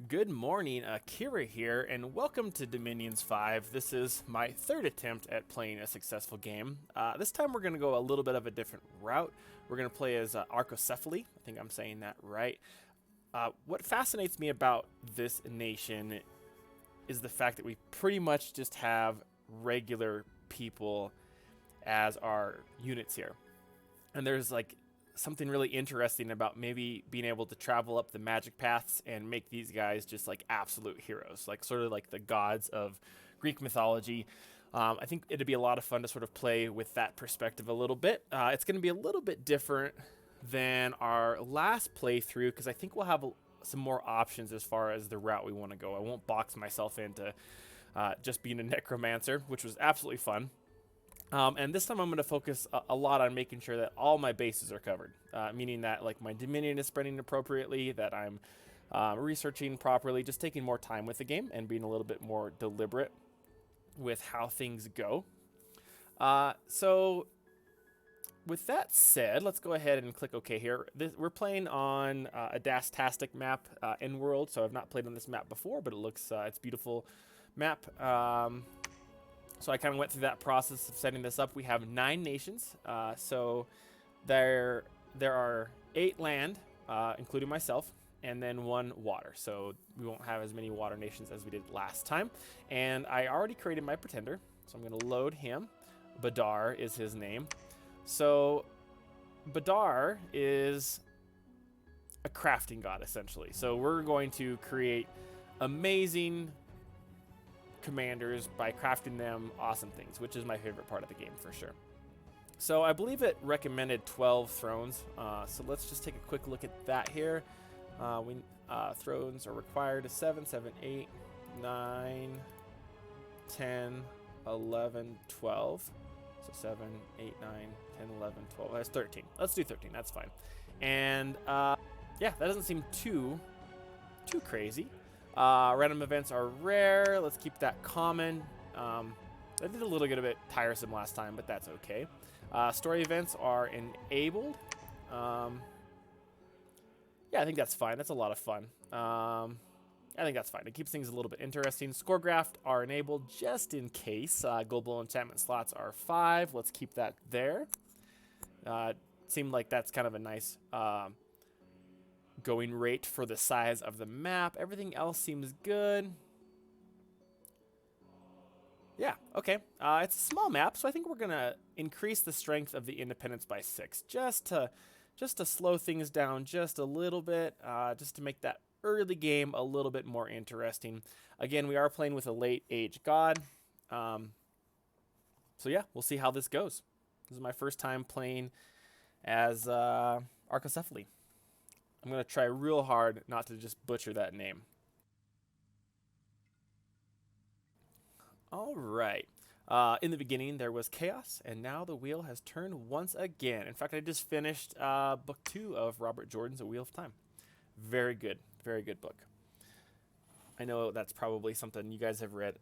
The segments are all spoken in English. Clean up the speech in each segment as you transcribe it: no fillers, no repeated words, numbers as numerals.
Good morning, Akira here, and welcome to Dominions 5. This is my third attempt at playing a successful game. This time we're going to go a little bit of a different route. We're going to play as Arcoscephale. I think I'm saying that right. What fascinates me about this nation is the fact that we pretty much just have regular people as our units here. And there's like something really interesting about maybe being able to travel up the magic paths and make these guys just like absolute heroes, like sort of like the gods of Greek mythology. I think it'd be a lot of fun to sort of play with that perspective a little bit. It's going to be a little bit different than our last playthrough because I think we'll have some more options as far as the route we want to go. I won't box myself into just being a necromancer, which was absolutely fun. And this time I'm going to focus a lot on making sure that all my bases are covered, meaning that like my Dominion is spreading appropriately, that I'm researching properly, just taking more time with the game and being a little bit more deliberate with how things go. So with that said, let's go ahead and click OK here. We're playing on a Dastastic map in World, so I've not played on this map before, but it looks it's a beautiful map. So I kind of went through that process of setting this up. We have 9 nations. So there are 8 land, including myself, and then 1 water. So we won't have as many water nations as we did last time. And I already created my pretender, so I'm going to load him. Badar is his name. So Badar is a crafting god, essentially. So we're going to create amazing commanders by crafting them awesome things, which is my favorite part of the game for sure. So I believe it recommended 12 thrones. So let's just take a quick look at that here. Thrones are required to 7, 7, 8, 9, 10, 11, 12. So 7, 8, 9, 10, 11, 12. That's 13. Let's do 13. That's fine. And yeah, that doesn't seem too crazy. Random events are rare. Let's keep that common. I did a little bit tiresome last time, but that's okay. Story events are enabled. Yeah, I think that's fine. That's a lot of fun. I think that's fine. It keeps things a little bit interesting. Scoregraph are enabled just in case. Global enchantment slots are 5. Let's keep that there. Seemed like that's kind of a nice going rate for the size of the map. Everything else seems good. Yeah, okay. It's a small map, so I think we're gonna increase the strength of the independence by 6, just to slow things down just a little bit, just to make that early game a little bit more interesting. Again, we are playing with a late age god, so yeah, we'll see how this goes. This is my first time playing as Arcoscephale. I'm going to try real hard not to just butcher that name. All right. In the beginning, there was chaos, and now the wheel has turned once again. In fact, I just finished book 2 of Robert Jordan's A Wheel of Time. Very good book. I know that's probably something you guys have read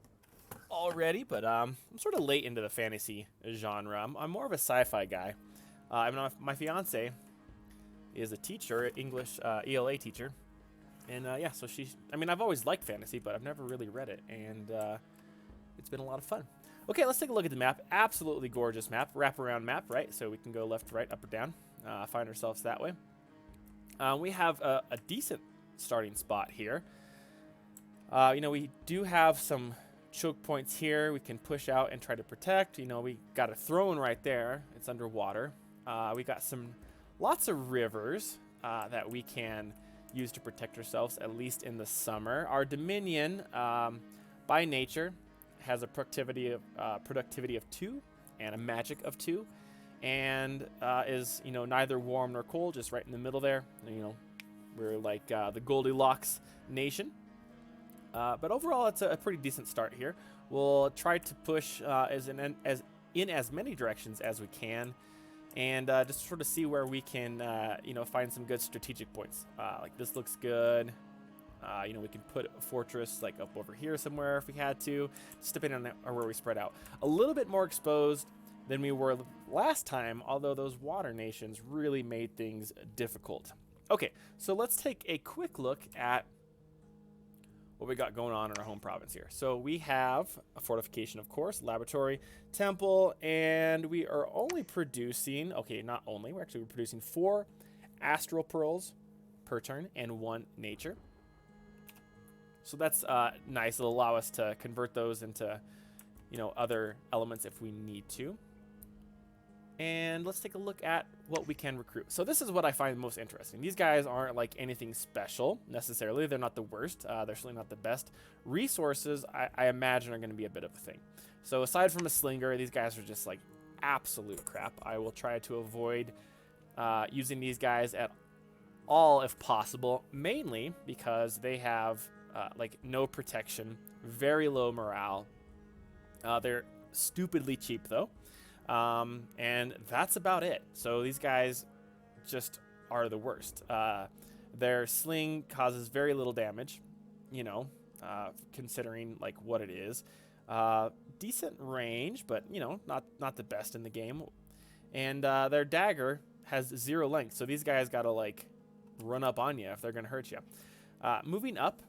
already, but I'm sort of late into the fantasy genre. I'm more of a sci-fi guy. My fiance is a teacher, English ELA teacher, and yeah, so I've always liked fantasy, but I've never really read it, and it's been a lot of fun. Okay, let's take a look at the map. Absolutely gorgeous map, wraparound map, right? So we can go left, right, up or down, find ourselves that way. We have a decent starting spot here. We do have some choke points here. We can push out and try to protect. We got a throne right there. It's underwater. We got lots of rivers that we can use to protect ourselves, at least in the summer. Our Dominion, by nature, has a productivity of 2 and a magic of 2, and is neither warm nor cold, just right in the middle there. We're like the Goldilocks nation. But overall, it's a pretty decent start here. We'll try to push in as many directions as we can, and just sort of see where we can, find some good strategic points. Like this looks good. We can put a fortress like up over here somewhere if we had to, just depending on where we spread out. A little bit more exposed than we were last time, although those water nations really made things difficult. Okay, so let's take a quick look at what we got going on in our home province here. So we have a fortification, of course, laboratory, temple, and we are only producing, okay, not only, we're producing 4 astral pearls per turn and 1 nature. So that's nice. It'll allow us to convert those into, you know, other elements if we need to. And let's take a look at what we can recruit. So this is what I find most interesting. These guys aren't like anything special necessarily. They're not the worst. They're certainly not the best. Resources, I imagine, are going to be a bit of a thing. So aside from a slinger, these guys are just like absolute crap. I will try to avoid using these guys at all if possible, mainly because they have like no protection, very low morale. They're stupidly cheap though. And that's about it. So these guys just are the worst. Their sling causes very little damage, you know, considering like what it is. Decent range, but you know, not the best in the game. And their dagger has 0 length, so these guys gotta like run up on you if they're gonna hurt you. Moving up,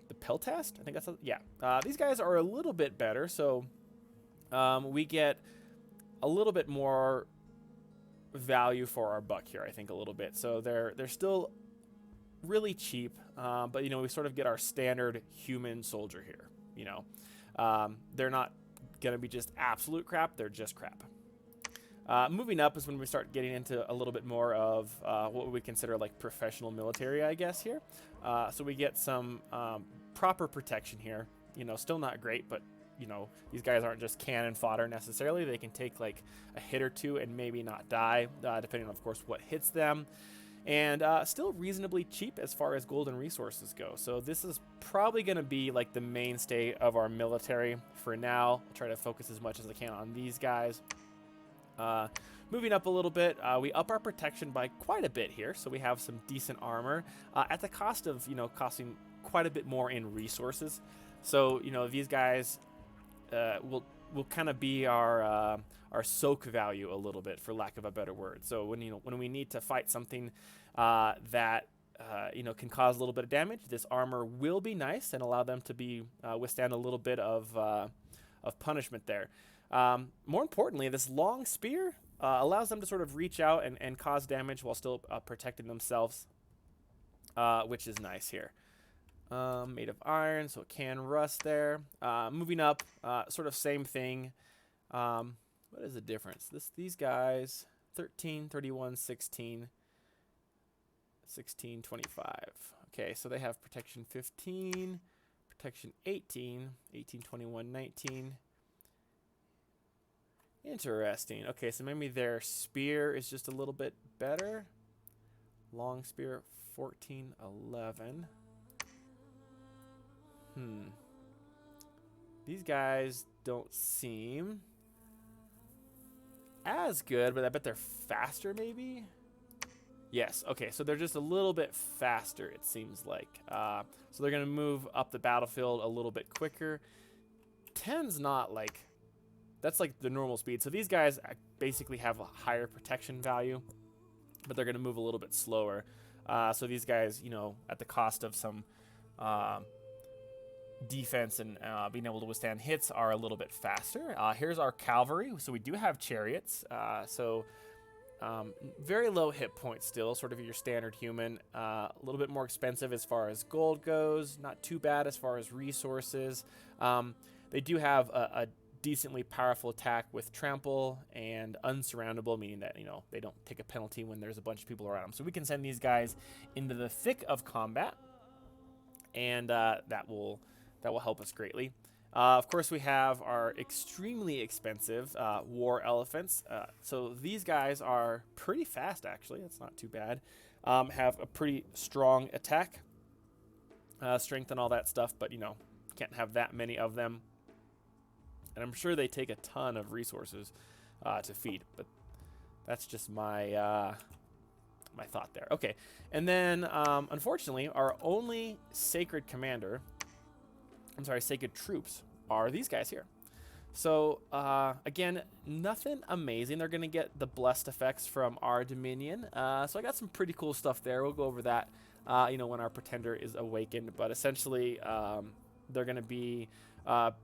the Peltast, I think that's these guys are a little bit better, so we get a little bit more value for our buck here, I think, a little bit. So they're still really cheap, but you know, we sort of get our standard human soldier here. You know, they're not gonna be just absolute crap; they're just crap. Moving up is when we start getting into a little bit more of what we consider like professional military, I guess, here. So we get some proper protection here. You know, still not great, but you know, these guys aren't just cannon fodder necessarily. They can take like a hit or two and maybe not die, depending on, of course, what hits them. And still reasonably cheap as far as gold and resources go. So this is probably going to be like the mainstay of our military for now. I'll try to focus as much as I can on these guys. Moving up a little bit, we up our protection by quite a bit here. So we have some decent armor at the cost of, you know, costing quite a bit more in resources. So, you know, these guys will kind of be our soak value a little bit, for lack of a better word. So when we need to fight something that you know, can cause a little bit of damage, this armor will be nice and allow them to be withstand a little bit of punishment there. More importantly, this long spear allows them to sort of reach out and cause damage while still protecting themselves, which is nice here. Made of iron, so it can rust there. Moving up, sort of same thing. What is the difference? These guys, 13, 31, 16, 16, 25. Okay, so they have protection 15, protection 18, 18, 21, 19. Interesting. Okay, so maybe their spear is just a little bit better. Long spear, 14, 11. These guys don't seem as good, but I bet they're faster maybe? Yes, okay, so they're just a little bit faster, it seems like. So they're going to move up the battlefield a little bit quicker. 10's not like... That's like the normal speed. So these guys basically have a higher protection value, but they're going to move a little bit slower. So these guys, you know, at the cost of some... defense and being able to withstand hits, are a little bit faster. Here's our cavalry. So we do have chariots. Very low hit points still, sort of your standard human. A little bit more expensive as far as gold goes. Not too bad as far as resources. They do have a decently powerful attack with trample and unsurroundable, meaning that, you know, they don't take a penalty when there's a bunch of people around them. So we can send these guys into the thick of combat, and that will help us greatly. Of course, we have our extremely expensive war elephants. So these guys are pretty fast, actually. That's not too bad. Have a pretty strong attack, strength and all that stuff, but, you know, can't have that many of them. And I'm sure they take a ton of resources to feed, but that's just my my thought there. Okay, and then unfortunately, our only sacred sacred troops are these guys here. So again, nothing amazing. They're going to get the blessed effects from our dominion. So I got some pretty cool stuff there. We'll go over that when our pretender is awakened. But essentially, they're going to be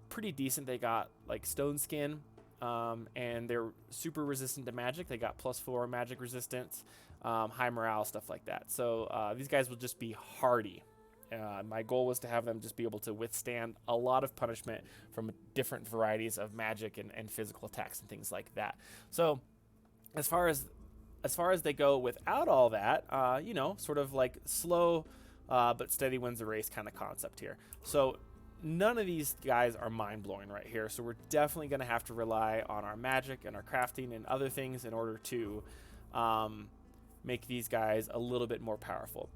pretty decent. They got like stone skin, and they're super resistant to magic. They got +4 magic resistance, high morale, stuff like that. So these guys will just be hardy. My goal was to have them just be able to withstand a lot of punishment from different varieties of magic and physical attacks and things like that. So as far as they go without all that, sort of like slow but steady wins the race kind of concept here. So none of these guys are mind-blowing right here. So we're definitely going to have to rely on our magic and our crafting and other things in order to make these guys a little bit more powerful.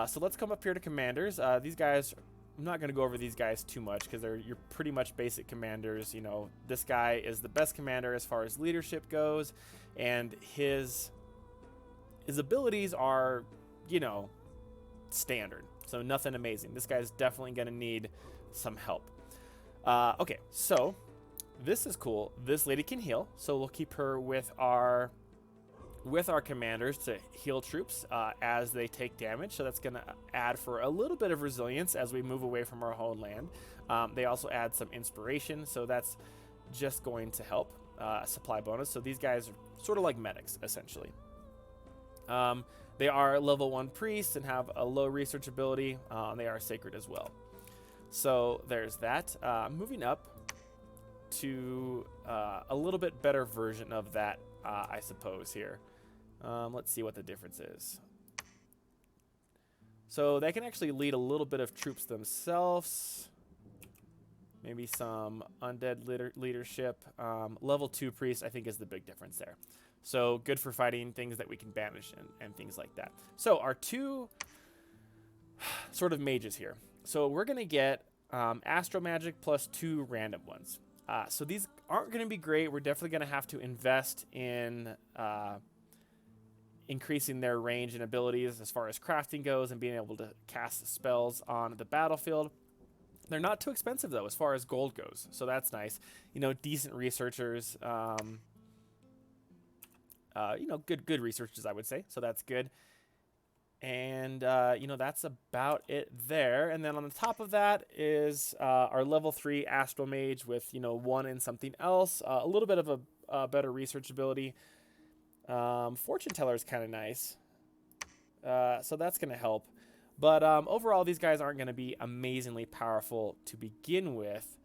So let's come up here to commanders. These guys, I'm not going to go over these guys too much because you're pretty much basic commanders. This guy is the best commander as far as leadership goes, and his abilities are, standard. So nothing amazing. This guy's definitely going to need some help. Okay, so this is cool. This lady can heal, so we'll keep her with our commanders to heal troops as they take damage. So that's going to add for a little bit of resilience as we move away from our homeland. They also add some inspiration, so that's just going to help supply bonus. So these guys are sort of like medics, essentially. They are level 1 priests and have a low research ability. They are sacred as well. So there's that. Moving up to a little bit better version of that, I suppose, here. Let's see what the difference is. So they can actually lead a little bit of troops themselves. Maybe some undead leadership. Level 2 priest, I think, is the big difference there. So good for fighting things that we can banish and things like that. So our two sort of mages here. So we're going to get astro magic plus 2 random ones. So these aren't going to be great. We're definitely going to have to invest in increasing their range and abilities as far as crafting goes and being able to cast spells on the battlefield. They're not too expensive, though, as far as gold goes. So that's nice. Decent researchers. Good researchers, I would say. So that's good. And, that's about it there. And then on the top of that is our level 3 Astral Mage with, 1 in something else. A little bit of a better research ability. Fortune Teller is kind of nice. So that's going to help. But overall, these guys aren't going to be amazingly powerful to begin with.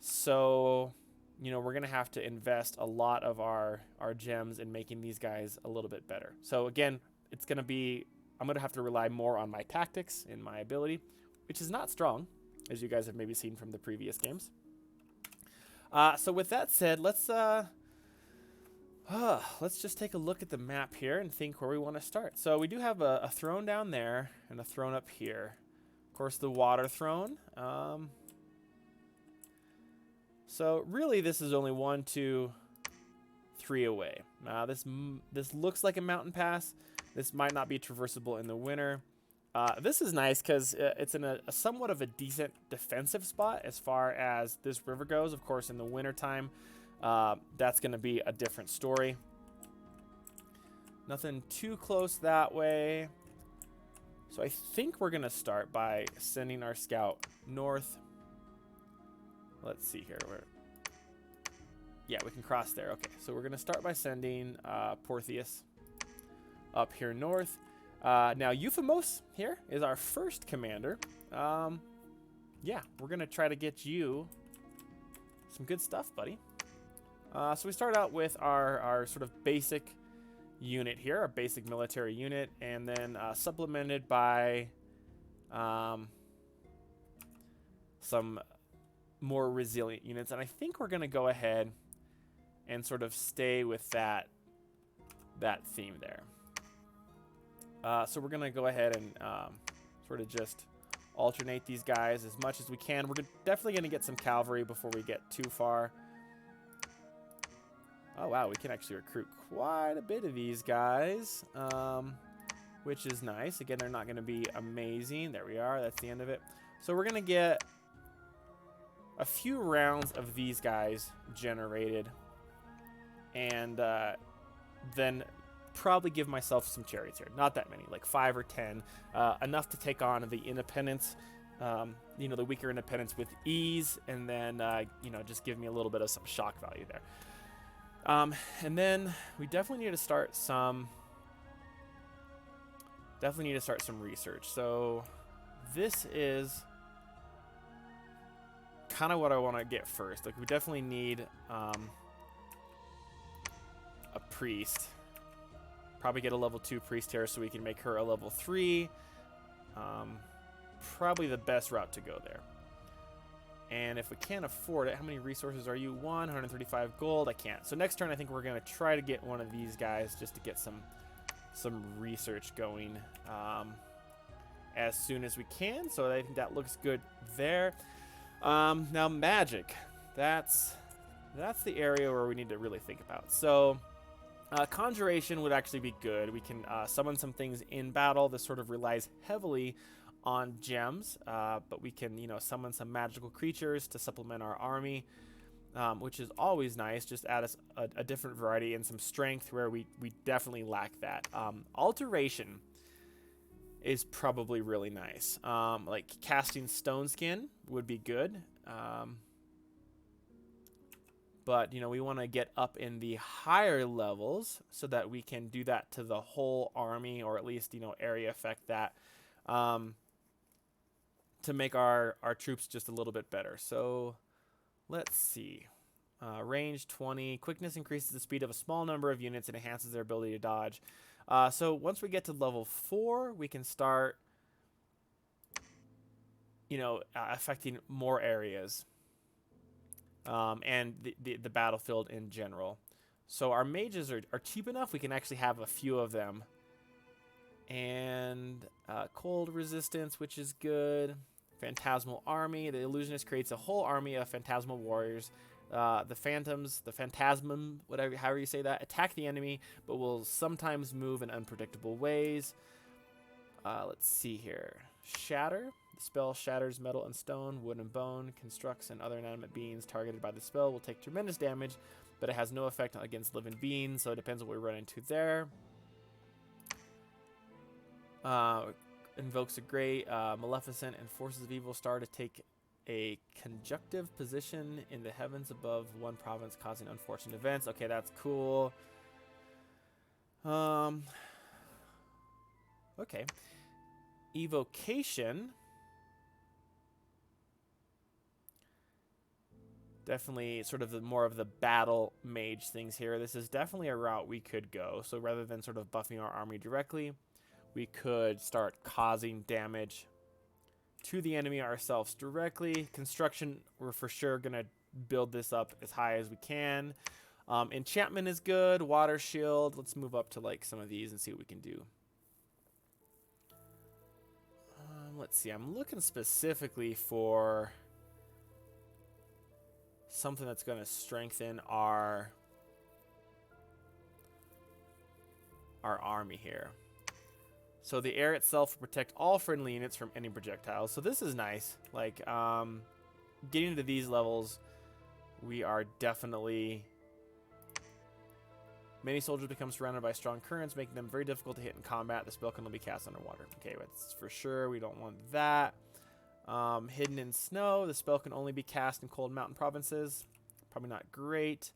So, we're going to have to invest a lot of our gems in making these guys a little bit better. So, again, I'm going to have to rely more on my tactics and my ability, which is not strong, as you guys have maybe seen from the previous games. So with that said, let's just take a look at the map here and think where we want to start. So we do have a throne down there and a throne up here. Of course, the water throne. So really, this is only 1, 2, 3 away. This looks like a mountain pass. This might not be traversable in the winter. This is nice because it's in a somewhat of a decent defensive spot as far as this river goes. Of course, in the wintertime, that's going to be a different story. Nothing too close that way. So I think we're going to start by sending our scout north. Let's see here. Yeah, we can cross there. Okay, so we're going to start by sending Portheus up here north. Now, Euphemos here is our first commander. Yeah, we're going to try to get you some good stuff, buddy. So we start out with our sort of basic unit here, our basic military unit, and then supplemented by some more resilient units. And I think we're going to go ahead and sort of stay with that theme there. So we're going to go ahead and sort of just alternate these guys as much as we can. We're definitely going to get some cavalry before we get too far. Oh, wow, we can actually recruit quite a bit of these guys, which is nice. Again, they're not going to be amazing. There we are. That's the end of it. So we're going to get a few rounds of these guys generated, and then probably give myself some cherries here. Not that many, like 5 or 10, enough to take on the independents, the weaker independents with ease, and then, just give me a little bit of some shock value there. And then we definitely need to start some research. So this is kind of what I want to get first. Like, we definitely need a priest. Probably get a level 2 priest here so we can make her a level 3. Probably the best route to go there. And if we can't afford it, how many resources are you? 135 gold. I can't. So next turn, I think we're going to try to get one of these guys just to get some research going as soon as we can. So I think that looks good there. Now magic. That's the area where we need to really think about. So conjuration would actually be good. We can summon some things in battle. This sort of relies heavily on gems, but we can, summon some magical creatures to supplement our army, which is always nice. Just add us a different variety and some strength where we definitely lack that. Alteration is probably really nice. Like casting Stone Skin would be good. But, we want to get up in the higher levels so that we can do that to the whole army, or at least, area effect that, to make our troops just a little bit better. So let's see. Range 20. Quickness increases the speed of a small number of units and enhances their ability to dodge. So once we get to level 4, we can start, affecting more areas. And the battlefield in general. So our mages are cheap enough. We can actually have a few of them. And cold resistance, which is good. Phantasmal army. The illusionist creates a whole army of phantasmal warriors. The phantoms, the phantasmum, however you say that, attack the enemy, but will sometimes move in unpredictable ways. Let's see here. Shatter. The spell shatters metal and stone, wood and bone, constructs and other inanimate beings targeted by the spell will take tremendous damage, but it has no effect against living beings, so it depends what we run into there. Invokes a great maleficent and forces of evil star to take a conjunctive position in the heavens above one province, causing unfortunate events. Okay, that's cool. Okay. Evocation. Definitely sort of more of the battle mage things here. This is definitely a route we could go. So rather than sort of buffing our army directly, we could start causing damage to the enemy ourselves directly. Construction, we're for sure going to build this up as high as we can. Enchantment is good. Water shield. Let's move up to like some of these and see what we can do. Let's see. I'm looking specifically for something that's going to strengthen our army here. So the air itself will protect all friendly units from any projectiles. So this is nice. Like, getting to these levels, we are definitely... Many soldiers become surrounded by strong currents, making them very difficult to hit in combat. The spell can only be cast underwater. Okay, that's for sure. We don't want that. Hidden in snow. The spell can only be cast in cold mountain provinces. Probably not great.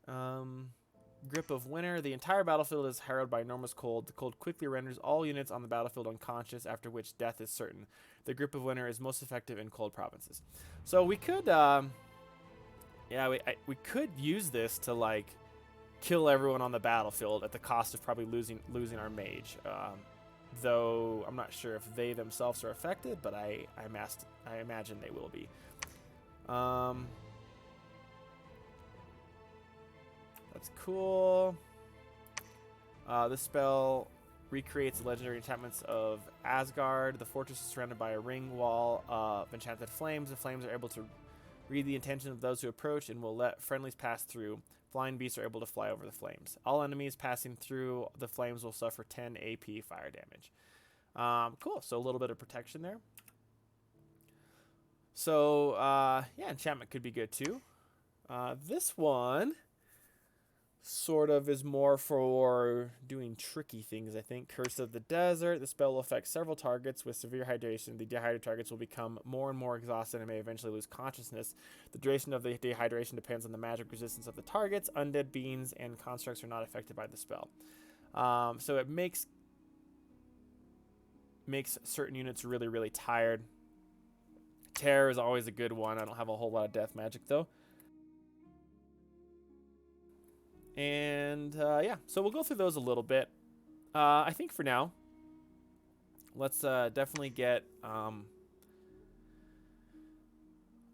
Grip of winter. The entire battlefield is harrowed by enormous cold. The cold quickly renders all units on the battlefield unconscious, after which death is certain. The grip of winter is most effective in cold provinces. So we could, we could use this to like kill everyone on the battlefield at the cost of probably losing our mage. Though I'm not sure if they themselves are affected, but I imagine they will be. That's cool. This spell recreates the legendary enchantments of Asgard. The fortress is surrounded by a ring wall of enchanted flames. The flames are able to read the intention of those who approach and will let friendlies pass through. Flying beasts are able to fly over the flames. All enemies passing through the flames will suffer 10 AP fire damage. Cool. So a little bit of protection there. So, yeah, enchantment could be good too. This one, sort of is more for doing tricky things, I think. Curse of the Desert. The spell will affect several targets with severe hydration. The dehydrated targets will become more and more exhausted and may eventually lose consciousness. The duration of the dehydration depends on the magic resistance of the targets. Undead beings and constructs are not affected by the spell. So it makes certain units really, really tired. Terror is always a good one. I don't have a whole lot of death magic, though. And yeah, so we'll go through those a little bit. I think for now, let's definitely get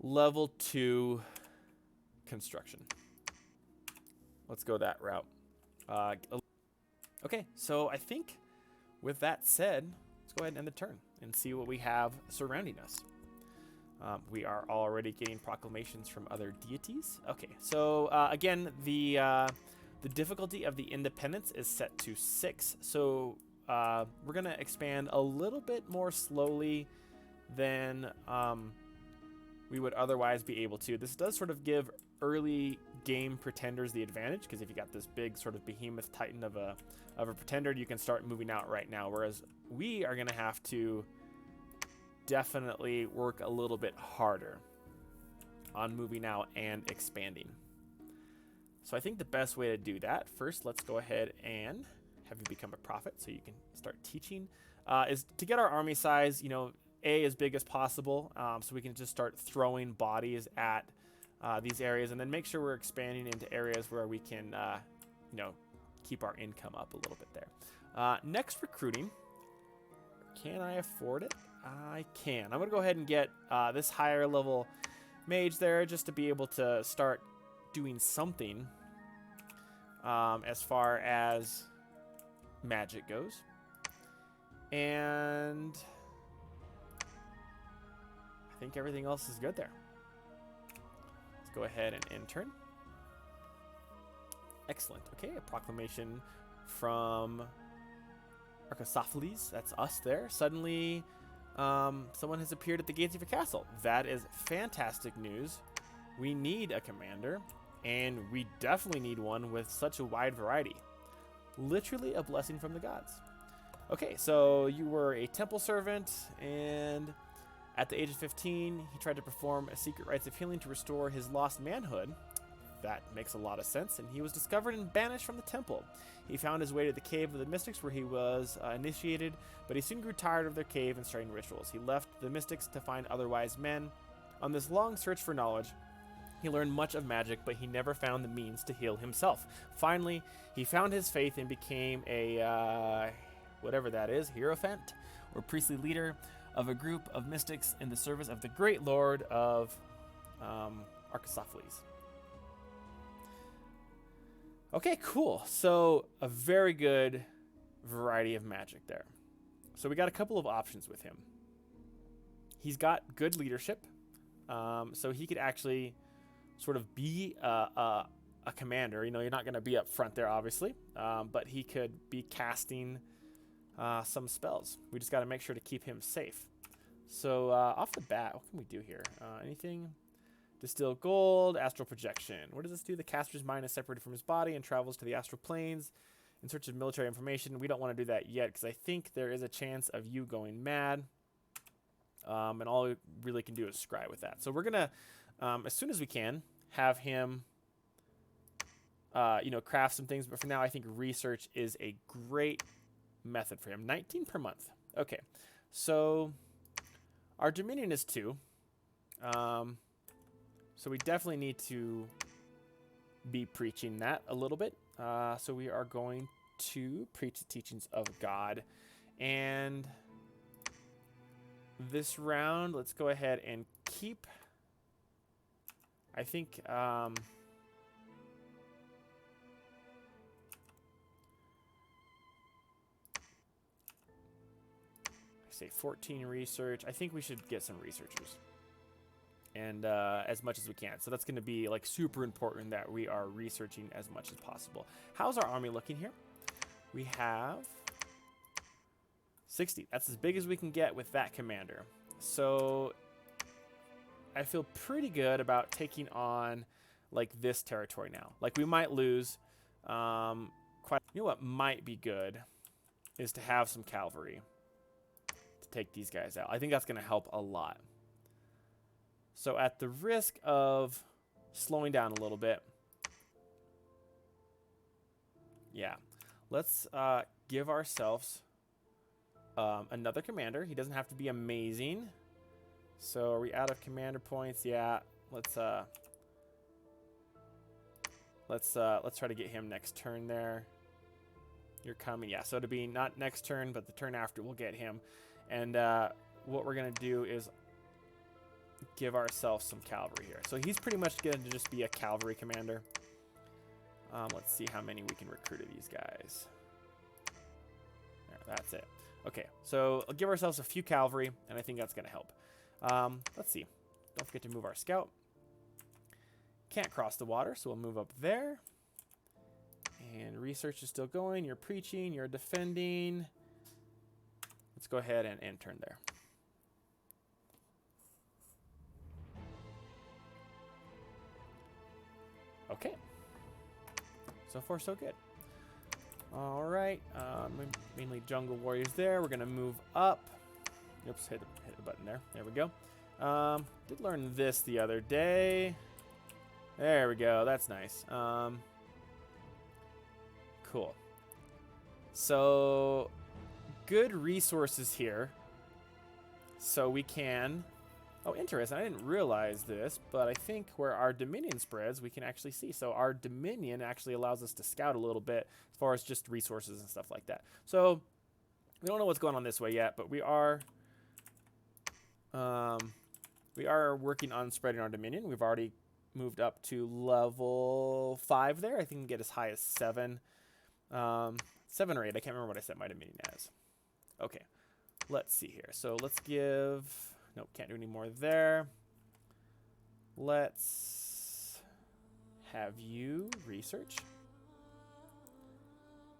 level 2 construction. Let's go that route. Okay, so I think with that said, let's go ahead and end the turn and see what we have surrounding us. We are already getting proclamations from other deities. Okay, so again, the difficulty of the independence is set to 6. So we're going to expand a little bit more slowly than we would otherwise be able to. This does sort of give early game pretenders the advantage, because if you got this big sort of behemoth titan of a pretender, you can start moving out right now, whereas we are going to have to definitely work a little bit harder on moving out and expanding. So I think the best way to do that, first let's go ahead and have you become a prophet so you can start teaching, is to get our army size, you know, as big as possible, so we can just start throwing bodies at these areas, and then make sure we're expanding into areas where we can, you know, keep our income up a little bit there. Next, recruiting. Can I afford it? I can. I'm going to go ahead and get this higher level mage there, just to be able to start doing something as far as magic goes. And I think everything else is good there. Let's go ahead and intern. Excellent. Okay, a proclamation from Arcoscephale. That's us there. Suddenly, someone has appeared at the gates of your castle. That is fantastic news. We need a commander, and we definitely need one with such a wide variety. Literally a blessing from the gods. Okay, so you were a temple servant, and at the age of 15, he tried to perform a secret rites of healing to restore his lost manhood. That makes a lot of sense, and he was discovered and banished from the temple. He found his way to the cave of the mystics, where he was initiated, but he soon grew tired of their cave and strange rituals. He left the mystics to find other wise men. On this long search for knowledge, he learned much of magic, but he never found the means to heal himself. Finally, he found his faith and became a, whatever that is, hierophant, or priestly leader of a group of mystics in the service of the great lord of Arcoscephale. Okay, cool. So a very good variety of magic there. So we got a couple of options with him. He's got good leadership, so he could actually sort of be a commander. You know, you're not going to be up front there, obviously, but he could be casting some spells. We just got to make sure to keep him safe. So off the bat, what can we do here? Anything? Distill gold, astral projection. What does this do? The caster's mind is separated from his body and travels to the astral planes in search of military information. We don't want to do that yet, because I think there is a chance of you going mad. And all we really can do is scry with that. So we're going to, as soon as we can, have him, you know, craft some things. But for now, I think research is a great method for him. 19 per month. Okay. So our Dominion is 2. So we definitely need to be preaching that a little bit. So we are going to preach the teachings of God. And this round, let's go ahead and keep, I think, I say 14 research. I think we should get some researchers. And as much as we can. So that's going to be like super important that we are researching as much as possible. How's our army looking here? We have 60. That's as big as we can get with that commander. So I feel pretty good about taking on like this territory now. Like we might lose You know what might be good is to have some cavalry to take these guys out. I think that's going to help a lot. So at the risk of slowing down a little bit, yeah, let's give ourselves another commander. He doesn't have to be amazing. So are we out of commander points? Yeah, let's try to get him next turn there. You're coming, yeah. So to be not next turn, but the turn after, we'll get him. And what we're gonna do is give ourselves some cavalry here. So he's pretty much gonna just be a cavalry commander. Let's see how many we can recruit of these guys. There, that's it. Okay, so I'll give ourselves a few cavalry, and I think that's gonna help. Let's see. Don't forget to move our scout. Can't cross the water, so we'll move up there. And research is still going. You're preaching. You're defending. Let's go ahead and end turn there. Okay. So far, so good. All right. Mainly jungle warriors there. We're going to move up. Oops, hit the button there. There we go. Did learn this the other day. There we go. That's nice. Cool. So, good resources here. So we can... Oh, interesting. I didn't realize this, but I think where our Dominion spreads, we can actually see. So our Dominion actually allows us to scout a little bit as far as just resources and stuff like that. So we don't know what's going on this way yet, but we are working on spreading our Dominion. We've already moved up to level 5 there. I think we can get as high as 7. 7 or 8. I can't remember what I set my Dominion as. Okay. Let's see here. So let's give... Nope, can't do any more there. Let's have you research.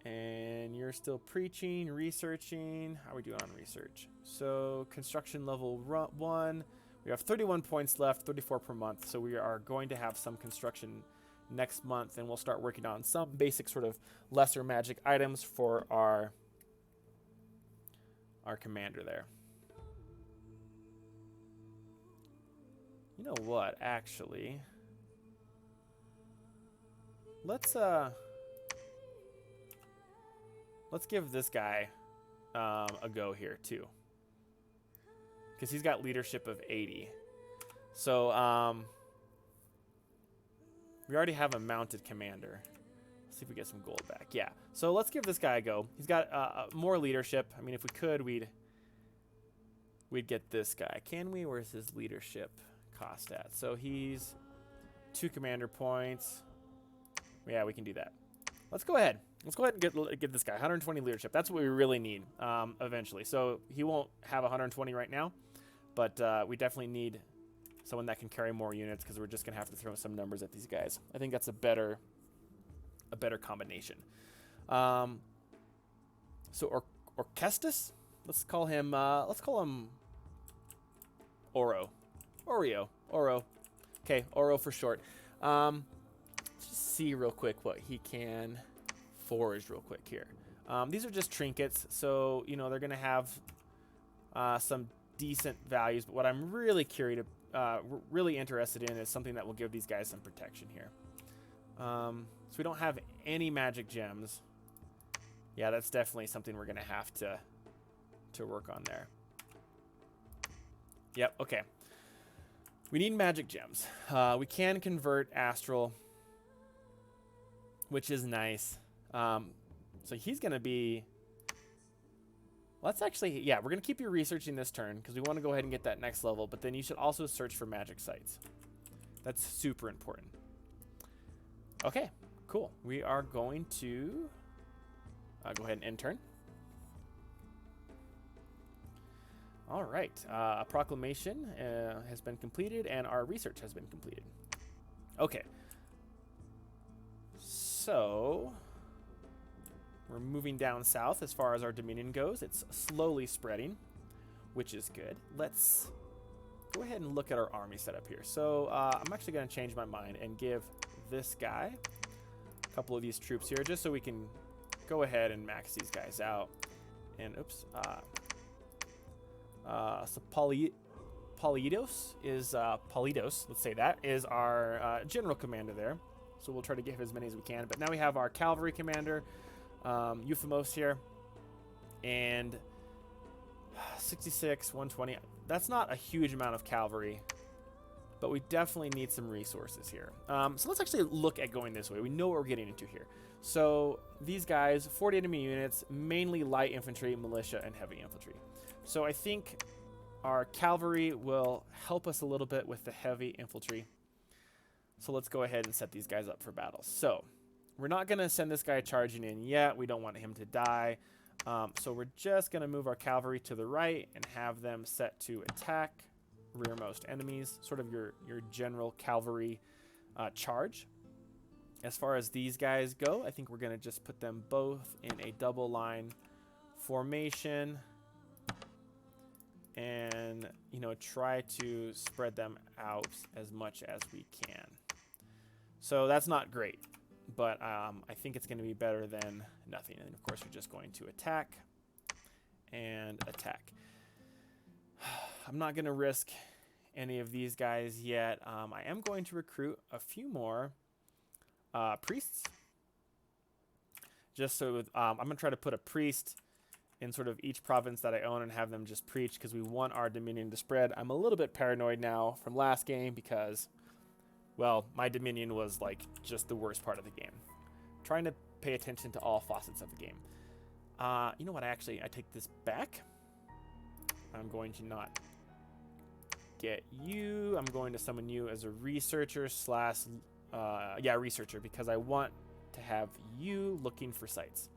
And you're still preaching, researching. How are we doing on research? So construction level 1. We have 31 points left, 34 per month. So we are going to have some construction next month, and we'll start working on some basic sort of lesser magic items for our commander there. You know what, actually, let's give this guy a go here too, because he's got leadership of 80. So we already have a mounted commander. Let's see if we get some gold back. Yeah, so let's give this guy a go. He's got more leadership. I mean, if we could, we'd get this guy. Can we? Where's his leadership cost at? So he's 2 commander points. Yeah, we can do that. Let's go ahead. Let's go ahead and get this guy 120 leadership. That's what we really need eventually. So he won't have 120 right now, but we definitely need someone that can carry more units, because we're just gonna have to throw some numbers at these guys. I think that's a better combination. So Orchestus, let's call him Oro. Oro. Okay, Oro for short. Let's just see real quick what he can forage real quick here. These are just trinkets, so you know they're gonna have some decent values. But what I'm really really interested in is something that will give these guys some protection here. So we don't have any magic gems. Yeah, that's definitely something we're gonna have to work on there. Yep. Okay. We need magic gems. We can convert astral, which is nice. So he's going to be... Let's actually... Yeah, we're going to keep you researching this turn, because we want to go ahead and get that next level. But then you should also search for magic sites. That's super important. Okay, cool. We are going to go ahead and end turn. All right, a proclamation has been completed, and our research has been completed. Okay, so we're moving down south as far as our Dominion goes. It's slowly spreading, which is good. Let's go ahead and look at our army setup here. So I'm actually going to change my mind and give this guy couple of these troops here just so we can go ahead and max these guys out. And oops, so Polidos is let's say that is our general commander there. So we'll try to get as many as we can. But now we have our cavalry commander, Euphemos here, and 66, 120. That's not a huge amount of cavalry, but we definitely need some resources here. So let's actually look at going this way. We know what we're getting into here. So these guys, 40 enemy units, mainly light infantry, militia, and heavy infantry. So I think our cavalry will help us a little bit with the heavy infantry. So let's go ahead and set these guys up for battle. So we're not going to send this guy charging in yet. We don't want him to die. So we're just going to move our cavalry to the right and have them set to attack rearmost enemies, sort of your general cavalry charge. As far as these guys go, I think we're going to just put them both in a double line formation and, you know, try to spread them out as much as we can. So that's not great, but I think it's going to be better than nothing. And of course, we're just going to attack and attack. I'm not going to risk any of these guys yet. I am going to recruit a few more priests. Just so I'm going to try to put a priest in sort of each province that I own and have them just preach because we want our dominion to spread. I'm a little bit paranoid now from last game because, well, my dominion was like just the worst part of the game. Trying to pay attention to all facets of the game. You know what? I take this back. I'm going to not get you. I'm going to summon you as a researcher slash, researcher, because I want to have you looking for sites.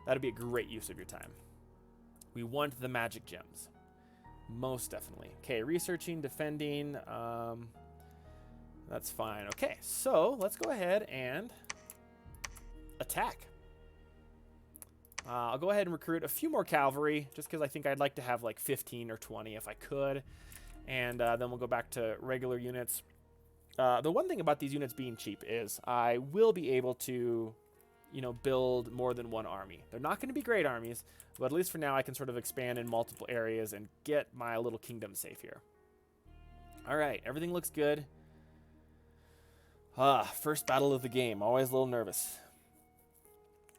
That'd be a great use of your time. We want the magic gems. Most definitely. Okay, researching, defending. That's fine. Okay, so let's go ahead and attack. I'll go ahead and recruit a few more cavalry, just because I think I'd like to have like 15 or 20 if I could. And then we'll go back to regular units. The one thing about these units being cheap is I will be able to, you know, build more than one army. They're not going to be great armies, but at least for now I can sort of expand in multiple areas and get my little kingdom safe here. All right, everything looks good. First battle of the game. Always a little nervous.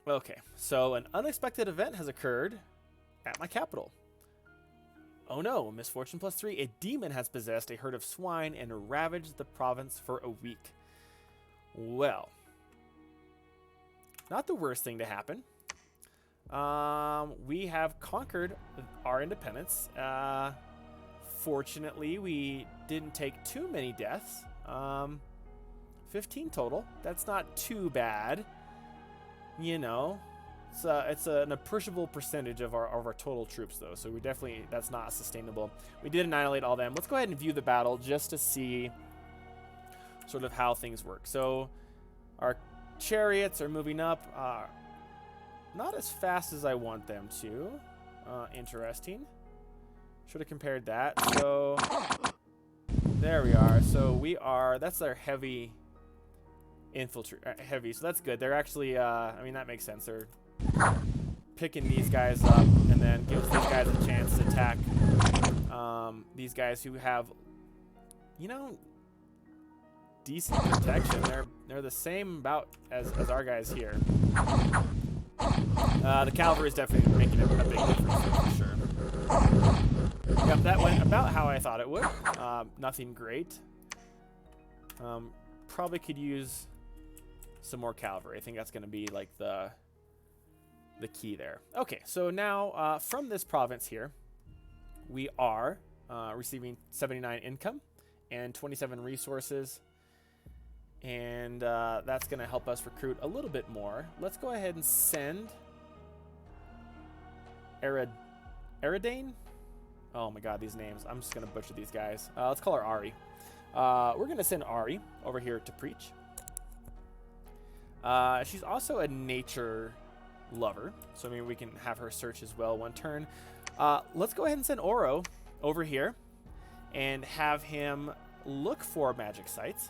Okay, so an unexpected event has occurred at my capital. Oh no, misfortune +3. A demon has possessed a herd of swine and ravaged the province for a week. Well, not the worst thing to happen. We have conquered our independence. Fortunately, we didn't take too many deaths. 15 total. That's not too bad. You know, it's an appreciable percentage of our total troops, though. So we definitely, that's not sustainable. We did annihilate all them. Let's go ahead and view the battle just to see sort of how things work. So our chariots are moving up, not as fast as I want them to. Interesting. Should have compared that. So there we are. So we are, that's our heavy heavy, so that's good. They're actually, I mean, that makes sense. They're picking these guys up and then gives these guys a chance to attack these guys who have, you know, decent protection. They're the same about as our guys here. The cavalry is definitely making a big difference for sure. Yep, that went about how I thought it would. Nothing great. Probably could use some more cavalry. I think that's going to be like the key there. Okay, so now from this province here, we are receiving 79 income and 27 resources, and that's going to help us recruit a little bit more. Let's go ahead and send Eridane. Oh my god, these names. I'm just going to butcher these guys. Let's call her Ari. We're going to send Ari over here to preach. She's also a nature lover, so maybe we can have her search as well one turn. Let's go ahead and send Oro over here and have him look for magic sites.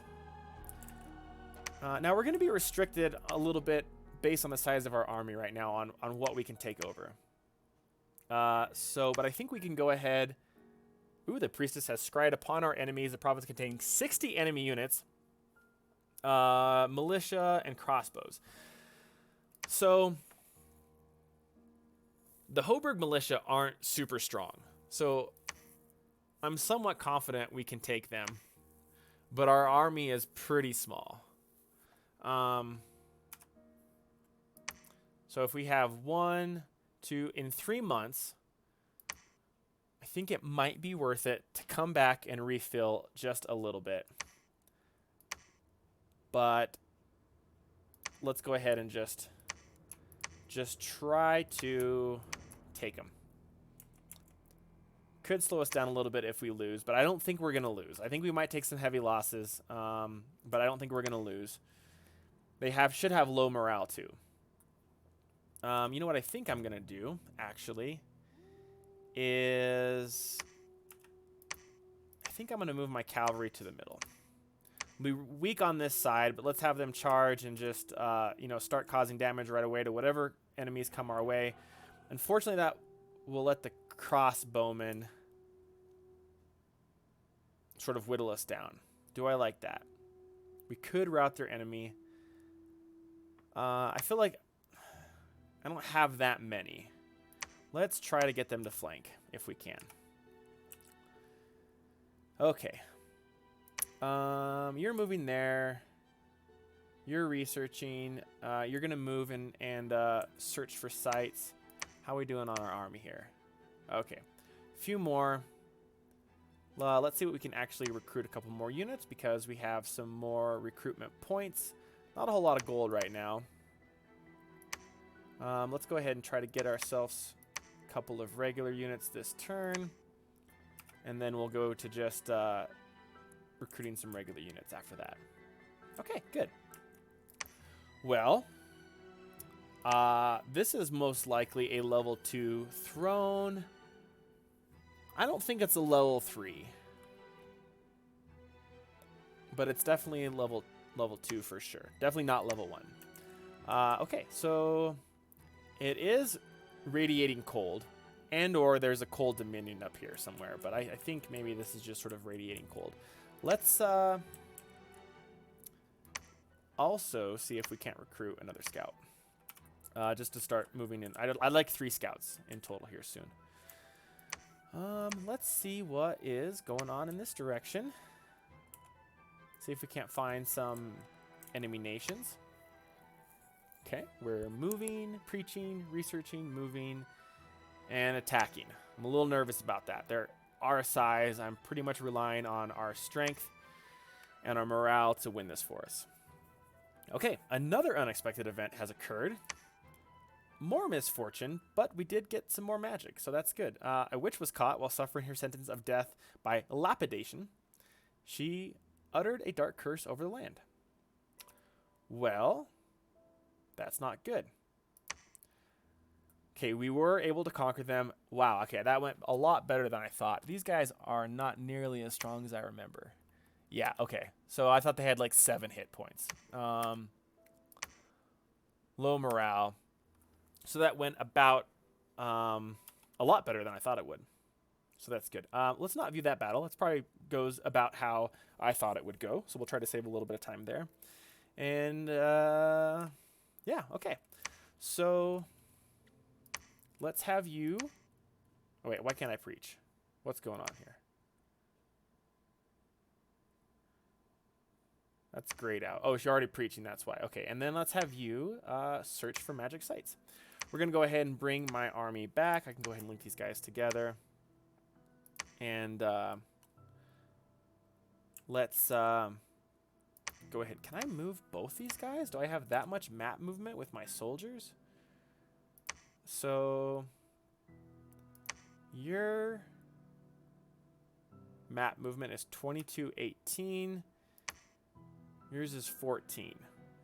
Now we're going to be restricted a little bit based on the size of our army right now on what we can take over. But I think we can go ahead. Ooh, the priestess has scryed upon our enemies a province containing 60 enemy units, militia, and crossbows. So the Hoburg militia aren't super strong. So I'm somewhat confident we can take them, but our army is pretty small. So if we have 1, 2, in 3 months, I think it might be worth it to come back and refill just a little bit. But let's go ahead and just try to take them. Could slow us down a little bit if we lose, but I don't think we're going to lose. I think we might take some heavy losses, but I don't think we're going to lose. They should have low morale too. You know what I think I'm going to do, actually, is I think I'm going to move my cavalry to the middle. We're weak on this side, but let's have them charge and just start causing damage right away to whatever enemies come our way. Unfortunately, that will let the crossbowmen sort of whittle us down. Do I like that? We could rout their enemy. I feel like I don't have that many. Let's try to get them to flank if we can. Okay. You're moving there. You're researching. You're going to move and search for sites. How are we doing on our army here? Okay. A few more. Let's see what we can actually recruit a couple more units because we have some more recruitment points. Not a whole lot of gold right now. Let's go ahead and try to get ourselves a couple of regular units this turn. And then we'll go to just recruiting some regular units after that. Okay, good. Well, this is most likely a level 2 throne. I don't think it's a level 3. But it's definitely level 2 for sure. Definitely not level 1. Okay, so it is radiating cold. And or there's a cold dominion up here somewhere. But I think maybe this is just sort of radiating cold. Let's also see if we can't recruit another scout. Just to start moving in. I'd like 3 scouts in total here soon. Let's see what is going on in this direction. See if we can't find some enemy nations. Okay, we're moving, preaching, researching, moving, and attacking. I'm a little nervous about that. They're our size. I'm pretty much relying on our strength and our morale to win this for us. Okay, another unexpected event has occurred. More misfortune, but we did get some more magic, so that's good. A witch was caught while suffering her sentence of death by lapidation. She uttered a dark curse over the land. Well, that's not good. Okay, we were able to conquer them. Wow, okay, that went a lot better than I thought. These guys are not nearly as strong as I remember. Yeah, okay. So I thought they had like 7 hit points. Low morale. So that went about a lot better than I thought it would. So that's good. Let's not view that battle. It probably goes about how I thought it would go. So we'll try to save a little bit of time there. And yeah, okay. So let's have you... Oh, wait, why can't I preach? What's going on here? That's grayed out. Oh, you're already preaching, that's why. Okay, and then let's have you search for magic sites. We're going to go ahead and bring my army back. I can go ahead and link these guys together. And let's go ahead. Can I move both these guys? Do I have that much map movement with my soldiers? So your map movement is 2218. Yours is 14.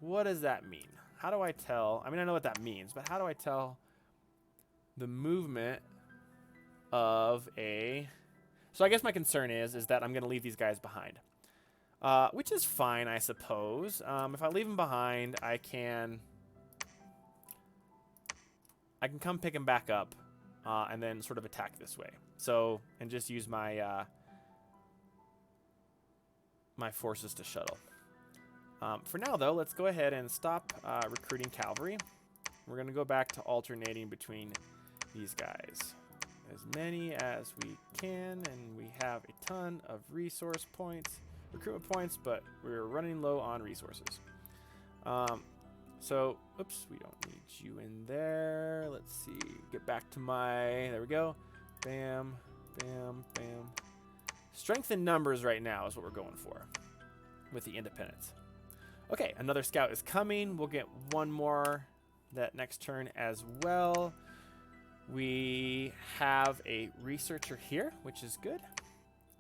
What does that mean? How do I tell? I mean, I know what that means, but how do I tell the movement of a... So I guess my concern is that I'm going to leave these guys behind. which is fine, I suppose. If I leave him behind, I can come pick him back up and then sort of attack this way. So, and just use my my forces to shuttle. For now, though, let's go ahead and stop recruiting cavalry. We're going to go back to alternating between these guys. As many as we can, and we have a ton of resource points, recruitment points, but we're running low on resources. So, oops, we don't need you in there. Let's see, get back to there we go. Bam, bam, bam. Strength in numbers right now is what we're going for with the independence. Okay, another scout is coming. We'll get one more that next turn as well. We have a researcher here, which is good.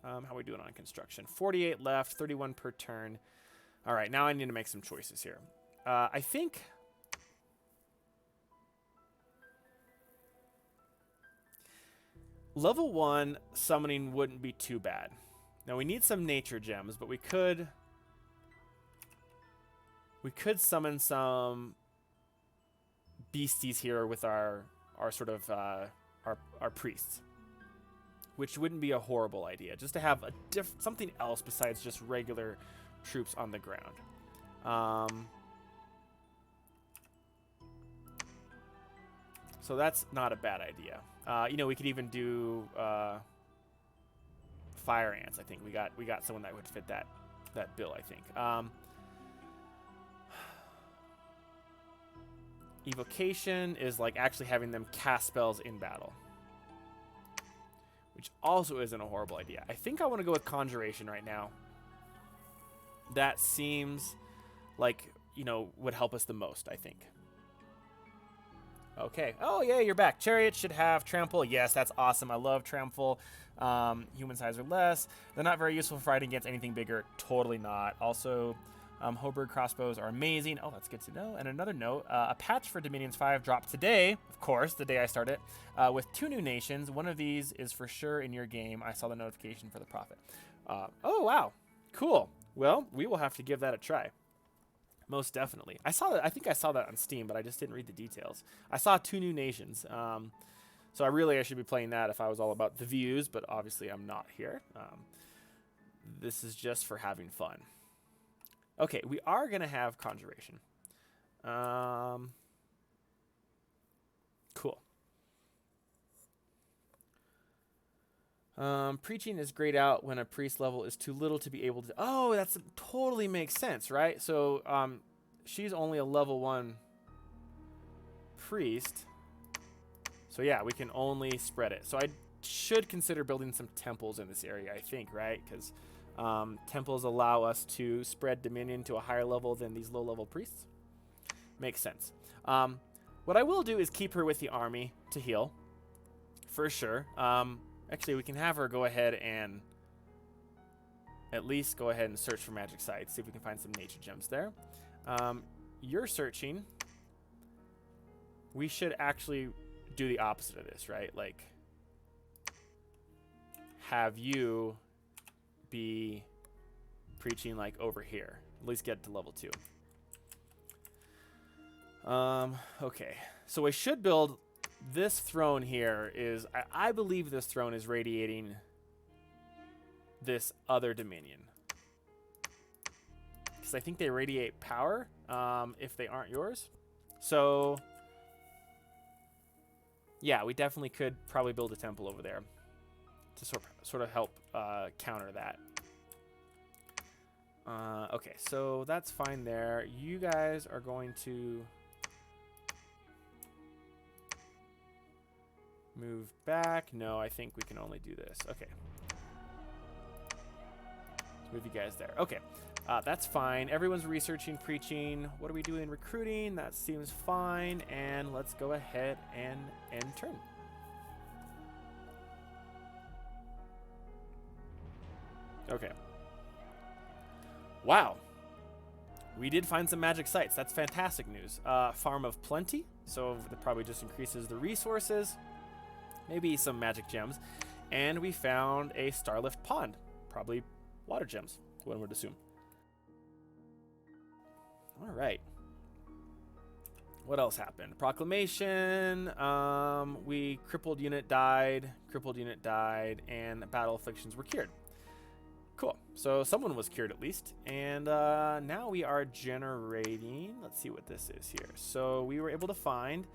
How are we doing on construction? 48 left, 31 per turn. All right, now I need to make some choices here. I think level 1 summoning wouldn't be too bad. Now we need some nature gems, but we could summon some beasties here with our sort of our priests, which wouldn't be a horrible idea, just to have something else besides just regular troops on the ground. So that's not a bad idea. You know, we could even do fire ants. I think we got someone that would fit that bill, I think. Evocation is like actually having them cast spells in battle, which also isn't a horrible idea. I think I want to go with Conjuration right now. That seems like, you know, would help us the most, I think. Okay. Oh, yeah, you're back. Chariot should have Trample. Yes, that's awesome. I love Trample. Human size or less. They're not very useful for fighting against anything bigger. Totally not. Also, Hoberg crossbows are amazing. Oh, that's good to know. And another note, a patch for Dominions 5 dropped today, of course, the day I started, with 2 new nations. One of these is for sure in your game. I saw the notification for the Prophet. Oh, wow. Cool. Well, we will have to give that a try. Most definitely. I think I saw that on Steam, but I just didn't read the details. I saw 2 new nations. So I should be playing that if I was all about the views, but obviously I'm not here. This is just for having fun. Okay, we are going to have Conjuration. Cool. Preaching is grayed out when a priest level is too little to be able to... Oh, that totally makes sense, right? So she's only a level 1 priest. So yeah, we can only spread it. So I should consider building some temples in this area, I think, right? Because... temples allow us to spread dominion to a higher level than these low-level priests. Makes sense. What I will do is keep her with the army to heal, for sure. Actually, we can have her go ahead and at least go ahead and search for magic sites, see if we can find some nature gems there. You're searching. We should actually do the opposite of this, right? Like, have you... be preaching like over here, at least get to level 2. Okay, so we should build this throne here. I believe this throne is radiating this other dominion, because I think they radiate power if they aren't yours. So yeah, we definitely could probably build a temple over there to sort of help counter that. Okay, so that's fine there. You guys are going to move back. No, I think we can only do this. Okay. Let's move you guys there. Okay, that's fine. Everyone's researching, preaching. What are we doing? Recruiting. That seems fine. And let's go ahead and end turn. Okay. Wow. We did find some magic sites. That's fantastic news. Farm of Plenty. So that probably just increases the resources. Maybe some magic gems. And we found a Starlift Pond. Probably water gems, one would assume. All right. What else happened? Proclamation. We crippled unit died, and battle afflictions were cured. Cool. So someone was cured at least. And now we are generating. Let's see what this is here. So we were able to find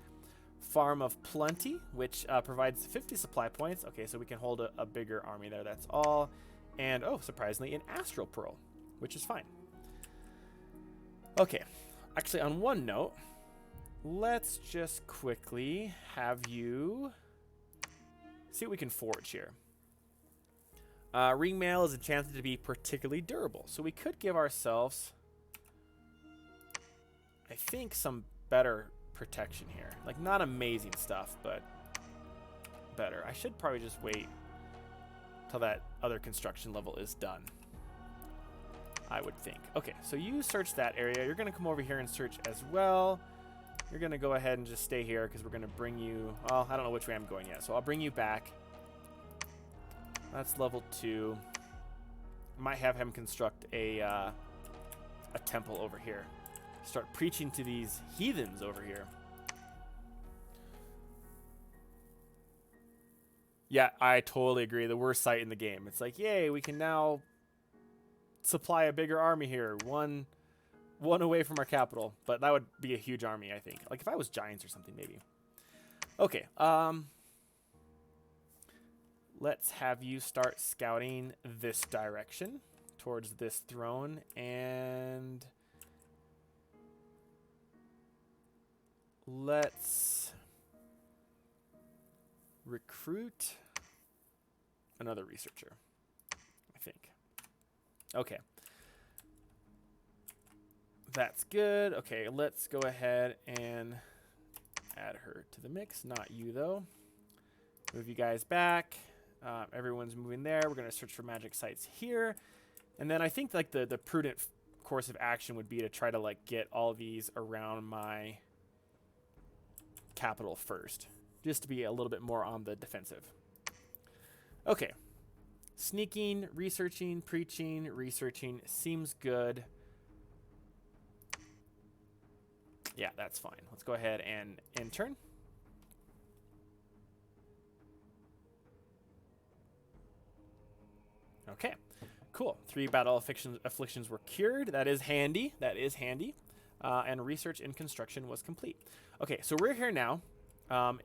Farm of Plenty, which provides 50 supply points. Okay, so we can hold a bigger army there. That's all. And, oh, surprisingly, an Astral Pearl, which is fine. Okay. Actually, on one note, let's just quickly have you see what we can forge here. Ring mail is enchanted to be particularly durable, so we could give ourselves, I think, some better protection here. Like, not amazing stuff, but better. I should probably just wait till that other construction level is done, I would think. Okay, so you search that area. You're going to come over here and search as well. You're going to go ahead and just stay here because we're going to bring you... Well, I don't know which way I'm going yet, so I'll bring you back. That's level 2. Might have him construct a temple over here. Start preaching to these heathens over here. Yeah, I totally agree. The worst site in the game. It's like, yay, we can now supply a bigger army here. One away from our capital. But that would be a huge army, I think. Like if I was giants or something, maybe. Okay. Let's have you start scouting this direction towards this throne. And let's recruit another researcher, I think. Okay. That's good. Okay, let's go ahead and add her to the mix. Not you, though. Move you guys back. Everyone's moving there. We're going to search for magic sites here. And then I think like the prudent course of action would be to try to like get all these around my capital first, just to be a little bit more on the defensive. Okay. Sneaking, researching, preaching, researching seems good. Yeah, that's fine. Let's go ahead and intern. Okay, cool. 3 battle afflictions were cured. That is handy. That is handy. And research in construction was complete. Okay, so we're here now.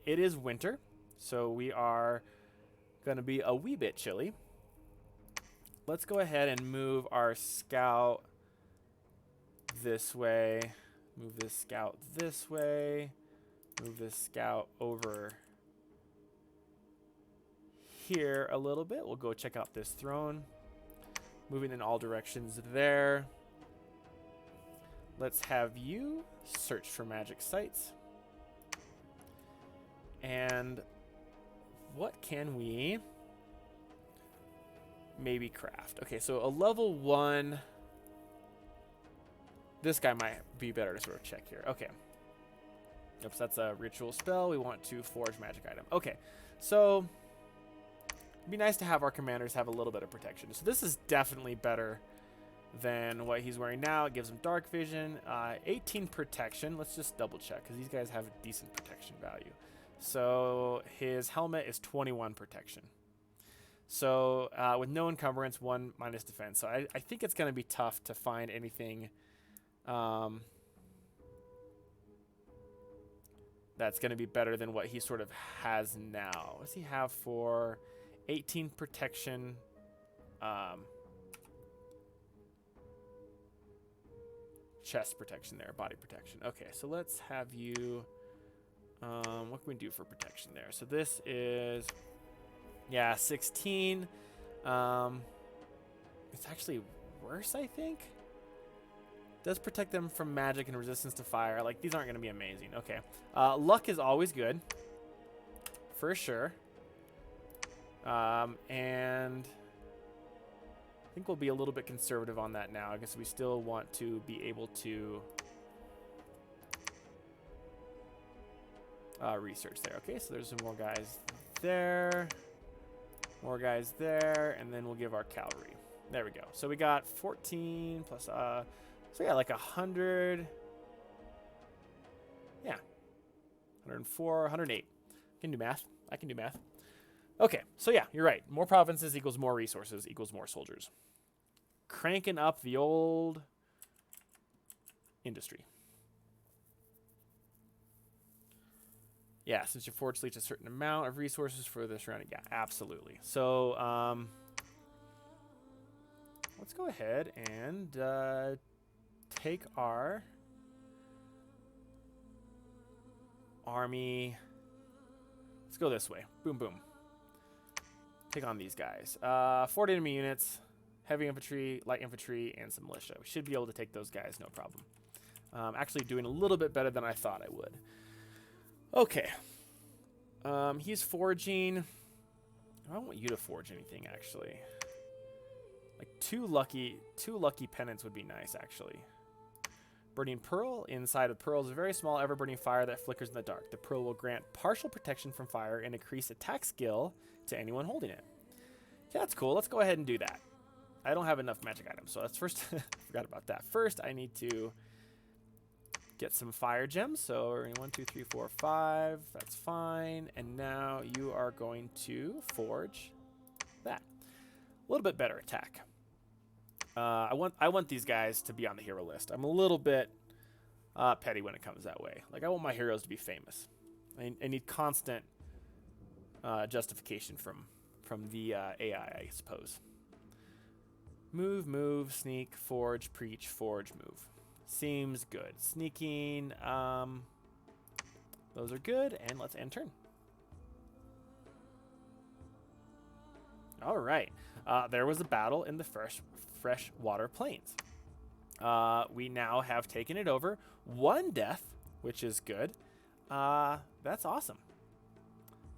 It is winter, so we are going to be a wee bit chilly. Let's go ahead and move our scout this way. Move this scout this way. Move this scout over here a little bit. We'll go check out this throne. Moving in all directions there. Let's have you search for magic sites. And what can we maybe craft? Okay, so a level 1. This guy might be better to sort of check here. Okay. Oops, that's a ritual spell. We want to forge magic item. Okay, so it'd be nice to have our commanders have a little bit of protection. So this is definitely better than what he's wearing now. It gives him dark vision, 18 protection. Let's just double check because these guys have a decent protection value. So his helmet is 21 protection. So with no encumbrance, 1 minus defense. So I think it's going to be tough to find anything that's going to be better than what he sort of has now. What does he have for 18 protection? Chest protection there, body protection. Okay, so let's have you... what can we do for protection there? So this is... Yeah, 16. It's actually worse, I think. Does protect them from magic and resistance to fire. Like, these aren't going to be amazing. Okay. Luck is always good. For sure. And I think we'll be a little bit conservative on that now. I guess we still want to be able to research there. Okay, so there's some more guys there. More guys there. And then we'll give our cavalry. There we go. So we got 14 plus So yeah, like 100. Yeah, 104, 108. Can do math. I can do math. Okay, so yeah, you're right. More provinces equals more resources equals more soldiers. Cranking up the old industry. Yeah, since your forge leads a certain amount of resources for the surrounding. Yeah, absolutely. So let's go ahead and take our army. Let's go this way. Boom, boom. Take on these guys. 40 enemy units, heavy infantry, light infantry, and some militia. We should be able to take those guys, no problem. Actually doing a little bit better than I thought I would. Okay. He's forging. I don't want you to forge anything, actually. Like two lucky pennants would be nice, actually. Burning Pearl. Inside of Pearl is a very small, ever-burning fire that flickers in the dark. The Pearl will grant partial protection from fire and increase attack skill to anyone holding it. Yeah, that's cool. Let's go ahead and do that. I don't have enough magic items, so that's first. Forgot about that. First, I need to get some fire gems. So we're in 1, 2, 3, 4, 5. That's fine. And now you are going to forge that. A little bit better attack. I want these guys to be on the hero list. I'm a little bit petty when it comes that way. Like, I want my heroes to be famous. I need constant justification from the AI, I suppose. Move, move, sneak, forge, preach, forge, move. Seems good. Sneaking, those are good, and let's end turn. All right. There was a battle in the freshwater plains. We now have taken it over. 1 death, which is good. That's awesome.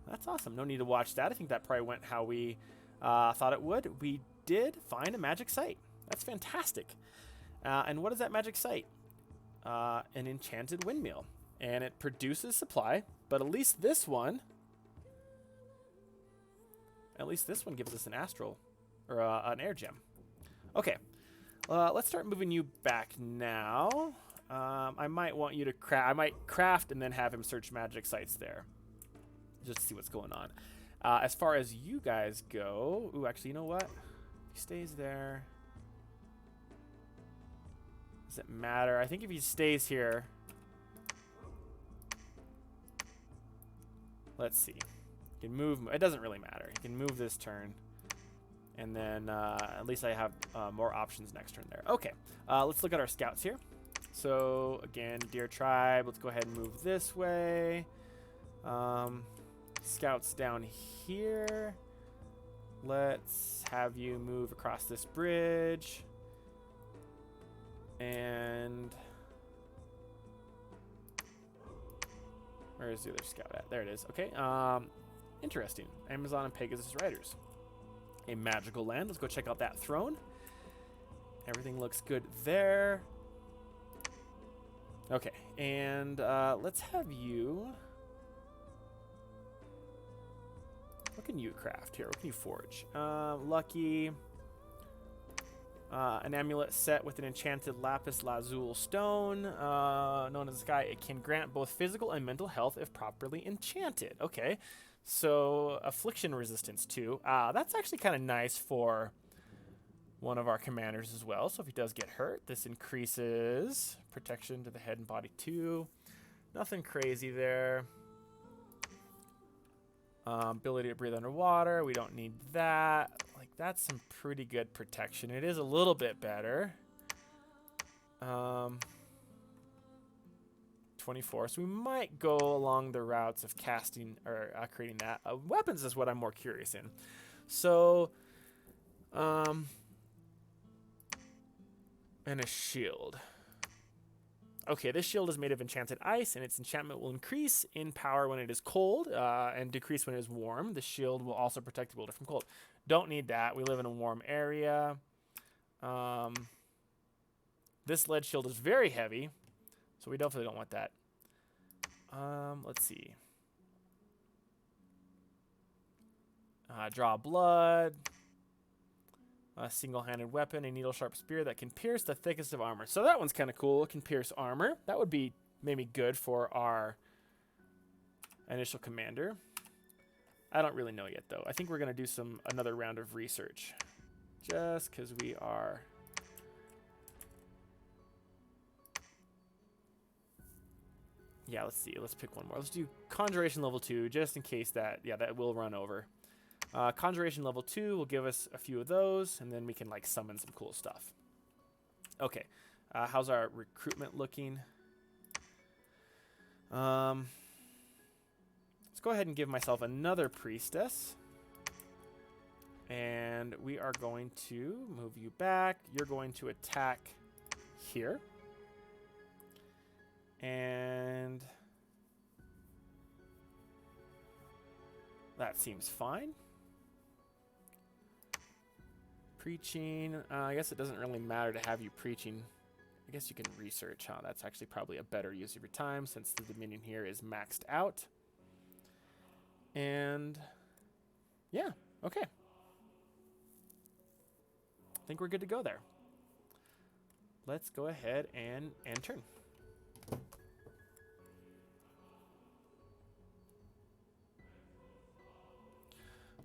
That's awesome. No need to watch that. I think that probably went how we thought it would. We did find a magic site. That's fantastic. And what is that magic site? An enchanted windmill. And it produces supply, but at least this one gives us an astral, or an air gem. Okay, let's start moving you back now. I might want you to craft. I might craft and then have him search magic sites there, just to see what's going on. As far as you guys go, ooh, actually, you know what? He stays there. Does it matter? I think if he stays here, let's see. He can move. It doesn't really matter. He can move this turn. And then at least I have more options next turn there. Okay, let's look at our scouts here. So again, Deer Tribe, let's go ahead and move this way. Scouts down here. Let's have you move across this bridge. And where is the other scout at? There it is. Okay, interesting. Amazon and Pegasus Riders. A magical land. Let's go check out that throne. Everything looks good there. Okay, and let's have you... What can you craft here? What can you forge? Lucky. An amulet set with an enchanted lapis lazuli stone, known as the sky. It can grant both physical and mental health if properly enchanted. Okay, so affliction resistance too. That's actually kind of nice for one of our commanders as well. So if he does get hurt, this increases protection to the head and body too. Nothing crazy there. Ability to breathe underwater. We don't need that. Like, that's some pretty good protection. It is a little bit better. 24. So we might go along the routes of casting or creating that. Weapons is what I'm more curious in. So, and a shield. Okay, this shield is made of enchanted ice, and its enchantment will increase in power when it is cold and decrease when it is warm. The shield will also protect the wielder from cold. Don't need that. We live in a warm area. This lead shield is very heavy, so we definitely don't want that. Let's see. Draw blood. A single-handed weapon, a needle-sharp spear that can pierce the thickest of armor. So that one's kind of cool. It can pierce armor. That would be maybe good for our initial commander. I don't really know yet, though. I think we're going to do another round of research. Just because we are... Yeah, let's see. Let's pick one more. Let's do Conjuration level 2, just in case that will run over. Conjuration level 2 will give us a few of those, and then we can like summon some cool stuff. Okay, how's our recruitment looking? Let's go ahead and give myself another priestess. And we are going to move you back. You're going to attack here. And that seems fine. Preaching. I guess it doesn't really matter to have you preaching. I guess you can research, huh? That's actually probably a better use of your time since the Dominion here is maxed out. And yeah, okay. I think we're good to go there. Let's go ahead and end turn.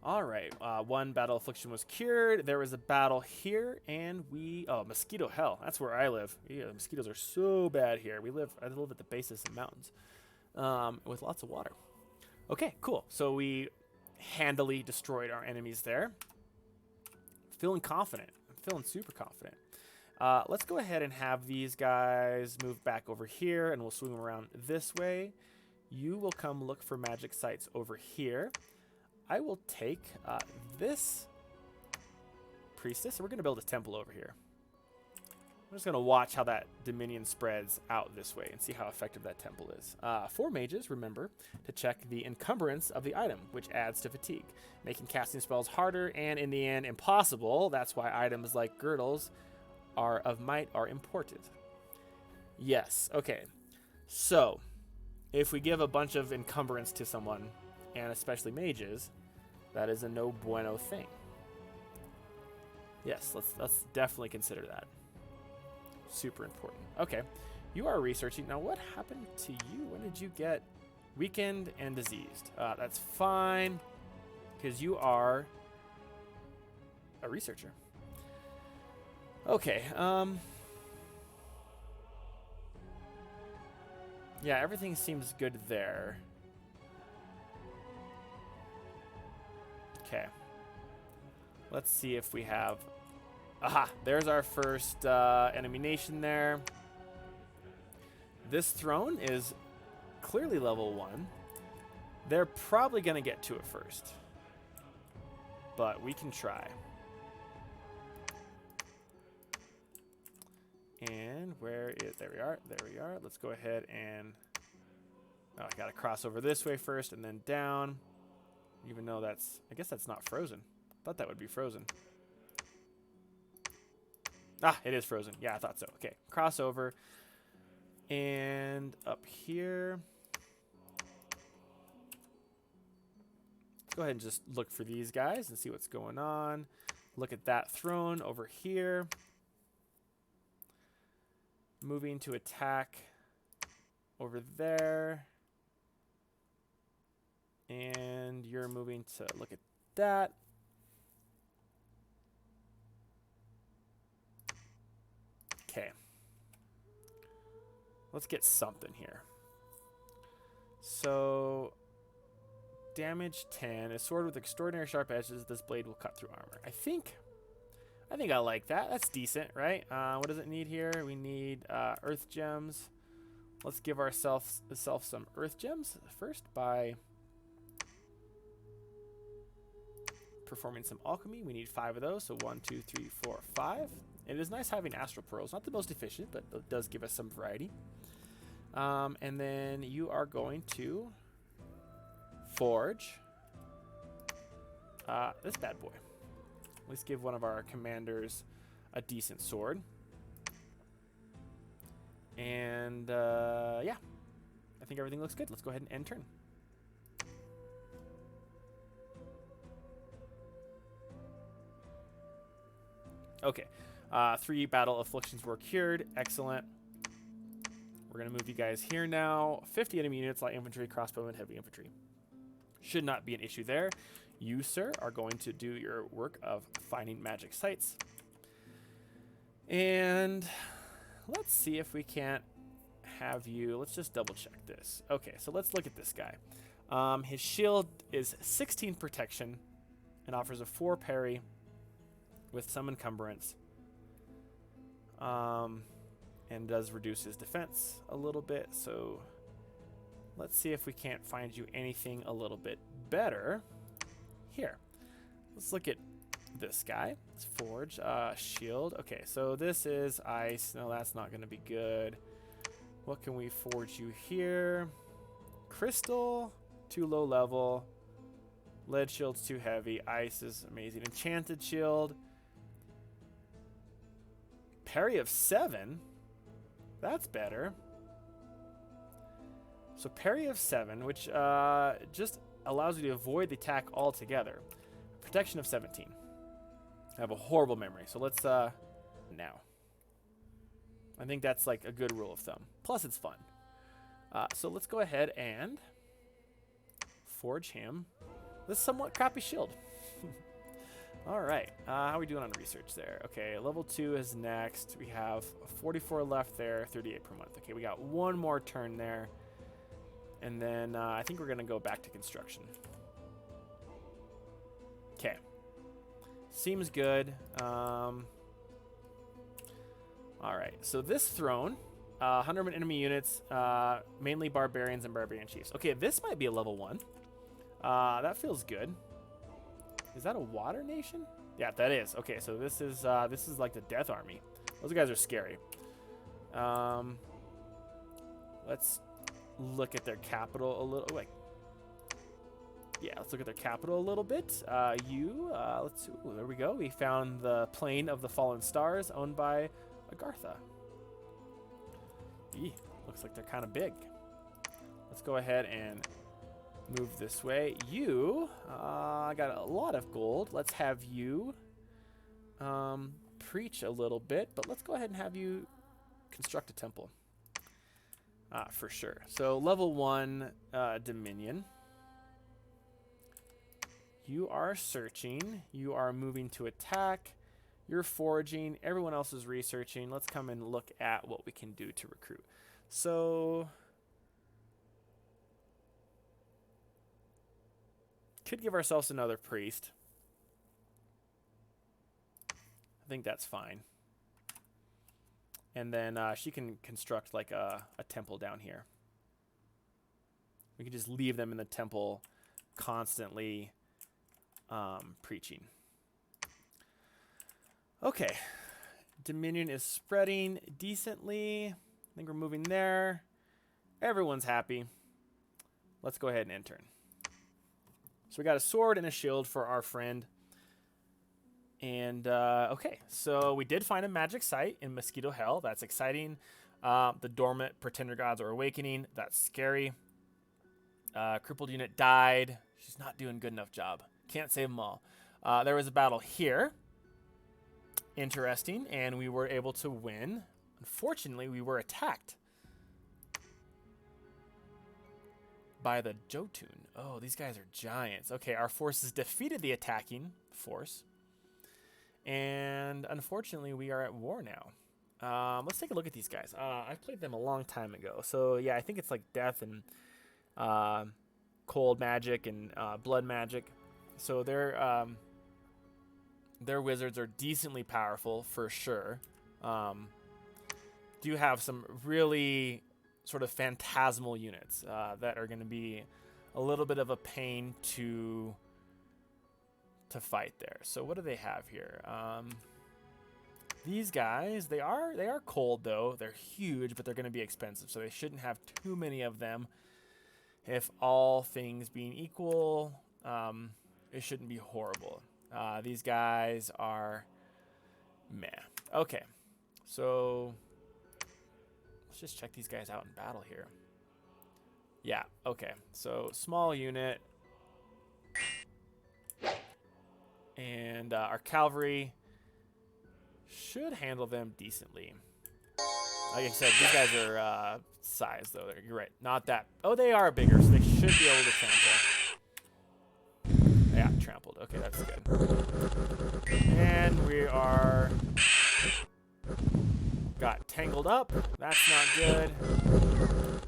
All right, one battle affliction was cured. There was a battle here, and mosquito hell. That's where I live. Yeah, the mosquitoes are so bad here. I live at the base of some mountains, with lots of water. Okay, cool. So we handily destroyed our enemies there. Feeling confident. I'm feeling super confident. Let's go ahead and have these guys move back over here, and we'll swing them around this way. You will come look for magic sites over here. I will take this priestess, and we're going to build a temple over here. I'm just going to watch how that Dominion spreads out this way and see how effective that temple is. 4 mages, remember, to check the encumbrance of the item, which adds to fatigue, making casting spells harder and, in the end, impossible. That's why items like girdles of might are important. Yes, okay. So, if we give a bunch of encumbrance to someone, and especially mages, that is a no bueno thing. Yes, let's definitely consider that. Super important. Okay, you are researching. Now, what happened to you? When did you get weakened and diseased? That's fine, because you are a researcher. Okay, yeah, everything seems good there. Okay. Let's see if we have... Aha! There's our first enemy nation there. This throne is clearly level 1. They're probably going to get to it first. But we can try. And where is... There we are. There we are. Let's go ahead and... Oh, I got to cross over this way first and then down. Even though that's... I guess that's not frozen. I thought that would be frozen. Ah, it is frozen. Yeah, I thought so. Okay, crossover. And up here. Let's go ahead and just look for these guys and see what's going on. Look at that throne over here. Moving to attack over there. And you're moving to look at that. Okay. Let's get something here. So, damage 10. A sword with extraordinary sharp edges. This blade will cut through armor. I think I like that. That's decent, right? What does it need here? We need earth gems. Let's give ourselves some earth gems first by performing some alchemy. We need 5 of those, so 1, 2, 3, 4, 5. It is nice having astral pearls. Not the most efficient, but it does give us some variety. And then you are going to forge this bad boy. Let's give one of our commanders a decent sword. And yeah, I think everything looks good. Let's go ahead and end turn. Okay. 3 battle afflictions were cured. Excellent. We're going to move you guys here now. 50 enemy units, light infantry, crossbowmen, heavy infantry. Should not be an issue there. You, sir, are going to do your work of finding magic sites. And let's see if we can't have you... Let's just double check this. Okay, so let's look at this guy. His shield is 16 protection and offers a 4 parry with some encumbrance. And does reduce his defense a little bit. So let's see if we can't find you anything a little bit better. Here, let's look at this guy. It's forge, shield. Okay, so this is ice. No, that's not going to be good. What can we forge you here? Crystal, too low level. Lead shield's too heavy. Ice is amazing. Enchanted shield. Parry of 7. That's better. So parry of 7, which just allows you to avoid the attack altogether. Protection of 17. I have a horrible memory, so let's now. I think that's like a good rule of thumb. Plus, it's fun. So let's go ahead and forge him this somewhat crappy shield. All right, how are we doing on research there? Okay, level 2 is next. We have 44 left there, 38 per month. Okay, we got one more turn there. And then I think we're going to go back to construction. Okay. Seems good. All right, so this throne, 100 enemy units, mainly barbarians and barbarian chiefs. Okay, this might be a level 1. That feels good. Is that a water nation? Yeah, that is. Okay, so this is like the Death Army. Those guys are scary. Let's look at their capital a little. Let's look at their capital a little bit. Let's see. Ooh, there we go. We found the Plain of the Fallen Stars, owned by Agartha. Looks like they're kind of big. Let's go ahead and move this way. I got a lot of gold. Let's have you preach a little bit, but let's go ahead and have you construct a temple. For sure. So level 1 Dominion. You are searching. You are moving to attack. You're foraging. Everyone else is researching. Let's come and look at what we can do to recruit. So could give ourselves another priest. I think that's fine. And then she can construct like a temple down here. We can just leave them in the temple constantly preaching. Okay. Dominion is spreading decently. I think we're moving there. Everyone's happy. Let's go ahead and intern. So we got a sword and a shield for our friend. And, okay, so we did find a magic site in Mosquito Hell. That's exciting. The dormant pretender gods are awakening. That's scary. Crippled unit died. She's not doing a good enough job. Can't save them all. There was a battle here. Interesting. And we were able to win. Unfortunately, we were attacked by the Jotun. Oh, these guys are giants. Okay, our forces defeated the attacking force. And unfortunately, we are at war now. Let's take a look at these guys. I've played them a long time ago. So, yeah, I think it's like death and cold magic and blood magic. So their wizards are decently powerful for sure. Do have some really sort of phantasmal units that are going to be a little bit of a pain to fight there. So what do they have here? These guys, they are cold though. They're huge, but they're going to be expensive. So they shouldn't have too many of them. If all things being equal, it shouldn't be horrible. These guys are meh. Okay, so let's just check these guys out in battle here. Yeah, okay. So small unit. And our cavalry should handle them decently. Like I said, these guys are size, though. You're right. Not that. Oh, they are bigger, so they should be able to trample. Yeah, trampled. Okay, that's good. And we are... got tangled up. That's not good.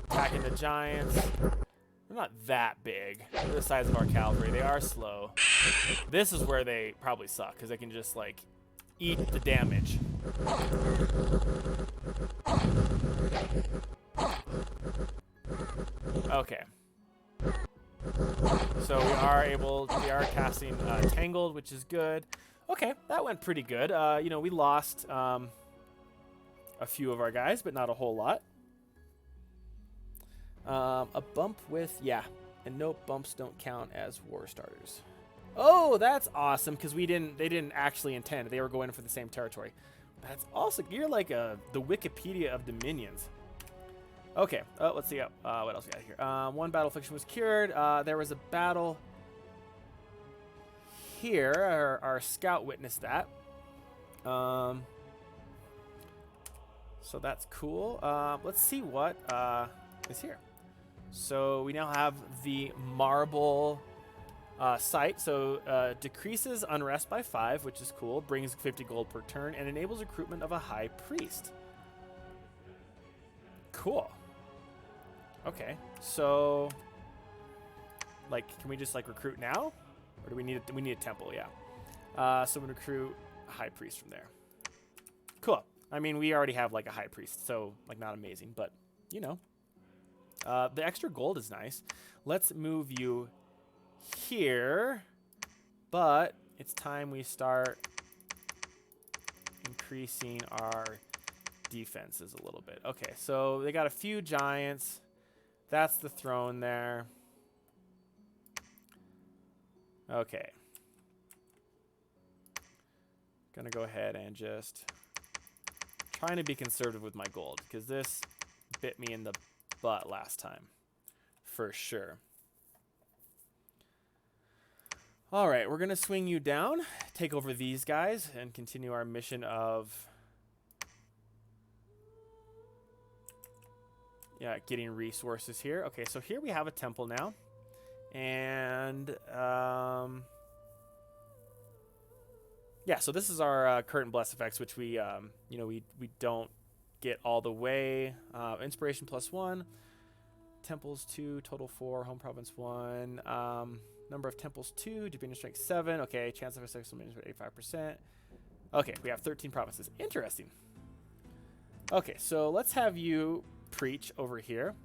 Attacking the giants. They're not that big. They're the size of our cavalry. They are slow. This is where they probably suck, because they can just, like, eat the damage. Okay. So we are casting Tangled, which is good. Okay, that went pretty good. You know, we lost a few of our guys, but not a whole lot. A bump with, yeah. And nope, bumps don't count as war starters. Oh, that's awesome, because they didn't actually intend. They were going for the same territory. That's awesome. You're like the Wikipedia of Dominions. Okay, let's see what else we got here. One battle affliction was cured. There was a battle here. Our scout witnessed that. So that's cool. Let's see what is here. So we now have the marble site. So decreases unrest by 5, which is cool. Brings 50 gold per turn and enables recruitment of a high priest. Cool. Okay, so like, can we just like recruit now, or do we need a temple? Yeah. So we recruit a high priest from there. Cool. I mean, we already have like a high priest, so like not amazing, but you know, the extra gold is nice. Let's move you here, but it's time we start increasing our defenses a little bit. Okay, so they got a few giants. That's the throne there. Okay. Gonna go ahead and just trying to be conservative with my gold, because this bit me in the butt last time, for sure. All right, we're gonna swing you down, take over these guys, and continue our mission of getting resources here. Okay, so here we have a temple now, and yeah, so this is our current bless effects, which we we don't get all the way. Inspiration +1, temples 2, total 4, home province 1, number of temples 2, defeating strength 7. Okay, chance of a successful management 85%. Okay, we have 13 provinces. Interesting. Okay, so let's have you preach over here,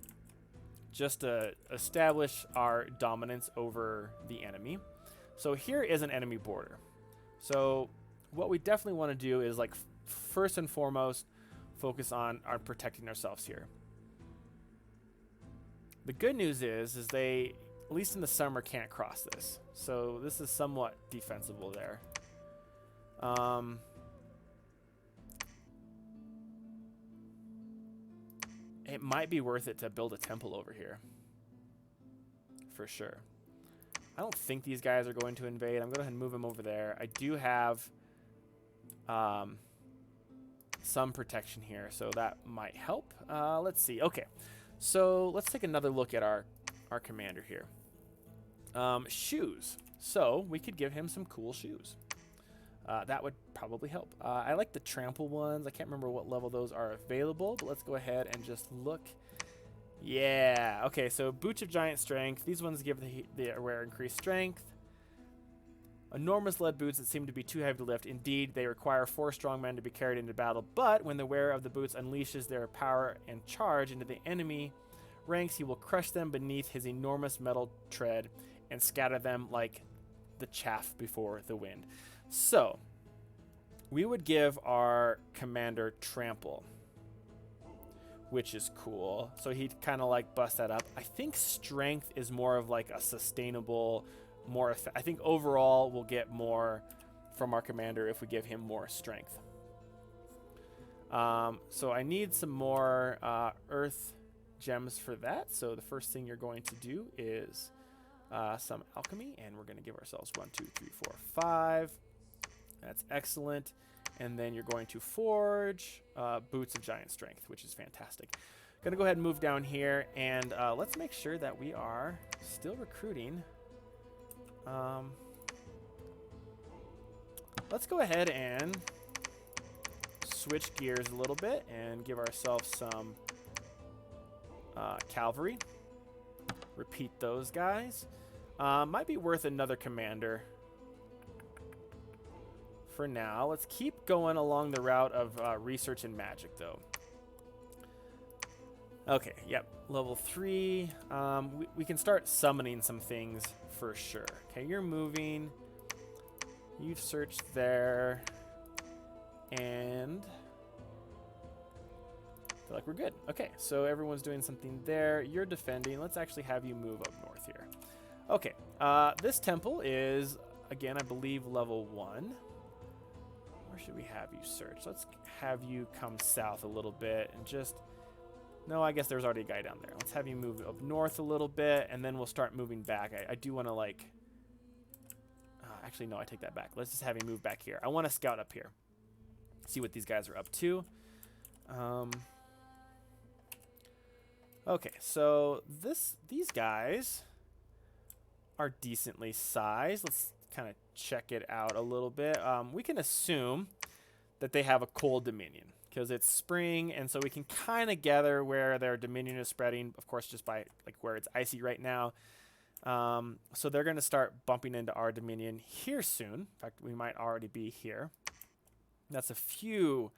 just to establish our dominance over the enemy. So here is an enemy border. So what we definitely want to do is, like, first and foremost, focus on protecting ourselves here. The good news is they, at least in the summer, can't cross this. So this is somewhat defensible there. It might be worth it to build a temple over here. For sure. I don't think these guys are going to invade. I'm going to go ahead and move them over there. I do have some protection here, so that might help. Let's see. Okay, so let's take another look at our commander here. Shoes. So we could give him some cool shoes. That would probably help. I like the trample ones. I can't remember what level those are available, but let's go ahead and just look. Yeah. Okay, so boots of giant strength. These ones give the wearer increased strength. Enormous lead boots that seem to be too heavy to lift. Indeed, they require 4 strong men to be carried into battle, but when the wearer of the boots unleashes their power and charge into the enemy ranks, he will crush them beneath his enormous metal tread and scatter them like the chaff before the wind. So, we would give our commander trample, which is cool. So he'd kind of like bust that up. I think strength is more of like a sustainable, I think overall we'll get more from our commander if we give him more strength. So I need some more earth gems for that. So the first thing you're going to do is some alchemy, and we're going to give ourselves 1, 2, 3, 4, 5. That's excellent. And then you're going to forge boots of giant strength, which is fantastic. Going to go ahead and move down here, and let's make sure that we are still recruiting. Let's go ahead and switch gears a little bit and give ourselves some cavalry. Repeat those guys. Might be worth another commander for now. Let's keep going along the route of research and magic, though. Okay, yep, level 3. We can start summoning some things for sure. Okay, you're moving. You've searched there. And I feel like we're good. Okay, so everyone's doing something there. You're defending. Let's actually have you move up north here. Okay, this temple is, again, I believe level 1. Where should we have you search? Let's have you come south a little bit and just... No, I guess there's already a guy down there. Let's have you move up north a little bit, and then we'll start moving back. I do want to, like... actually, no, I take that back. Let's just have you move back here. I want to scout up here. See what these guys are up to. Okay, so these guys are decently sized. Let's kind of check it out a little bit. We can assume that they have a cold dominion because it's spring, and so we can kind of gather where their dominion is spreading, of course, just by like where it's icy right now. So they're going to start bumping into our dominion here soon. In fact, we might already be here. That's a few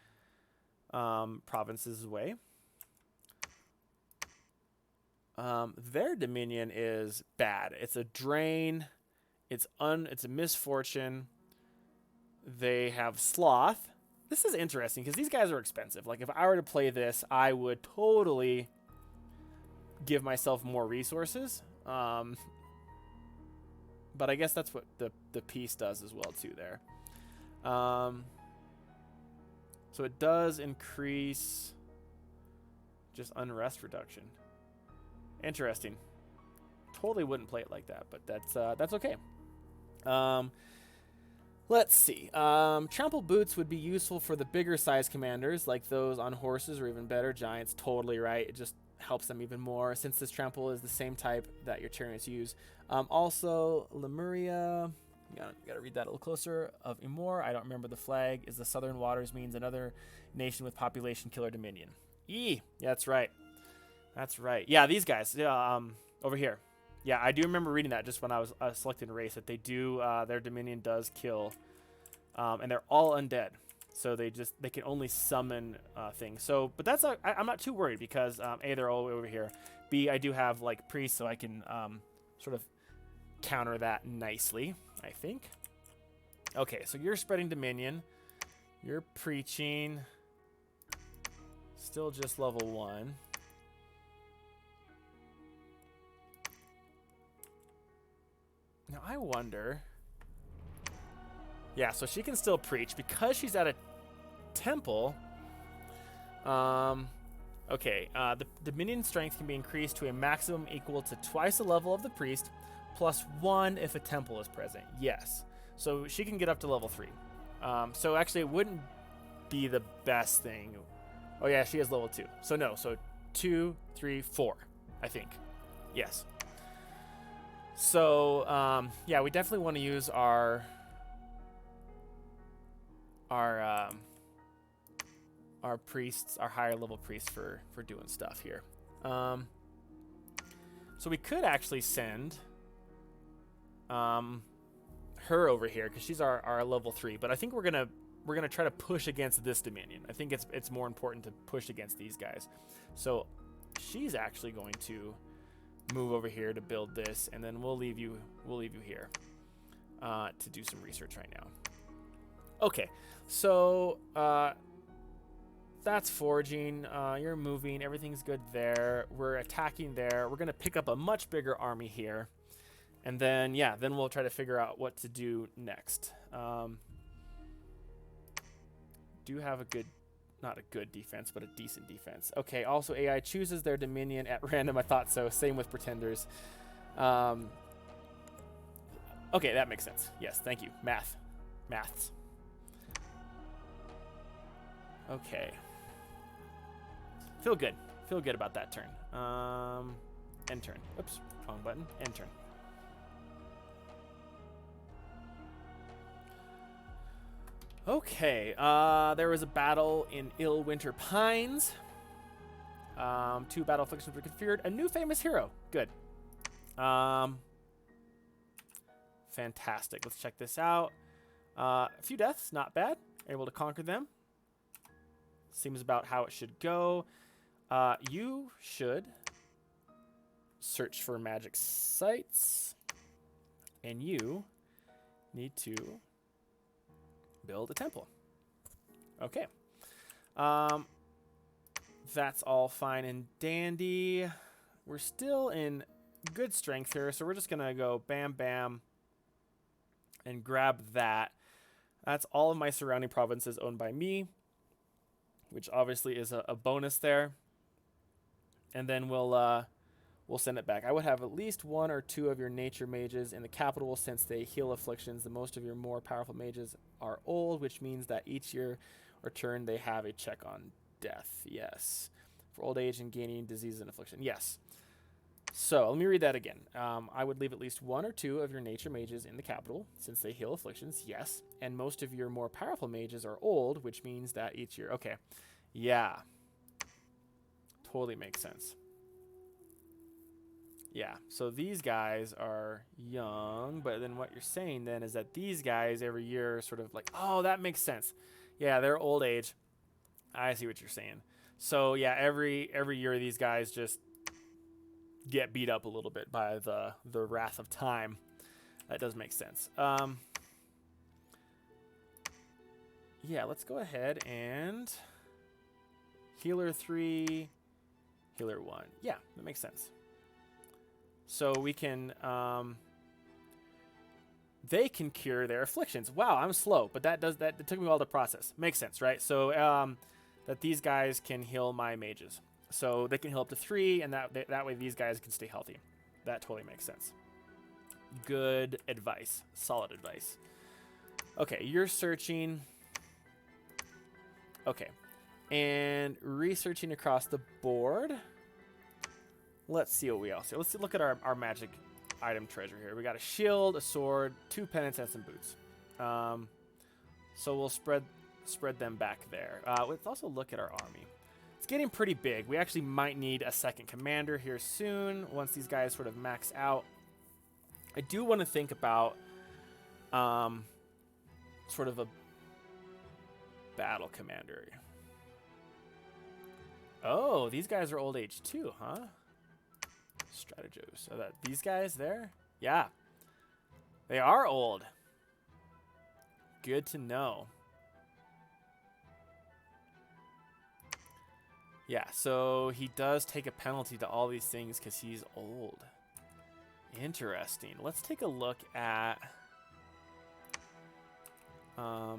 provinces away. Their dominion is bad. It's a drain. It's a misfortune. They have sloth. This is interesting because these guys are expensive. Like if I were to play this, I would totally give myself more resources. But I guess that's what the piece does as well too there. So it does increase just unrest reduction. Interesting. Totally wouldn't play it like that, but that's okay. Let's see. Trample boots would be useful for the bigger size commanders, like those on horses, or even better, giants. Totally right. It just helps them even more, since this trample is the same type that your chariots use. Also, Lemuria. You gotta read that a little closer. Of Emor, I don't remember the flag. Is the Southern Waters means another nation with population killer dominion. Yeah, that's right. That's right. Yeah, these guys. Over here. Yeah, I do remember reading that just when I was selecting a race, that they do, their dominion does kill, and they're all undead, so they can only summon things. So, but that's I'm not too worried because A, they're all over here. B, I do have like priests, so I can sort of counter that nicely, I think. Okay, so you're spreading dominion, you're preaching, still just level 1. Now, I wonder... Yeah, so she can still preach. Because she's at a temple... Okay, the Dominion strength can be increased to a maximum equal to twice the level of the priest, plus 1 if a temple is present. Yes. So she can get up to level 3. So actually, it wouldn't be the best thing. Oh, yeah, she has level 2. So no, so 2, 3, 4, I think. Yes. So, yeah, we definitely want to use our priests, our higher level priests for doing stuff here. So we could actually send her over here because she's our level 3. But I think we're gonna try to push against this dominion. I think it's more important to push against these guys. So she's actually going to move over here to build this, and then we'll leave you here to do some research right now. Okay, so that's forging. You're moving. Everything's good there. We're attacking there. We're gonna pick up a much bigger army here, and then then we'll try to figure out what to do next. Do have a good, not a good defense, but a decent defense. Okay, also AI chooses their dominion at random. I thought so. Same with pretenders. Okay, that makes sense. Yes, thank you. Maths. Okay. Feel good. Feel good about that turn. End turn. Oops, wrong button. End turn. Okay. There was a battle in Illwinter Pines. 2 battle afflictions were configured. A new famous hero. Good. Fantastic. Let's check this out. A few deaths, not bad. Able to conquer them. Seems about how it should go. You should search for magic sites. And you need to build a temple. Okay. That's all fine and dandy. We're still in good strength here, so we're just going to go bam, bam, and grab that. That's all of my surrounding provinces owned by me, which obviously is a bonus there. And then we'll send it back. I would have at least 1 or 2 of your nature mages in the capital since they heal afflictions. The most of your more powerful mages are old, which means that each year or turn they have a check on death. Yes. For old age and gaining disease and affliction. Yes. So let me read that again. I would leave at least 1 or 2 of your nature mages in the capital since they heal afflictions. Yes. And most of your more powerful mages are old, which means that each year. Okay. Yeah. Totally makes sense. Yeah, so these guys are young, but then what you're saying then is that these guys every year are sort of like, oh, that makes sense. Yeah, they're old age. I see what you're saying. So yeah, every year these guys just get beat up a little bit by the wrath of time. That does make sense. Yeah, let's go ahead and healer 3, healer 1. Yeah, that makes sense. So we can, they can cure their afflictions. Wow, I'm slow, but it took me a while to process. Makes sense, right? So that these guys can heal my mages. So they can heal up to 3, and that way these guys can stay healthy. That totally makes sense. Good advice. Solid advice. Okay, you're searching. Okay. And researching across the board. Let's see what we else here. Let's look at our magic item treasure here. We got a shield, a sword, 2 pennants, and some boots. So we'll spread them back there. Let's also look at our army. It's getting pretty big. We actually might need a second commander here soon once these guys sort of max out. I do want to think about sort of a battle commander. Oh, these guys are old age too, huh? Strategos. So that these guys there? Yeah. They are old. Good to know. Yeah, so he does take a penalty to all these things because he's old. Interesting. Let's take a look at are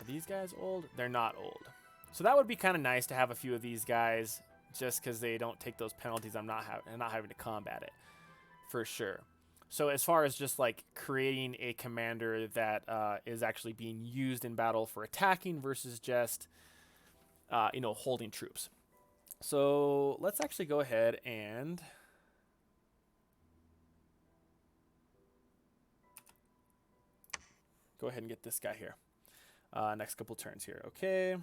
these guys old? They're not old. So that would be kind of nice to have a few of these guys just because they don't take those penalties. I'm not having to combat it for sure. So as far as just like creating a commander that is actually being used in battle for attacking versus just holding troops. So let's actually go ahead and get this guy here. Next couple turns here. Okay.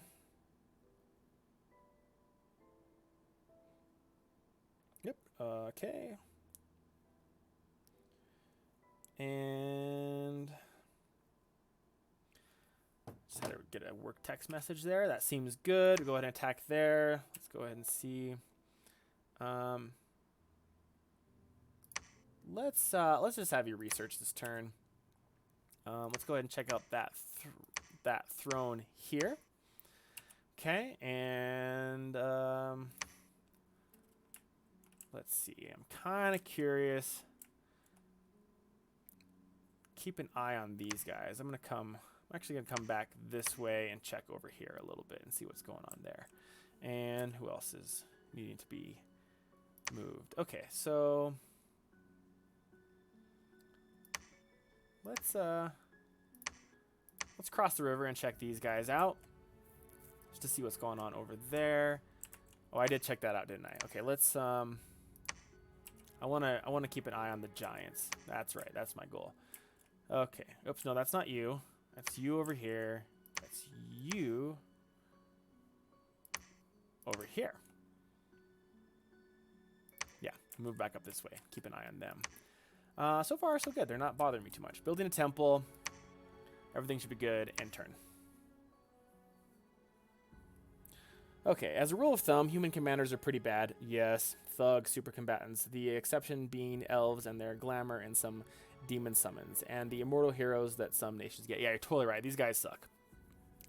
Yep. Okay. And just had to get a work text message there. That seems good. We'll go ahead and attack there. Let's go ahead and see. Let's just have you research this turn. Let's go ahead and check out that throne here. Okay, and let's see. I'm kind of curious. Keep an eye on these guys. I'm actually gonna come back this way and check over here a little bit and see what's going on there. And who else is needing to be moved? Okay, so let's let's cross the river and check these guys out. Just to see what's going on over there. Oh, I did check that out, didn't I? Okay, let's I wanna keep an eye on the giants. That's right, that's my goal. Okay. Oops, no, that's not you. That's you over here. That's you over here. Yeah, move back up this way. Keep an eye on them. So far, so good. They're not bothering me too much. Building a temple. Everything should be good. And turn. Okay, as a rule of thumb, human commanders are pretty bad. Yes, thugs, super combatants. The exception being elves and their glamour and some demon summons. And the immortal heroes that some nations get. Yeah, you're totally right. These guys suck.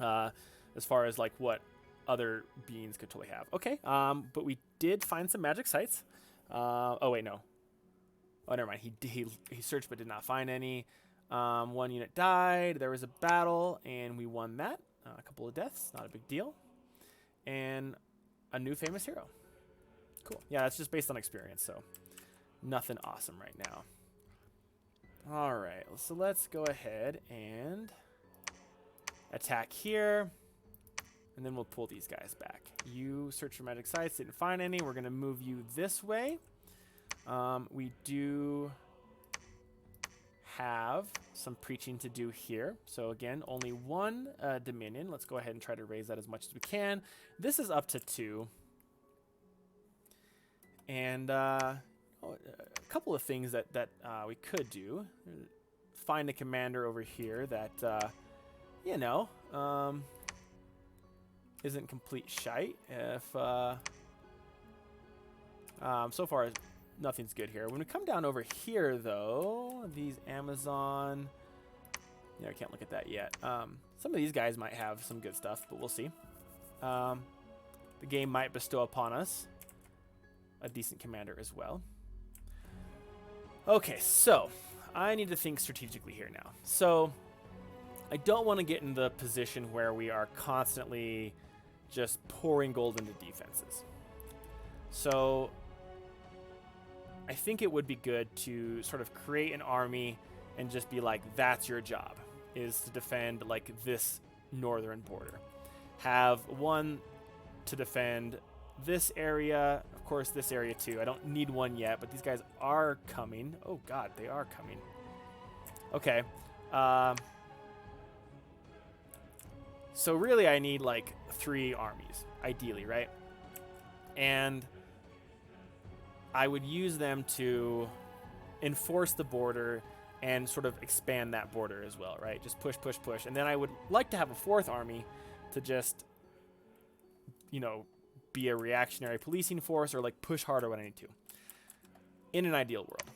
As far as like what other beings could totally have. Okay, but we did find some magic sites. Oh, wait, no. Oh, never mind. He searched but did not find any. One unit died. There was a battle, and we won that. A couple of deaths. Not a big deal. And a new famous hero. Cool. Yeah, that's just based on experience, so nothing awesome right now. All right, so let's go ahead and attack here, and then we'll pull these guys back. You search for magic sites, didn't find any. We're going to move you this way. We do have some preaching to do here. So again, only one dominion. Let's go ahead and try to raise that as much as we can. This is up to 2. And a couple of things that we could do. Find a commander over here that, you know, isn't complete shite. If so far, nothing's good here. When we come down over here, though, these Amazon... Yeah, I can't look at that yet. Some of these guys might have some good stuff, but we'll see. The game might bestow upon us a decent commander as well. Okay, so I need to think strategically here now. So I don't want to get in the position where we are constantly just pouring gold into defenses. So I think it would be good to sort of create an army and just be like, that's your job, is to defend like this northern border. Have one to defend this area, of course this area too. I don't need one yet, but these guys are coming. Oh god, they are coming. Okay. So really I need like 3 armies, ideally, right? And I would use them to enforce the border and sort of expand that border as well, right? Just push, push, push. And then I would like to have a 4th army to just, you know, be a reactionary policing force or like push harder when I need to. In an ideal world.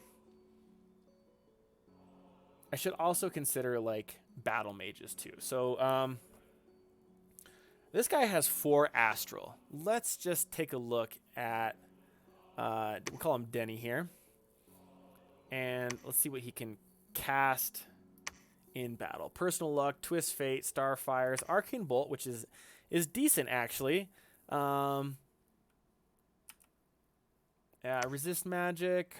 I should also consider like battle mages too. So this guy has 4 astral. Let's just take a look at we'll call him Denny here. And let's see what he can cast in battle. Personal luck, twist fate, starfires, arcane bolt, which is decent actually. Resist magic.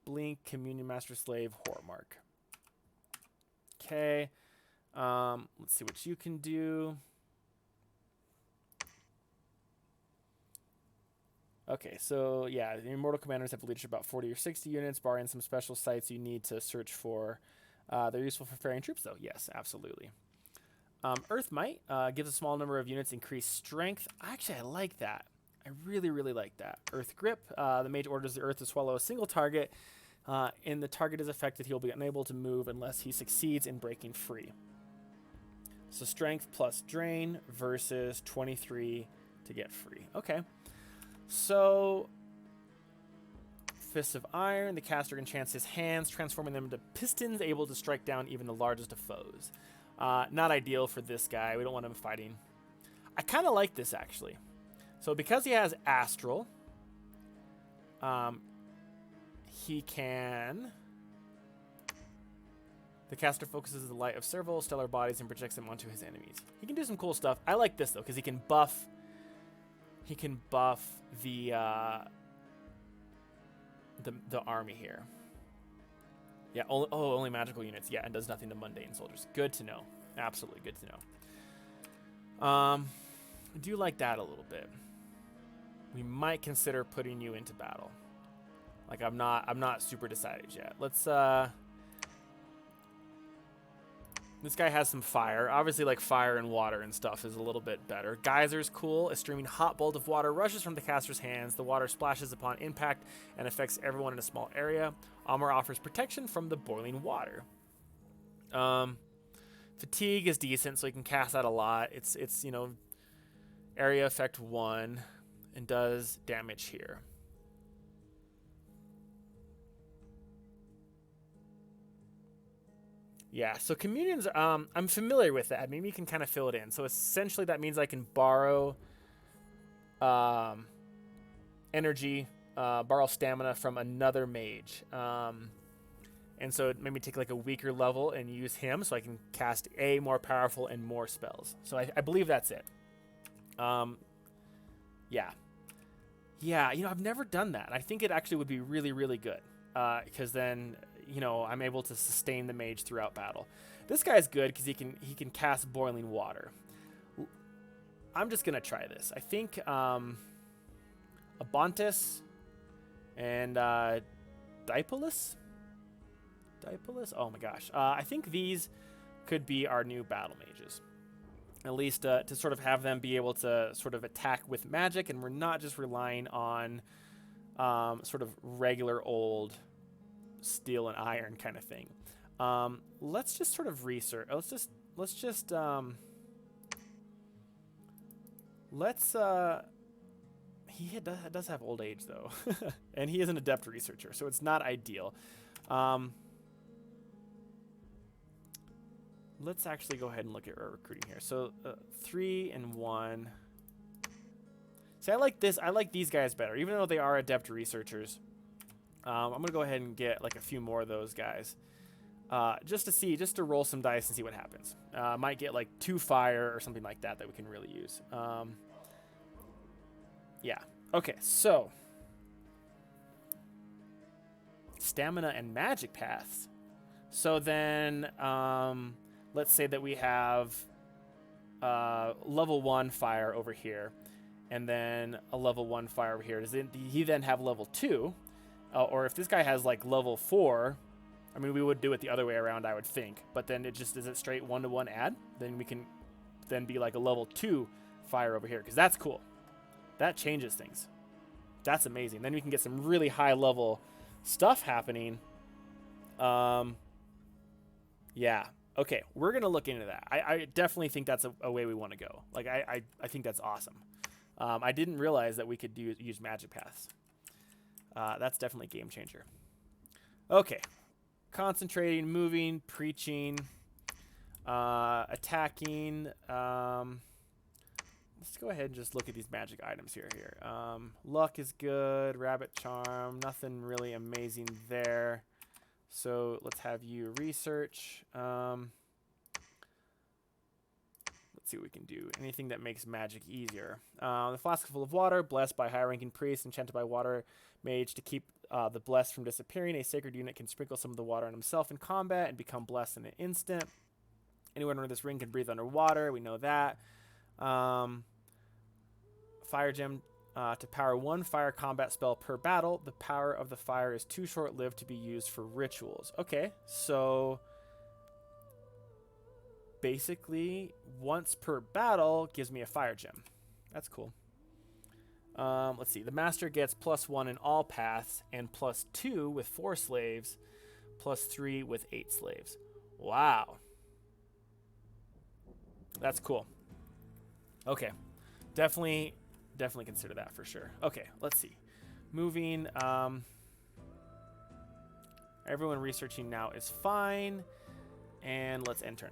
Blink, communion, master slave, horror mark. Okay. Let's see what you can do. Okay, so yeah, the immortal commanders have leadership about 40 or 60 units, barring some special sites you need to search for. They're useful for ferrying troops, though. Yes, absolutely. Earth Might gives a small number of units increased strength. Actually, I like that. I really, really like that. Earth Grip. The mage orders the earth to swallow a single target. And the target is affected, he'll be unable to move unless he succeeds in breaking free. So strength plus drain versus 23 to get free. Okay. So, Fists of Iron, the caster enchants his hands, transforming them into pistons, able to strike down even the largest of foes. Not ideal for this guy. We don't want him fighting. I kind of like this, actually. So, because he has Astral, he can... The caster focuses the light of several stellar bodies and projects them onto his enemies. He can do some cool stuff. I like this, though, because he can buff... He can buff the army here. Yeah, only magical units. Yeah, and does nothing to mundane soldiers. Good to know. Absolutely good to know. I do like that a little bit. We might consider putting you into battle. Like I'm not super decided yet. Let's this guy has some fire. Obviously, like fire and water and stuff is a little bit better. Geyser's cool. A streaming hot bolt of water rushes from the caster's hands. The water splashes upon impact and affects everyone in a small area. Armor offers protection from the boiling water. Fatigue is decent, so you can cast that a lot. It's you know, area effect 1 and does damage here. Yeah, so communions, I'm familiar with that. Maybe you can kind of fill it in. So essentially that means I can borrow energy, borrow stamina from another mage. And so it made me take like a weaker level and use him so I can cast a more powerful and more spells. So I believe that's it. Yeah. Yeah, you know, I've never done that. I think it actually would be really, really good. Because then, you know, I'm able to sustain the mage throughout battle. This guy's good because he can cast boiling water. I'm just gonna try this. I think Abontis and Dipolus. Oh my gosh. I think these could be our new battle mages. At least to sort of have them be able to sort of attack with magic, and we're not just relying on sort of regular old steel and iron kind of thing. Let's just sort of research. He does have old age though, and he is an adept researcher, so it's not ideal. Let's actually go ahead and look at our recruiting here. So 3 and 1. See, I like this. I like these guys better, even though they are adept researchers. I'm gonna go ahead and get like a few more of those guys, just to roll some dice and see what happens. Might get like 2 fire or something like that we can really use. Yeah. Okay. So stamina and magic paths. So then, let's say that we have level 1 fire over here, and then a level 1 fire over here. Does he then have level 2? Or if this guy has like level 4, I mean, we would do it the other way around, I would think. But then is it straight 1-to-1 add? Then we can then be like a level 2 fire over here, because that's cool. That changes things. That's amazing. Then we can get some really high level stuff happening. Yeah. Okay, we're gonna look into that. I definitely think that's a way we want to go. Like I think that's awesome. I didn't realize that we could use magic paths. That's definitely a game changer. Okay, concentrating, moving, preaching, attacking. Let's go ahead and just look at these magic items here. Luck is good. Rabbit charm. Nothing really amazing there. So let's have you research. Let's see what we can do. Anything that makes magic easier. The flask full of water, blessed by high-ranking priest, enchanted by water mage to keep the blessed from disappearing. A sacred unit can sprinkle some of the water on himself in combat and become blessed in an instant. Anyone under this ring can breathe underwater. We know that. Fire gem. To power 1 fire combat spell per battle, the power of the fire is too short-lived to be used for rituals. Okay, so basically once per battle gives me a fire gem. That's cool. Let's see. The master gets +1 in all paths and +2 with 4 slaves, +3 with 8 slaves. Wow. That's cool. Okay. Definitely consider that for sure. Okay, let's see. Moving. Everyone researching now is fine. And let's end turn.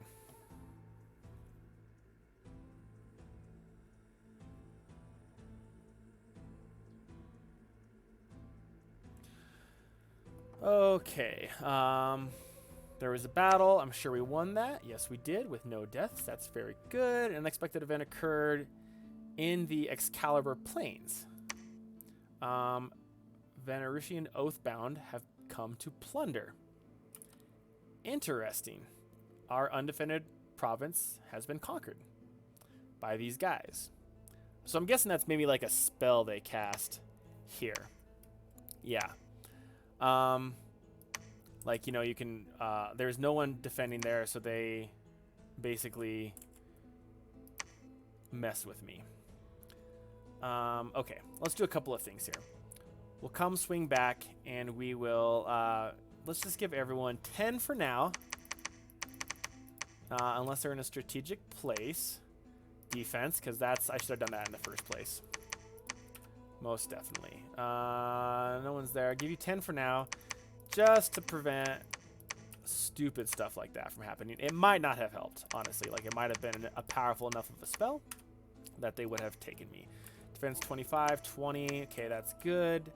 Okay. There was a battle. I'm sure we won that. Yes, we did, with no deaths. That's very good. An unexpected event occurred in the Excalibur Plains. Vanarushian Oathbound have come to plunder. Interesting. Our undefended province has been conquered by these guys. So I'm guessing that's maybe like a spell they cast here. Yeah. Like, you know, you can, there's no one defending there, so they basically mess with me. Okay, let's do a couple of things here. We'll come swing back, and we will, let's just give everyone 10 for now. Unless they're in a strategic place. Defense, because that's, I should have done that in the first place. Most definitely. No one's there. I'll give you 10 for now, just to prevent stupid stuff like that from happening. It might not have helped, honestly. Like, it might have been a powerful enough of a spell that they would have taken me. Defense 25, 20. Okay, that's good.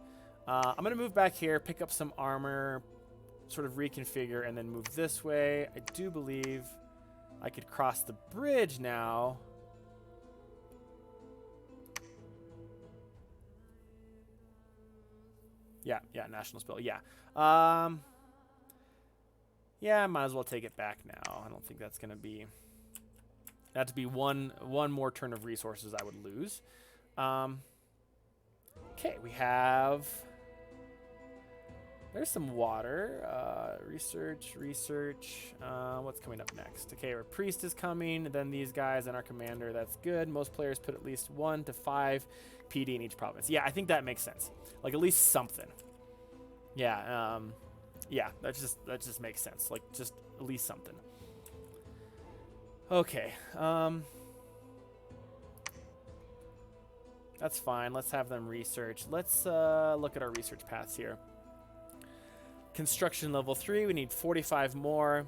I'm going to move back here, pick up some armor, sort of reconfigure, and then move this way. I do believe I could cross the bridge now. Yeah, national spell. Yeah. Yeah, I might as well take it back now. I don't think that's going to be... That'd be one more turn of resources I would lose. Okay, we have... There's some water. Research. What's coming up next? Okay, our priest is coming, then these guys, and our commander. That's good. Most players put at least 1 to 5 PD in each province. Yeah, I think that makes sense. Like, at least something. Yeah, yeah, that just makes sense. Like, just at least something. Okay. That's fine. Let's have them research. Let's look at our research paths here. Construction level 3, we need 45 more.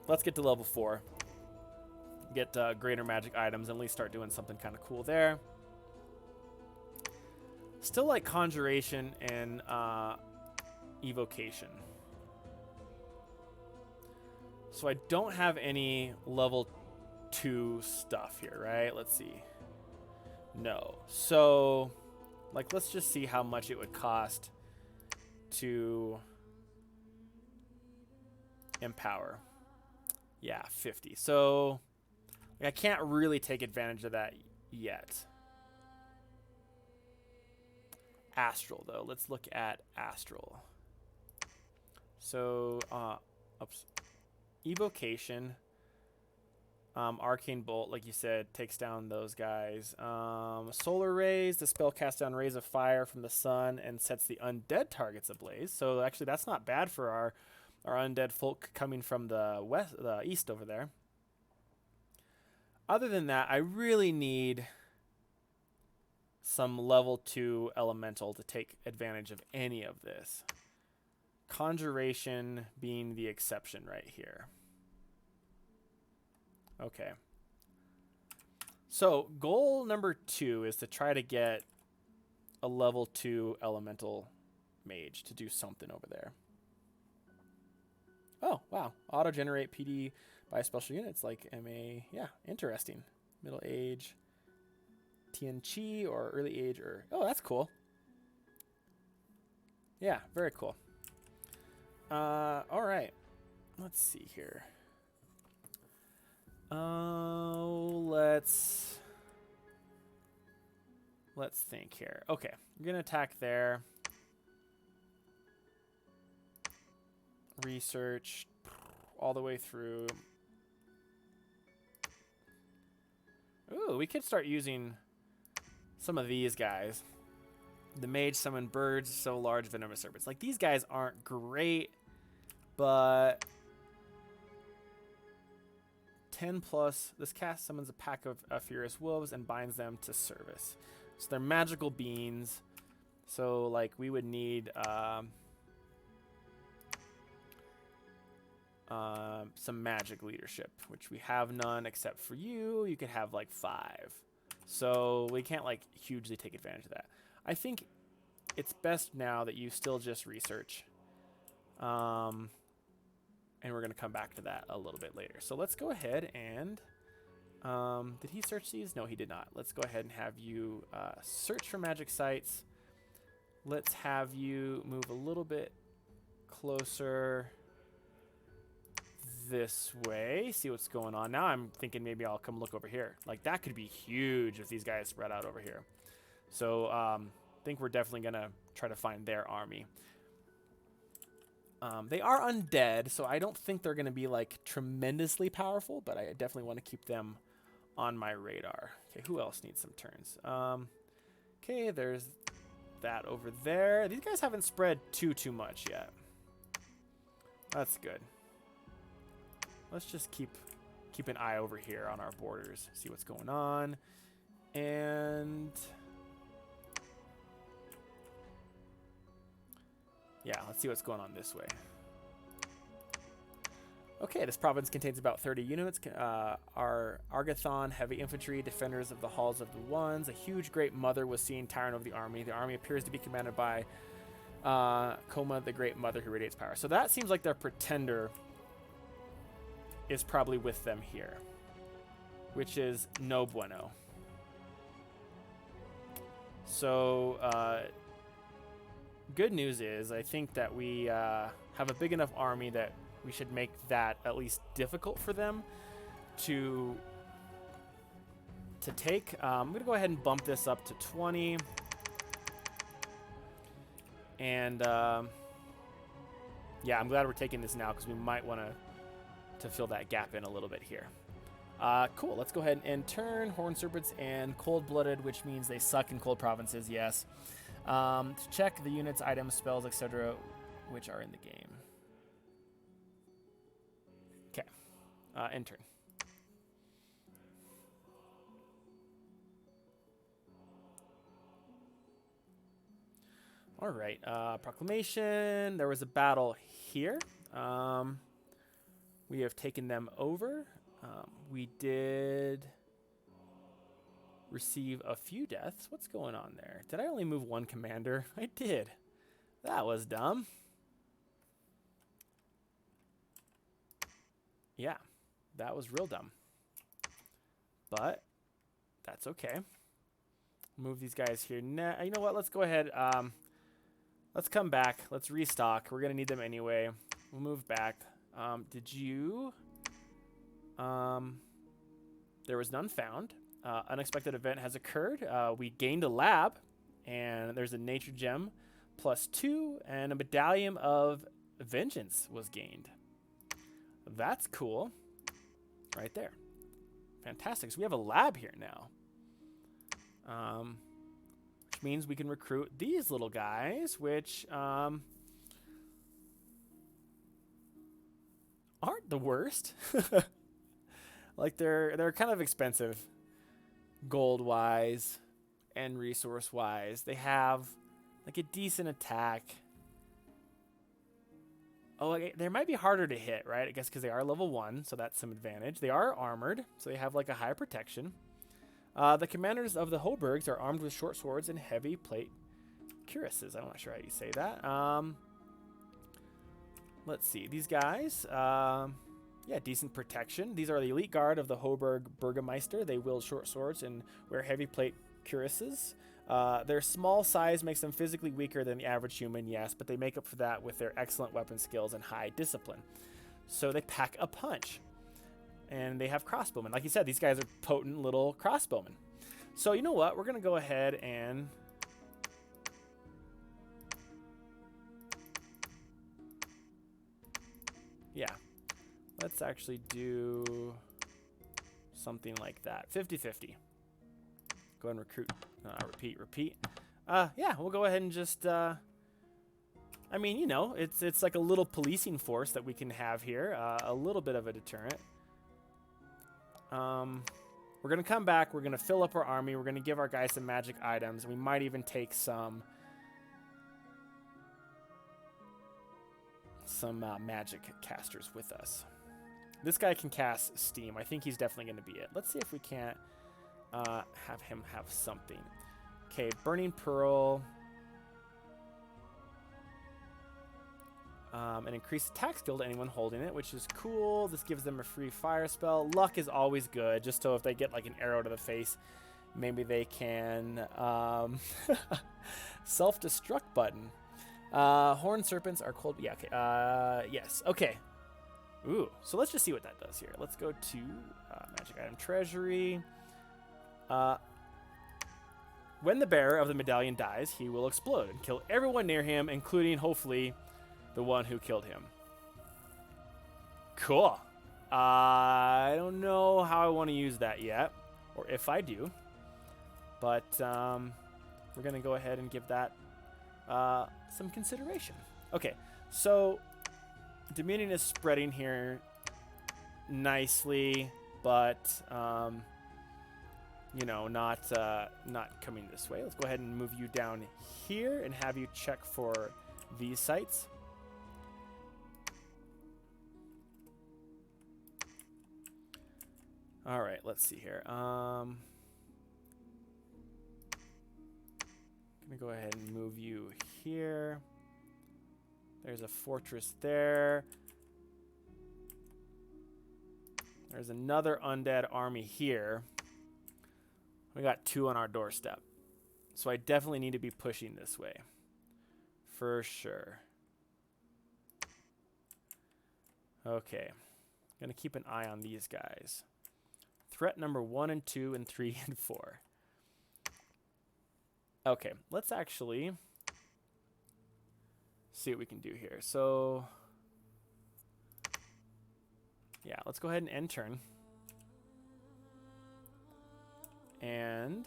Let's get to level 4. Get greater magic items and at least start doing something kind of cool there. Still like conjuration and evocation. So I don't have any level 2 stuff here, right? Let's see. No. So, like, let's just see how much it would cost to empower. Yeah, 50. So like, I can't really take advantage of that yet. Astral, though. Let's look at Astral. So, oops. Evocation. Arcane Bolt, like you said, takes down those guys. Solar Rays, the spell casts down rays of fire from the sun and sets the undead targets ablaze. So actually, that's not bad for our undead folk coming from the east over there. Other than that, I really need some level 2 elemental to take advantage of any of this. Conjuration being the exception right here. Okay. So goal number 2 is to try to get a level 2 elemental mage to do something over there. Oh, wow. Auto-generate PD by special units like MA. Yeah, interesting. Middle age, Tianqi, or early age. Or oh, that's cool. Yeah, very cool. All right. Let's see here. Let's think here. Okay, we're gonna attack there. Research all the way through. Ooh, we could start using some of these guys. The mage summon birds, so large venomous serpents. Like, these guys aren't great, but 10 plus. This cast summons a pack of furious wolves and binds them to service. So they're magical beings. So, like, we would need some magic leadership, which we have none except for you. You could have like 5. So we can't like hugely take advantage of that. I think it's best now that you still just research. And we're going to come back to that a little bit later. So let's go ahead and... did he search these? No, he did not. Let's go ahead and have you search for magic sites. Let's have you move a little bit closer this way, see what's going on. Now I'm thinking maybe I'll come look over here. Like, that could be huge if these guys spread out over here. So I think we're definitely going to try to find their army. They are undead, so I don't think they're going to be, like, tremendously powerful, but I definitely want to keep them on my radar. Okay, who else needs some turns? Okay, there's that over there. These guys haven't spread too much yet. That's good. Let's just keep an eye over here on our borders, see what's going on. And yeah, let's see what's going on this way. Okay, this province contains about 30 units. Our Argathon, heavy infantry, defenders of the halls of the ones. A huge great mother was seen towering over the army. The army appears to be commanded by Koma, the great mother who radiates power. So that seems like their pretender is probably with them here, which is no bueno. So good news is I think that we have a big enough army that we should make that at least difficult for them to take. I'm going to go ahead and bump this up to 20. And yeah, I'm glad we're taking this now because we might want to fill that gap in a little bit here. Cool, let's go ahead and turn Horned Serpents and Cold-Blooded, which means they suck in cold provinces, yes. To check the units, items, spells, etc., which are in the game. Okay, end turn. All right, proclamation. There was a battle here. We have taken them over. We did receive a few deaths. What's going on there? Did I only move one commander? I did. That was dumb. Yeah, that was real dumb. But that's okay. Move these guys here. Nah, you know what? Let's go ahead. Let's come back. Let's restock. We're going to need them anyway. We'll move back. Did you... there was none found. Unexpected event has occurred. We gained a lab, and there's a nature gem +2, and a medallion of vengeance was gained. That's cool. Right there. Fantastic. So we have a lab here now. Which means we can recruit these little guys, which aren't the worst. Like they're kind of expensive gold-wise and resource-wise. They have like a decent attack. Oh, they might be harder to hit, right? I guess because they are level 1, so that's some advantage. They are armored, so they have like a high protection. The commanders of the Hoburgs are armed with short swords and heavy plate cuirasses. I'm not sure how you say that. Let's see. These guys, yeah, decent protection. These are the elite guard of the Hoburg Burgermeister. They wield short swords and wear heavy plate cuirasses. Their small size makes them physically weaker than the average human, yes, but they make up for that with their excellent weapon skills and high discipline. So they pack a punch. And they have crossbowmen. Like you said, these guys are potent little crossbowmen. So you know what? We're going to go ahead and... yeah. Let's actually do something like that. 50-50. Go ahead and recruit. Repeat. Yeah, we'll go ahead and just... I mean, you know, it's like a little policing force that we can have here. A little bit of a deterrent. We're going to come back. We're going to fill up our army. We're going to give our guys some magic items. We might even take some magic casters with us. This guy can cast steam. I think he's definitely going to be it. Let's see if we can't have him have something. Okay, Burning Pearl. An increased attack skill to anyone holding it, which is cool. This gives them a free fire spell. Luck is always good, just so if they get like an arrow to the face, maybe they can self-destruct button. Horned serpents are cold. Yeah, okay. Yes. Okay. Ooh, so let's just see what that does here. Let's go to Magic Item Treasury. When the bearer of the medallion dies, he will explode and kill everyone near him, including, hopefully, the one who killed him. Cool. I don't know how I want to use that yet, or if I do. But we're going to go ahead and give that some consideration. Okay, so Dominion is spreading here nicely, but you know, not coming this way. Let's go ahead and move you down here and have you check for these sites. All right, let's see here. Gonna go ahead and move you here. There's a fortress there. There's another undead army here. We got 2 on our doorstep. So I definitely need to be pushing this way. For sure. Okay. Gonna keep an eye on these guys. Threat number 1 and 2 and 3 and 4. Okay, let's actually see what we can do here. So, yeah, let's go ahead and end turn. And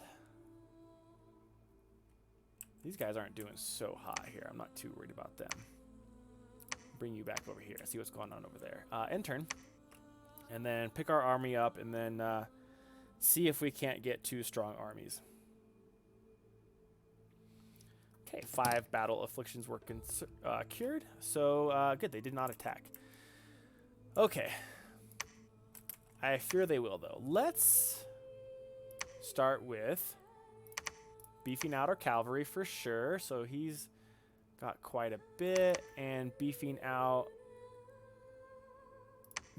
these guys aren't doing so hot here. I'm not too worried about them. Bring you back over here. See what's going on over there. End turn. And then pick our army up and then see if we can't get 2 strong armies. Okay, 5 battle afflictions were cured. So, good. They did not attack. Okay. I fear they will, though. Let's start with beefing out our cavalry for sure. So he's got quite a bit. And beefing out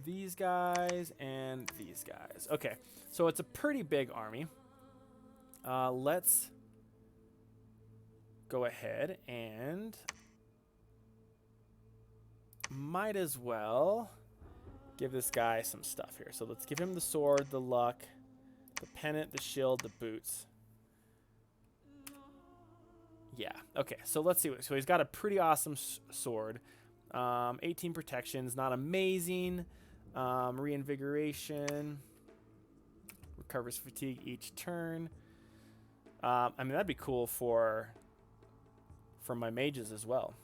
these guys and these guys. Okay, so it's a pretty big army. Let's go ahead and might as well give this guy some stuff here. So let's give him the sword, the luck, the pennant, the shield, the boots. Yeah, okay, so let's see. So he's got a pretty awesome sword. 18 protections, not amazing. Reinvigoration. Recovers fatigue each turn. I mean, that'd be cool for my mages as well.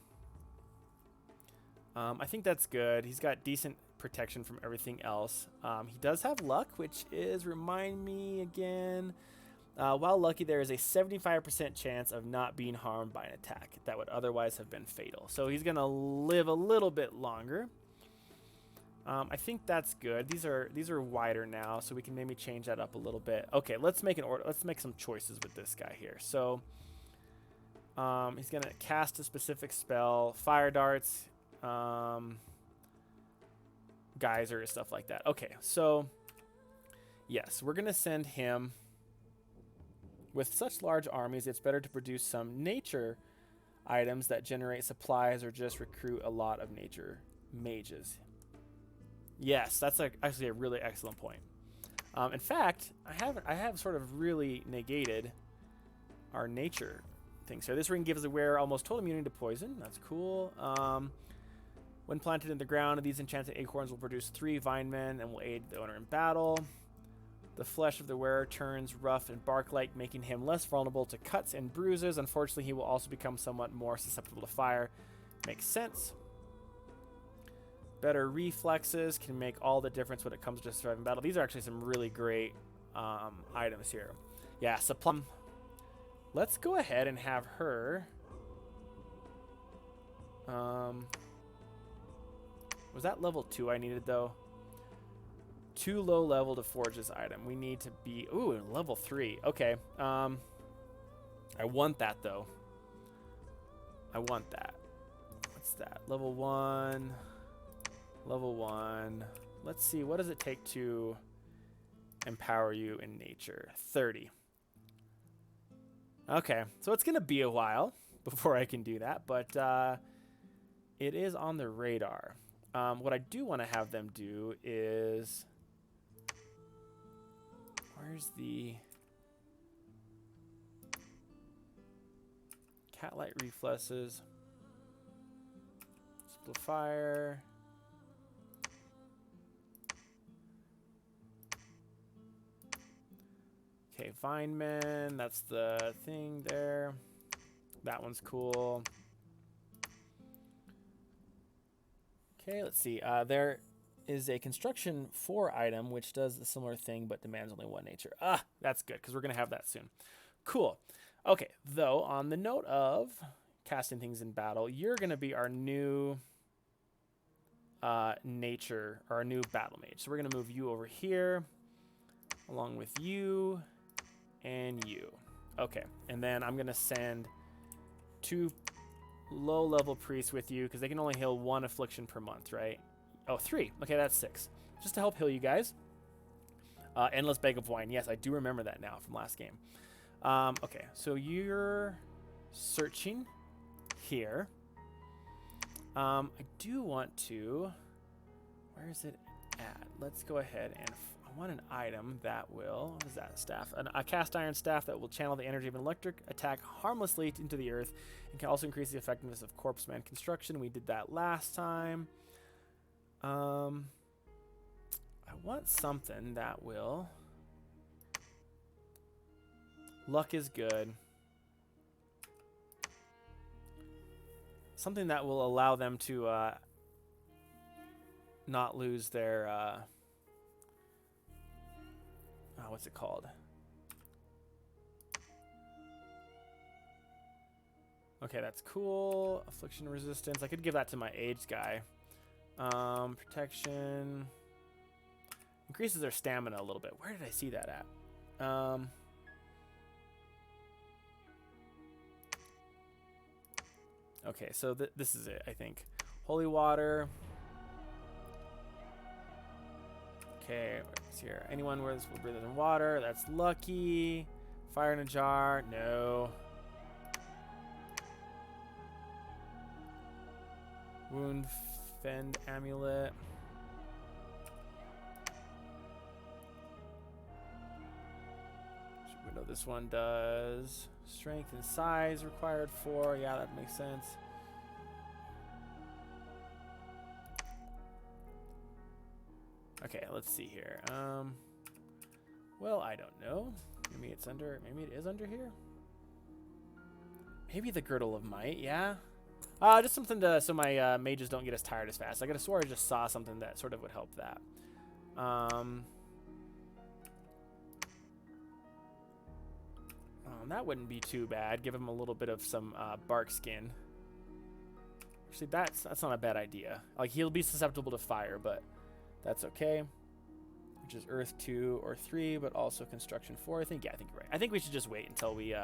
I think that's good. He's got decent protection from everything else. He does have luck, which is, remind me again, while lucky, there is a 75% chance of not being harmed by an attack that would otherwise have been fatal. So he's going to live a little bit longer. I think that's good. These are wider now, so we can maybe change that up a little bit. Okay, let's make an order. Let's make some choices with this guy here. So he's going to cast a specific spell, fire darts, geyser, stuff like that. Okay, so yes, we're going to send him. With such large armies, it's better to produce some nature items that generate supplies or just recruit a lot of nature mages. Yes, that's actually a really excellent point. In fact, I have sort of really negated our nature things here. This ring gives the wearer almost total immunity to poison. That's cool. When planted in the ground, these enchanted acorns will produce 3 vine men and will aid the owner in battle. The flesh of the wearer turns rough and bark-like, making him less vulnerable to cuts and bruises. Unfortunately, he will also become somewhat more susceptible to fire. Makes sense. Better reflexes can make all the difference when it comes to surviving battle. These are actually some really great items here. Yeah, supply. Let's go ahead and have her. Was that level 2 I needed, though? Too low level to forge this item. We need to be... Ooh, level 3. Okay. I want that, though. I want that. What's that? Level 1. Level 1. Let's see. What does it take to empower you in nature? 30. Okay. So it's going to be a while before I can do that. But it is on the radar. What I do want to have them do is... Where's the... Catlight reflexes. Simplifier. Okay, Vineman, that's the thing there. That one's cool. Okay, let's see. There is a construction 4 item which does a similar thing but demands only 1 nature. Ah, that's good because we're going to have that soon. Cool. Okay, though, on the note of casting things in battle, you're going to be our new nature, or our new battle mage. So we're going to move you over here along with you and you. Okay, and then I'm going to send 2 low-level priests with you because they can only heal 1 affliction per month, right? Oh, 3. Okay, that's 6. Just to help heal you guys. Endless Bag of Wine. Yes, I do remember that now from last game. Okay, so you're searching here. I do want to... Where is it at? Let's go ahead and... I want an item that will... What is that? Staff. A cast iron staff that will channel the energy of an electric attack harmlessly into the earth and can also increase the effectiveness of corpse man construction. We did that last time. I want something that will... Luck is good. Something that will allow them to not lose their... what's it called? Okay, that's cool. Affliction resistance. I could give that to my aged guy. Protection. Increases their stamina a little bit. Where did I see that at? Okay, so this is it, I think. Holy water. Okay, what's here? Anyone where this will breathe in water. That's lucky. Fire in a jar. No. Wound fend amulet. We know this one does strength and size required 4. Yeah, that makes sense. Okay, let's see here. Well, I don't know. Maybe it's under. Maybe it is under here. Maybe the Girdle of Might. Yeah. Just something to so my mages don't get as tired as fast. I could have swore I just saw something that sort of would help that. That wouldn't be too bad. Give him a little bit of some bark skin. Actually, that's not a bad idea. Like, he'll be susceptible to fire, but that's okay. Which is Earth 2 or 3, but also Construction 4. I think you're right. I think we should just wait until we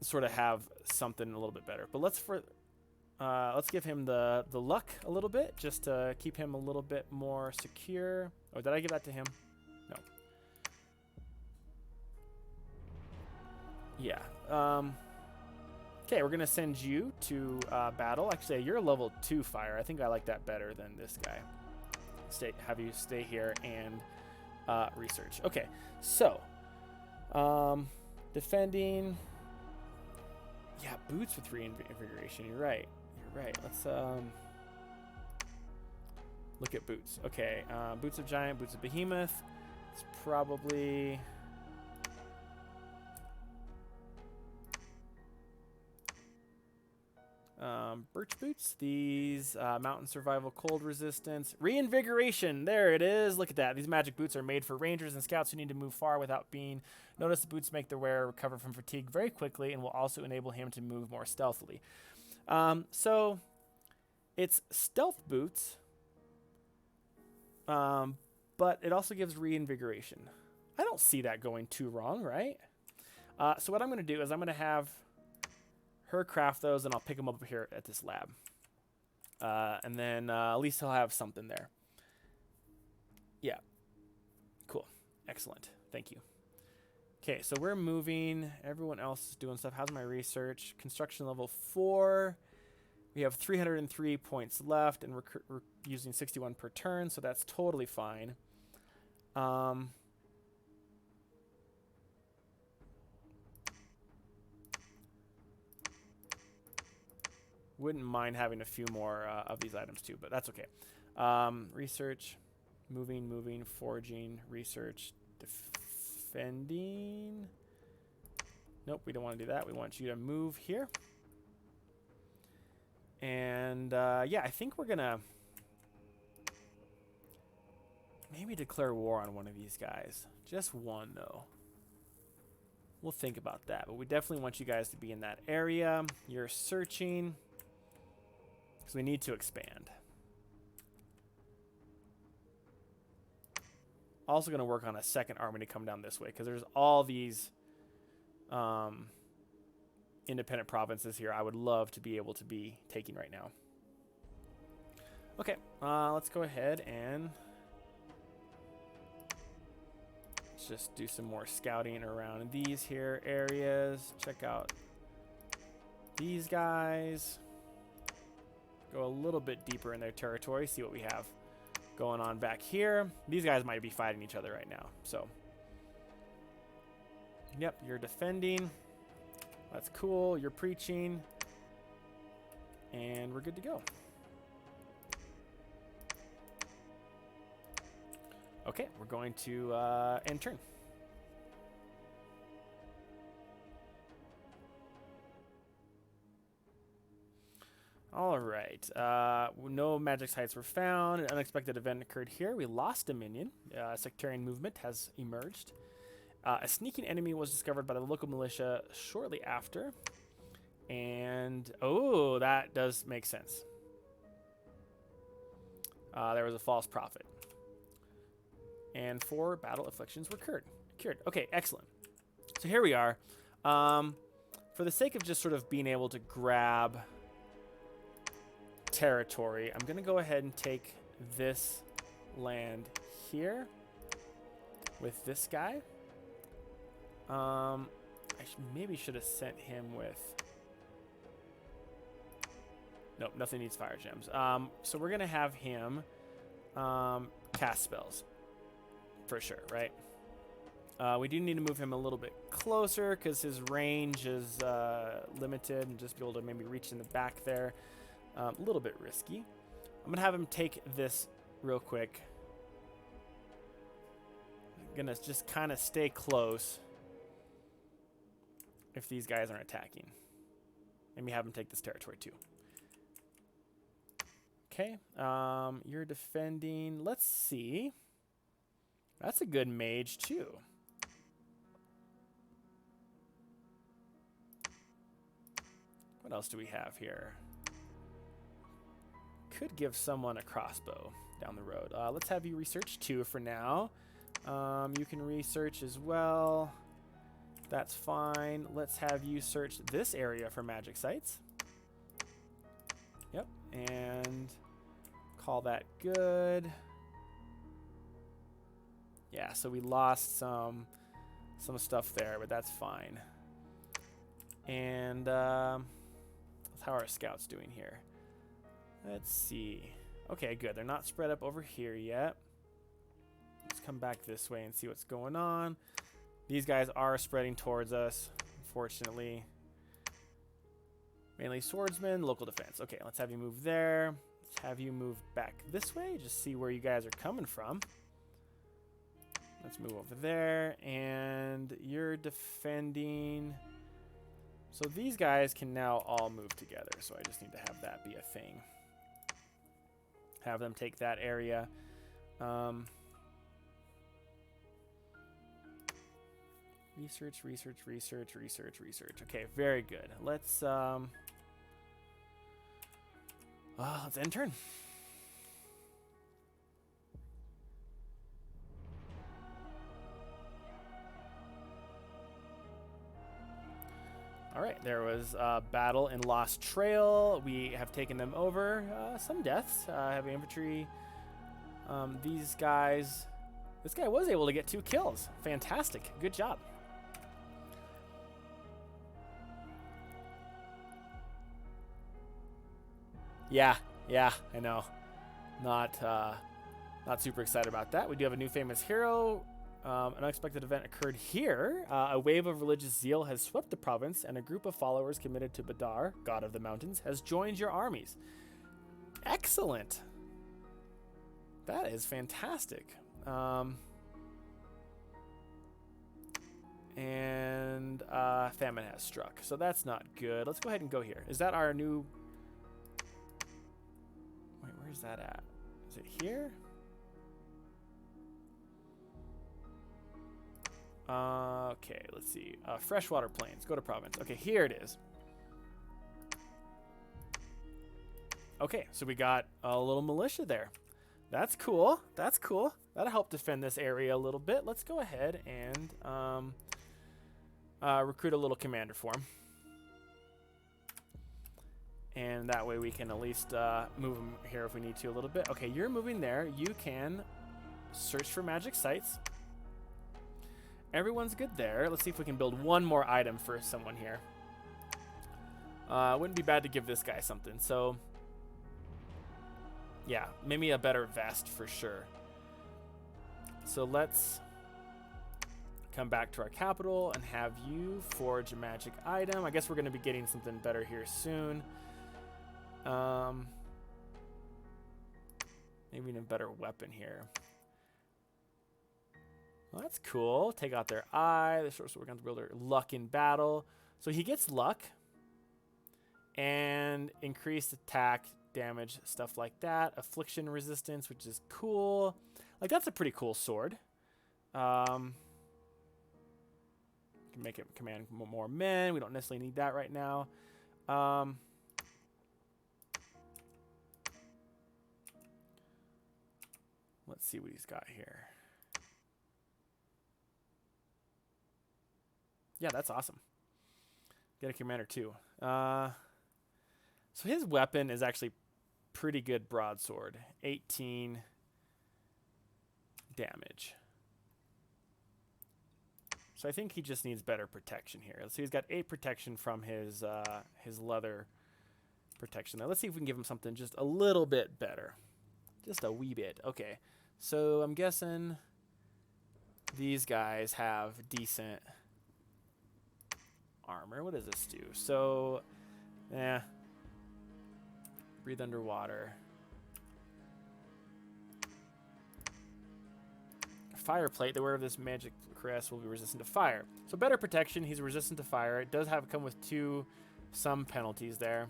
sort of have something a little bit better. But let's give him the luck a little bit, just to keep him a little bit more secure. Oh, did I give that to him? No. Yeah. Okay, we're gonna send you to battle. Actually, you're a level 2 fire. I think I like that better than this guy. Have you stay here and research. Okay, so defending. Yeah, boots with reinvigoration. You're right. Let's look at boots. Okay, boots of giant, boots of behemoth. It's probably. Birch boots. These mountain survival, cold resistance, reinvigoration. There it is. Look at that. These magic boots are made for rangers and scouts who need to move far without being. Notice the boots make the wearer recover from fatigue very quickly and will also enable him to move more stealthily. So it's stealth boots, but it also gives reinvigoration. I don't see that going too wrong, right? So what I'm going to do is I'm going to have her craft those, and I'll pick them up here at this lab. And then at least he'll have something there. Yeah. Cool. Excellent. Thank you. Okay, so we're moving. Everyone else is doing stuff. How's my research? Construction level 4. We have 303 points left, and we're using 61 per turn, so that's totally fine. Wouldn't mind having a few more of these items too, but that's okay. Research, moving, foraging, research, defending. Nope, we don't want to do that. We want you to move here. And yeah, I think we're gonna maybe declare war on one of these guys. Just one though. We'll think about that, but we definitely want you guys to be in that area. You're searching. Because we need to expand. Also going to work on a second army to come down this way, because there's all these independent provinces here I would love to be able to be taking right now. Okay, let's go ahead and let's just do some more scouting around these here areas. Check out these guys. Go a little bit deeper in their territory, see what we have going on back here. These guys might be fighting each other right now, so. Yep, you're defending. That's cool. You're preaching. And we're good to go. Okay, we're going to end turn. All right. No magic sites were found. An unexpected event occurred here. We lost Dominion. Sectarian movement has emerged. A sneaking enemy was discovered by the local militia shortly after. And, oh, that does make sense. There was a false prophet. And 4 battle afflictions were cured. Okay, excellent. So here we are. For the sake of just sort of being able to grab territory, I'm going to go ahead and take this land here with this guy. I maybe should have sent him with... Nope, nothing needs fire gems. So we're going to have him cast spells for sure, right? We do need to move him a little bit closer because his range is limited, and just be able to maybe reach in the back there. A little bit risky. I'm going to have him take this real quick. I'm going to just kind of stay close if these guys aren't attacking. Maybe have him take this territory too. Okay. You're defending. Let's see. That's a good mage too. What else do we have here? Could give someone a crossbow down the road. Let's have you research 2 for now. You can research as well. That's fine. Let's have you search this area for magic sites. Yep, and call that good. Yeah, so we lost some stuff there, but that's fine. And how are our scouts doing here? Let's see. Okay, good. They're not spread up over here yet. Let's come back this way and see what's going on. These guys are spreading towards us, unfortunately. Mainly swordsmen, local defense. Okay, let's have you move there. Let's have you move back this way. Just see where you guys are coming from. Let's move over there. And you're defending. So these guys can now all move together. So I just need to have that be a thing. Have them take that area. Research. Okay, very good. Let's end turn. All right, there was a battle in Lost Trail. We have taken them over. Some deaths. Heavy infantry. These guys. This guy was able to get 2 kills. Fantastic. Good job. Yeah, yeah, I know. Not not super excited about that. We do have a new famous hero. An unexpected event occurred here. A wave of religious zeal has swept the province, and a group of followers committed to Badar, god of the mountains, has joined your armies. Excellent. That is fantastic. And famine has struck, so that's not good. Let's go ahead and go here. Is that our new... Wait, where's that at? Is it here? Okay, let's see. Freshwater Plains. Go to province. Okay, here it is. Okay, so we got a little militia there. That's cool. That's cool. That'll help defend this area a little bit. Let's go ahead and recruit a little commander for him. And that way we can at least move him here if we need to a little bit. Okay, you're moving there. You can search for magic sites. Everyone's good there. Let's see if we can build one more item for someone here. Wouldn't be bad to give this guy something. So, yeah, maybe a better vest for sure. So let's come back to our capital and have you forge a magic item. I guess we're going to be getting something better here soon. Maybe even a better weapon here. Well, that's cool. Take out their eye. The short sword gun builder, luck in battle. So he gets luck and increased attack, damage, stuff like that. Affliction resistance, which is cool. Like, that's a pretty cool sword. Can make it command more men. We don't necessarily need that right now. Let's see what he's got here. Yeah, that's awesome. Get a commander too. So his weapon is actually pretty good broadsword. 18 damage. So I think he just needs better protection here. So he's got 8 protection from his leather protection there. Let's see if we can give him something just a little bit better. Just a wee bit. Okay. So I'm guessing these guys have decent armor. What does this do? So, breathe underwater. Fire plate. The wearer of this magic crest will be resistant to fire. So better protection. He's resistant to fire. It does come with some penalties there.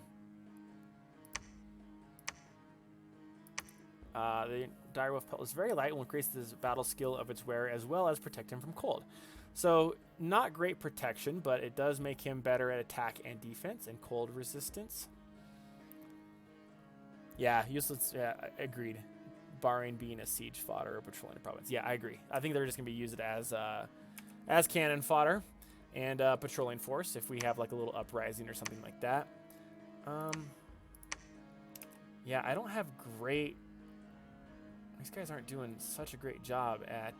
The direwolf pelt is very light and will increase the battle skill of its wearer as well as protect him from cold. So not great protection, but it does make him better at attack and defense and cold resistance. Yeah, useless. Yeah, agreed. Barring being a siege fodder or patrolling the province. Yeah, I agree. I think they're just gonna be used as cannon fodder and patrolling force if we have like a little uprising or something like that. Yeah, I don't have great. These guys aren't doing such a great job at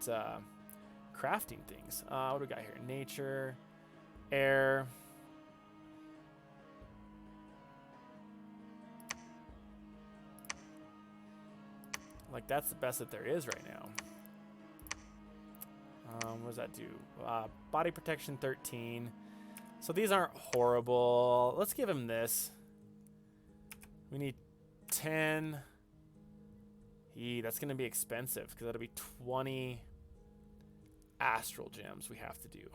crafting things. What do we got here? Nature, air. Like, that's the best that there is right now. What does that do? Body protection 13. So these aren't horrible. Let's give him this. We need 10. That's going to be expensive because that'll be 20 astral gems we have to do.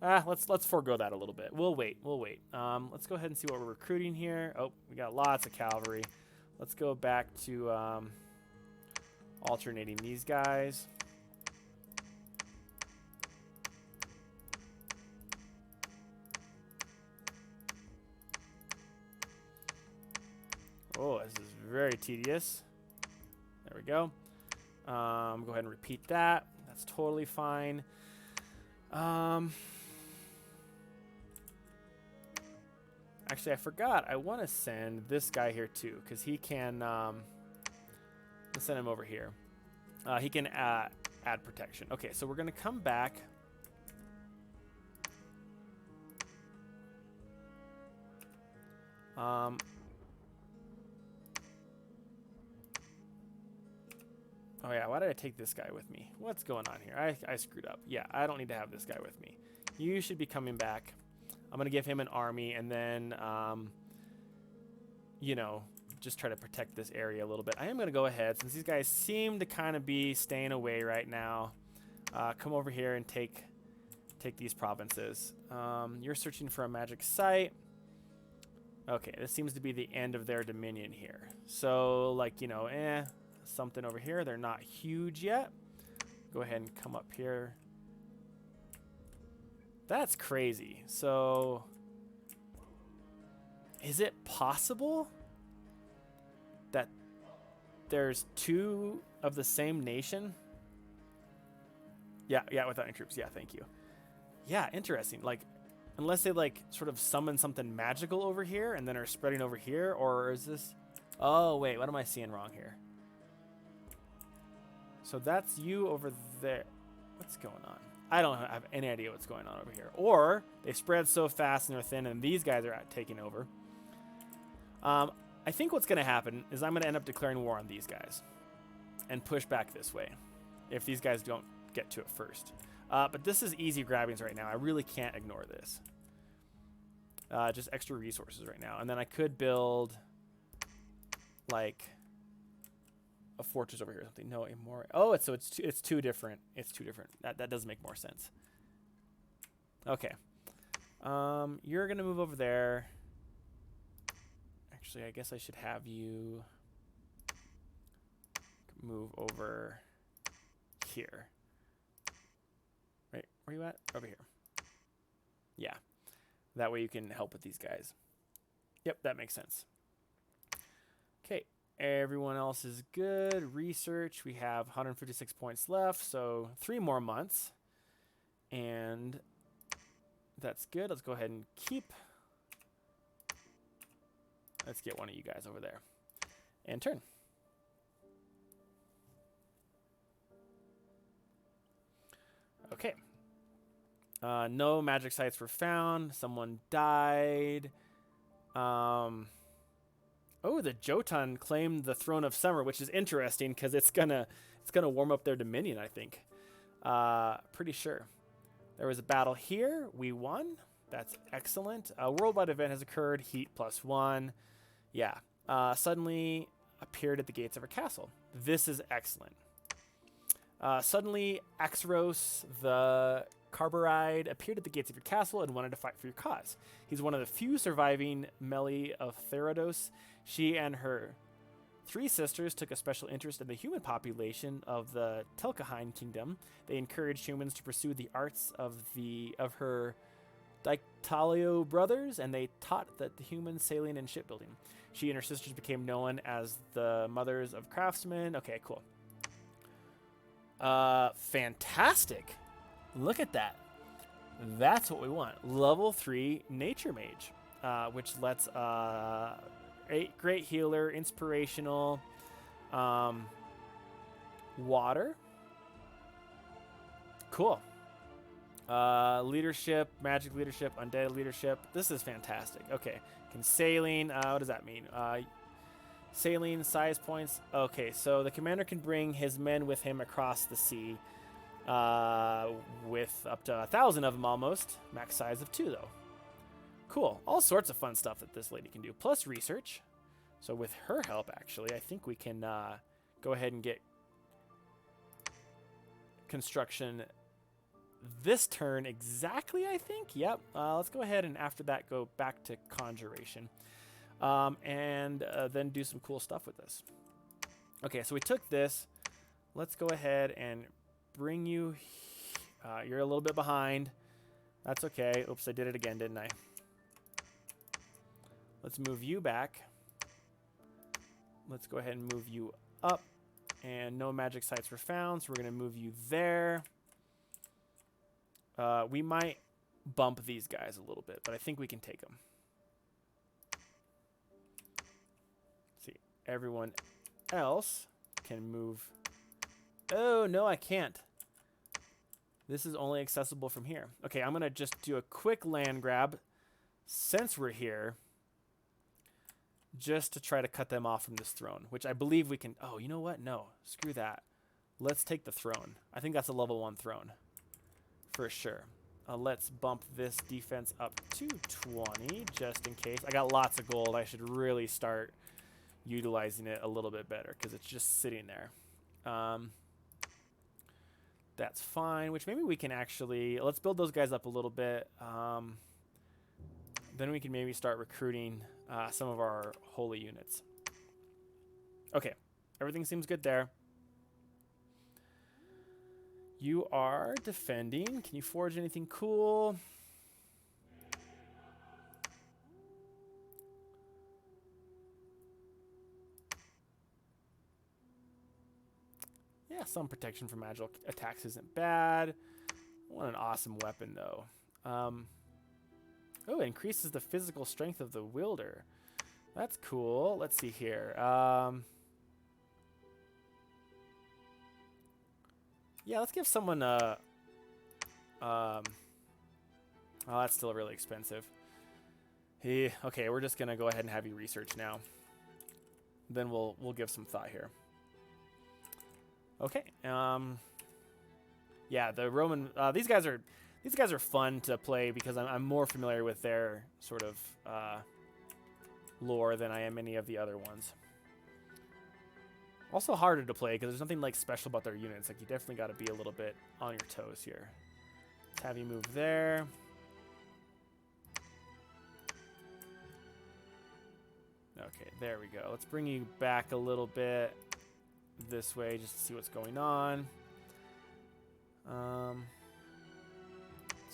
Let's forego that a little bit. We'll wait. Let's go ahead and see what we're recruiting here. Oh, we got lots of cavalry. Let's go back to alternating these guys. Oh, this is very tedious. There we go. Go ahead and repeat that. That's totally fine. Actually, I forgot. I want to send this guy here too, because he can. Let's send him over here. He can add protection. Okay, so we're gonna come back. Oh yeah, why did I take this guy with me? What's going on here? I screwed up. Yeah, I don't need to have this guy with me. You should be coming back. I'm going to give him an army and then, you know, just try to protect this area a little bit. I am going to go ahead, since these guys seem to kind of be staying away right now, come over here and take these provinces. You're searching for a magic site. Okay, this seems to be the end of their dominion here. So, like, you know, something over here. They're not huge yet. Go ahead and come up here. That's crazy. So, is it possible that there's two of the same nation? Yeah, without any troops. Yeah, thank you. Yeah, interesting. Like, unless they, like, sort of summon something magical over here and then are spreading over here, or is this... Oh, wait, what am I seeing wrong here? So that's you over there. What's going on? I don't have any idea what's going on over here. Or they spread so fast and they're thin and these guys are taking over. I think what's going to happen is I'm going to end up declaring war on these guys and push back this way if these guys don't get to it first. But this is easy grabbings right now. I really can't ignore this. Just extra resources right now. And then I could build like a fortress over here or something. No, a more. Oh, it's two different. It's two different. That does make more sense. Okay. You're gonna move over there. Actually, I guess I should have you move over here. Right, where you at? Over here. Yeah. That way you can help with these guys. Yep, that makes sense. Okay. Everyone else is good. Research, we have 156 points left, so 3 more months. And that's good. Let's go ahead and keep. Let's get one of you guys over there. And turn. Okay. No magic sites were found. Someone died. Oh, the Jotun claimed the Throne of Summer, which is interesting because it's gonna warm up their dominion, I think. Pretty sure. There was a battle here. We won. That's excellent. A worldwide event has occurred. Heat +1. Yeah. Suddenly appeared at the gates of our castle. This is excellent. Suddenly, Axeros, the Carberide, appeared at the gates of your castle and wanted to fight for your cause. He's one of the few surviving Meli of Therados. She and her 3 sisters took a special interest in the human population of the Telkahine kingdom. They encouraged humans to pursue the arts of her Dictalio brothers, and they taught that the humans sailing and shipbuilding. She and her sisters became known as the mothers of craftsmen. Okay, cool. Fantastic. Look at that. That's what we want. Level 3 Nature Mage, which lets great healer, inspirational, water. Cool. Leadership, magic leadership, undead leadership. This is fantastic. Okay. Can sailing, what does that mean? Sailing, size points. Okay, so the commander can bring his men with him across the sea with up to 1,000 of them almost. Max size of 2, though. Cool. All sorts of fun stuff that this lady can do. Plus research. So with her help, actually, I think we can go ahead and get construction this turn exactly, I think. Yep. Let's go ahead and after that go back to conjuration. And then do some cool stuff with this. Okay, so we took this. Let's go ahead and bring you. You're a little bit behind. That's okay. Oops, I did it again, didn't I? Let's move you back. Let's go ahead and move you up. And no magic sites were found, so we're going to move you there. We might bump these guys a little bit, but I think we can take them. See, everyone else can move. Oh, no, I can't. This is only accessible from here. Okay, I'm going to just do a quick land grab since we're here, just to try to cut them off from this throne, which I believe we can. Oh, you know what? No, screw that. let's take the throne. I think that's a level 1 throne for sure. Let's bump this defense up to 20 just in case. I got lots of gold. I should really start utilizing it a little bit better because it's just sitting there. That's fine, which maybe we can actually, let's build those guys up a little bit. Then we can maybe start recruiting some of our holy units. Okay, everything seems good there. You are defending. Can you forge anything cool? Yeah, some protection from magical attacks isn't bad. What an awesome weapon, though. Oh, it increases the physical strength of the wielder. That's cool. Let's see here. Yeah, let's give someone a... oh, that's still really expensive. Okay, we're just going to go ahead and have you research now. Then we'll give some thought here. Okay. Yeah, the Roman... these guys are fun to play because I'm more familiar with their sort of lore than I am any of the other ones. Also harder to play because there's nothing like special about their units. Like you definitely got to be a little bit on your toes here. Let's have you move there. Okay, there we go. Let's bring you back a little bit this way just to see what's going on. Let's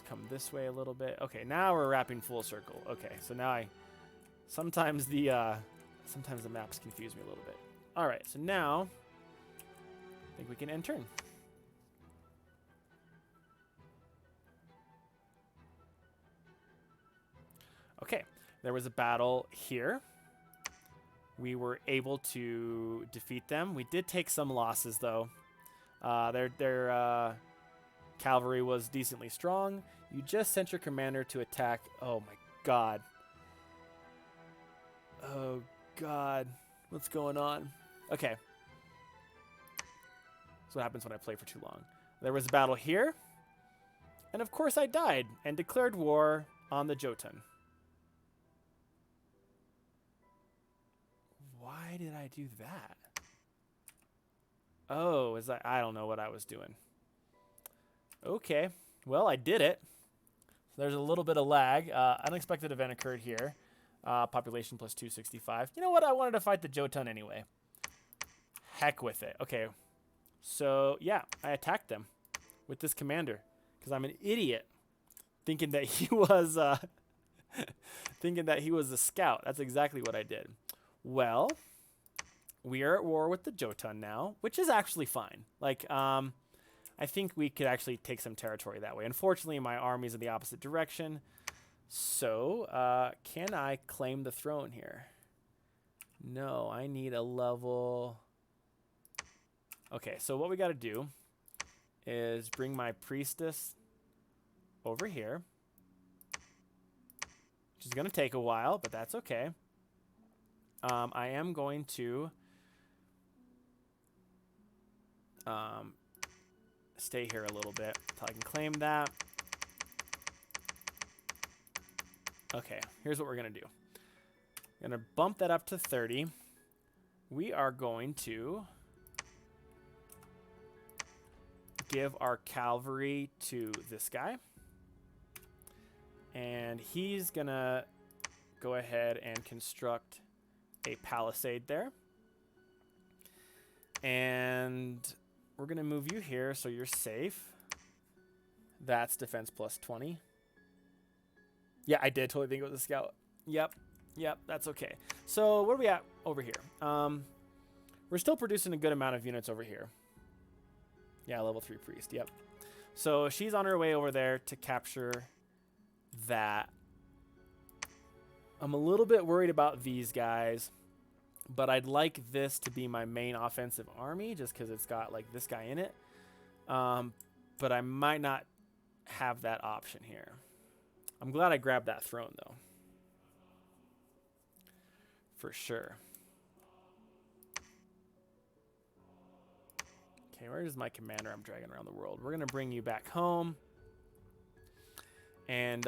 come this way a little bit. Okay, now we're wrapping full circle. Okay, so now sometimes the maps confuse me a little bit. All right, so now I think we can end turn. Okay, there was a battle here. We were able to defeat them. We did take some losses, though. Their cavalry was decently strong. You just sent your commander to attack. Oh, my God. Oh, God. What's going on? Okay. That's what happens when I play for too long. There was a battle here. And, of course, I died and declared war on the Jotun. Why did I do that? Oh, I don't know what I was doing. Okay. Well, I did it. There's a little bit of lag. Unexpected event occurred here. Population plus 265. You know what? I wanted to fight the Jotun anyway. Heck with it. Okay. So, yeah, I attacked them with this commander because I'm an idiot thinking that he was thinking that he was a scout. That's exactly what I did. Well, we are at war with the Jotun now, which is actually fine. Like, I think we could actually take some territory that way. Unfortunately, my army's in the opposite direction. So, can I claim the throne here? No, I need a level... Okay, so what we got to do is bring my priestess over here, which is going to take a while, but that's okay. I am going to stay here a little bit until I can claim that. Okay, here's what we're going to do. I'm going to bump that up to 30. We are going to give our cavalry to this guy. And he's going to go ahead and construct a palisade there. And we're going to move you here so you're safe. That's defense plus 20. Yeah, I did totally think it was a scout. Yep, that's okay. So where are we at over here? We're still producing a good amount of units over here. Yeah, level 3 priest, yep. So she's on her way over there to capture that. I'm a little bit worried about these guys, but I'd like this to be my main offensive army just because it's got like this guy in it. But I might not have that option here. I'm glad I grabbed that throne, though. For sure. Okay, where is my commander I'm dragging around the world? We're going to bring you back home and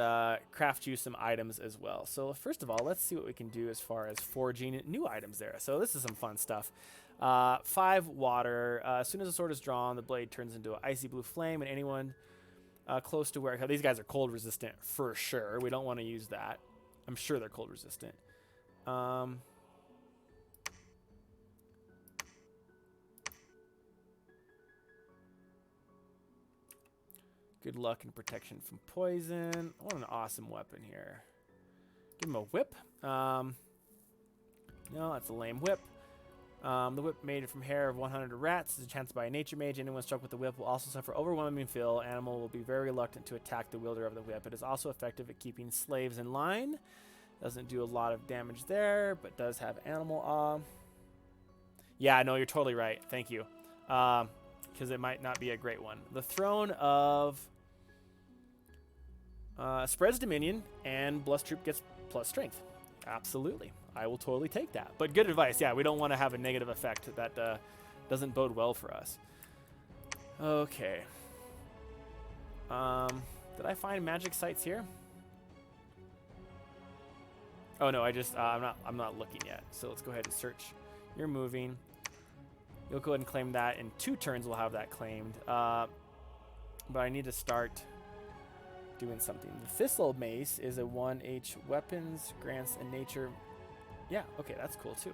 craft you some items as well. So first of all, let's see what we can do as far as forging new items there. So this is some fun stuff. 5 water. As soon as the sword is drawn, the blade turns into an icy blue flame, and anyone close to where... These guys are cold resistant for sure. We don't want to use that. I'm sure they're cold resistant. Good luck and protection from poison. What an awesome weapon here. Give him a whip. No, that's a lame whip. The whip made from hair of 100 rats is enchanted by a nature mage. Anyone struck with the whip will also suffer overwhelming feel. Animal will be very reluctant to attack the wielder of the whip. It is also effective at keeping slaves in line. Doesn't do a lot of damage there, but does have animal awe. Yeah, no, you're totally right. Thank you. Because it might not be a great one. The Throne of spreads dominion, and Blessed Troop gets plus strength. Absolutely. I will totally take that. But good advice. Yeah, we don't want to have a negative effect. That doesn't bode well for us. Okay. Did I find magic sites here? Oh no, I'm not looking yet. So let's go ahead and search. You're moving. You'll go ahead and claim that. In 2 turns, we'll have that claimed. But I need to start doing something. The Thistle Mace is a 1H weapons, grants a nature... Yeah, okay, that's cool too.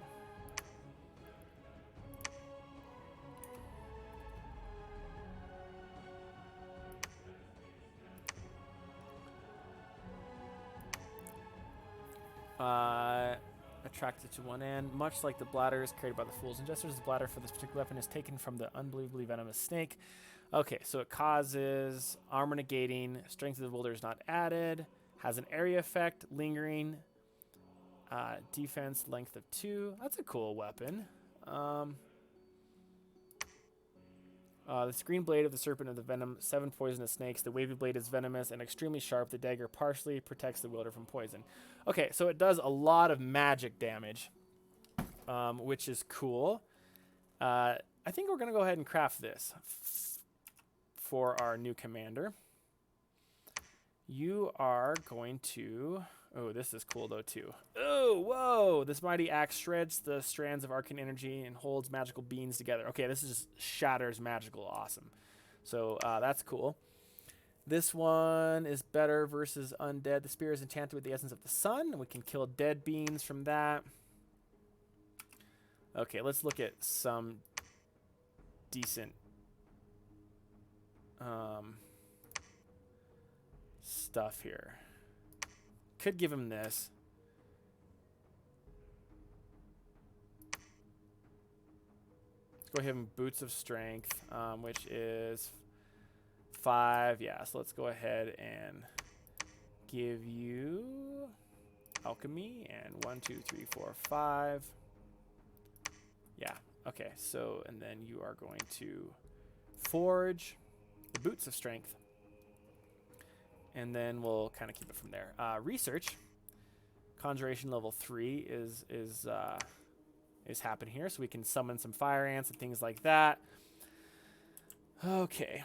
Attracted to one end. Much like the bladders carried by the fools and jesters, the bladder for this particular weapon is taken from the unbelievably venomous snake. Okay, so it causes armor negating, strength of the wielder is not added, has an area effect, lingering, defense, length of 2. That's a cool weapon. The screen blade of the serpent of the venom, 7 poisonous snakes. The wavy blade is venomous and extremely sharp. The dagger partially protects the wielder from poison. Okay, so it does a lot of magic damage, which is cool. I think we're going to go ahead and craft this for our new commander. You are going to... Oh, this is cool, though, too. Oh, whoa! This mighty axe shreds the strands of arcane energy and holds magical beings together. Okay, this is just shatters magical awesome. So that's cool. This one is better versus undead. The spear is enchanted with the essence of the sun, and we can kill dead beings from that. Okay, let's look at some decent stuff here. Could give him this. Let's go ahead and Boots of Strength, which is 5. Yeah, so let's go ahead and give you Alchemy and 1, 2, 3, 4, 5. Yeah, okay, so, and then you are going to forge the Boots of Strength. And then we'll kind of keep it from there. Research, conjuration level 3 is happening here, so we can summon some fire ants and things like that. Okay.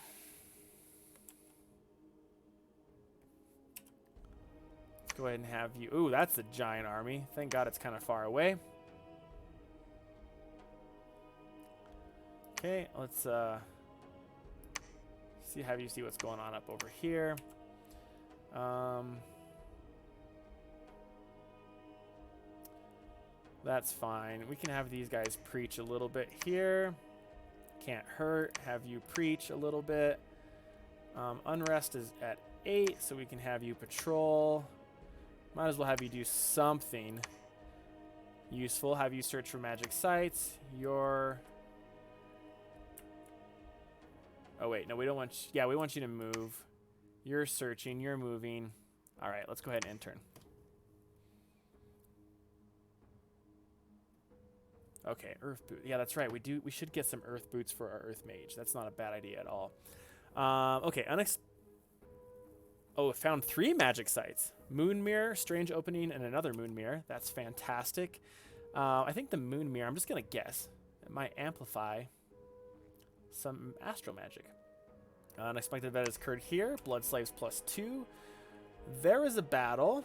Let's go ahead and have you. Ooh, that's a giant army. Thank God it's kind of far away. Okay, let's have you see what's going on up over here. That's fine. We can have these guys preach a little bit here. Can't hurt. Have you preach a little bit. Unrest is at 8, so we can have you patrol. Might as well have you do something useful. Have you search for magic sites. Oh wait, no, we don't want. Yeah, we want you to move. You're searching, you're moving. All right, let's go ahead and intern. Okay, earth boot. Yeah, that's right. We should get some earth boots for our earth mage. That's not a bad idea at all. Okay, it found 3 magic sites. Moon mirror, strange opening, and another moon mirror. That's fantastic. I think the moon mirror, I'm just going to guess, it might amplify some astral magic. Unexpected event has occurred here. Blood Slaves +2. There is a battle.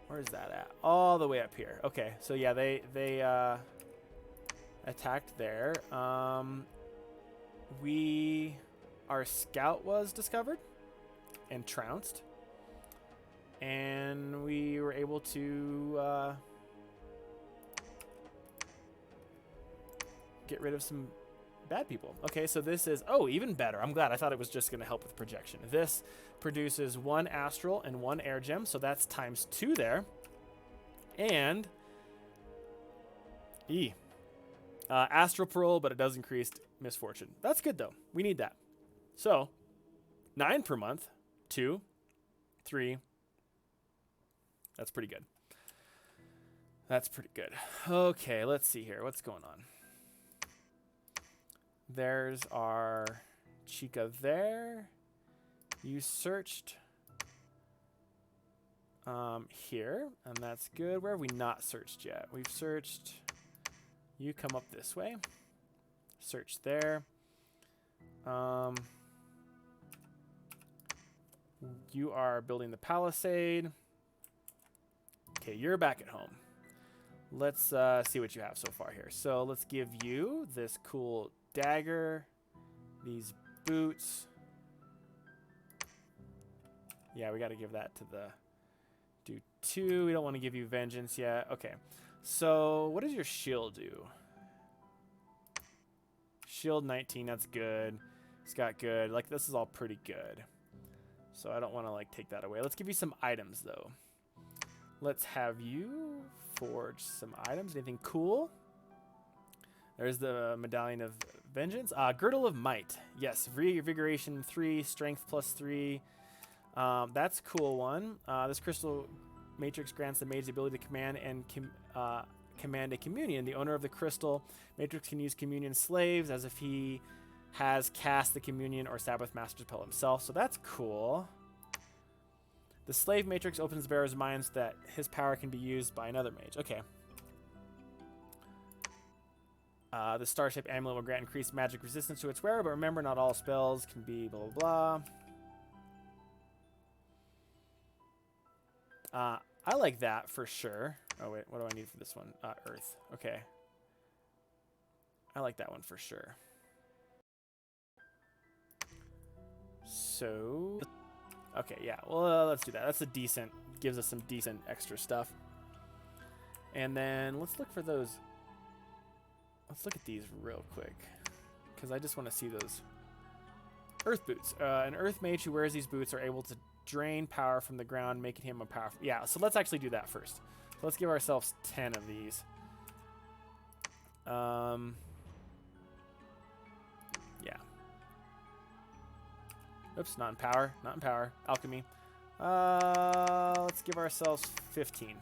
Where is that at? All the way up here. Okay, so yeah, they attacked there. Our scout was discovered and trounced, and we were able to get rid of some bad people. Okay, so this is, oh, even better. I'm glad. I thought it was just going to help with projection. This produces 1 astral and 1 air gem, so that's ×2 there. And astral pearl, but it does increase misfortune. That's good though. We need that. So 9 per month, 2, 3. That's pretty good. That's pretty good. Okay, let's see here. What's going on? There's our Chica there. You searched here, and that's good. Where have we not searched yet? We've searched. You come up this way. Search there. You are building the palisade. Okay, you're back at home. Let's see what you have so far here. So let's give you this cool dagger, these boots. Yeah, we got to give that to the do 2. We don't want to give you vengeance yet. Okay, so what does your shield do? Shield 19, that's good. It's got good. Like, this is all pretty good. So I don't want to, like, take that away. Let's give you some items, though. Let's have you forge some items. Anything cool? There's the Medallion of Vengeance. Girdle of Might. Yes, Revigoration 3, Strength +3. That's a cool one. This crystal matrix grants the mage the ability to command and command a communion. The owner of the crystal matrix can use communion slaves as if he has cast the communion or Sabbath master spell himself. So that's cool. The slave matrix opens the bearer's mind so that his power can be used by another mage. Okay. The star-shaped amulet will grant increased magic resistance to its wearer, but remember, not all spells can be blah, blah, blah. I like that for sure. Oh, wait. What do I need for this one? Earth. Okay. I like that one for sure. So, okay, yeah. Well, let's do that. That's a decent, gives us some decent extra stuff. And then let's look for those. Let's look at these real quick, because I just want to see those earth boots. An earth mage who wears these boots are able to drain power from the ground, making him a powerful. Yeah, so let's actually do that first. So let's give ourselves 10 of these. Yeah. Oops, not in power. Not in power. Alchemy. Let's give ourselves 15.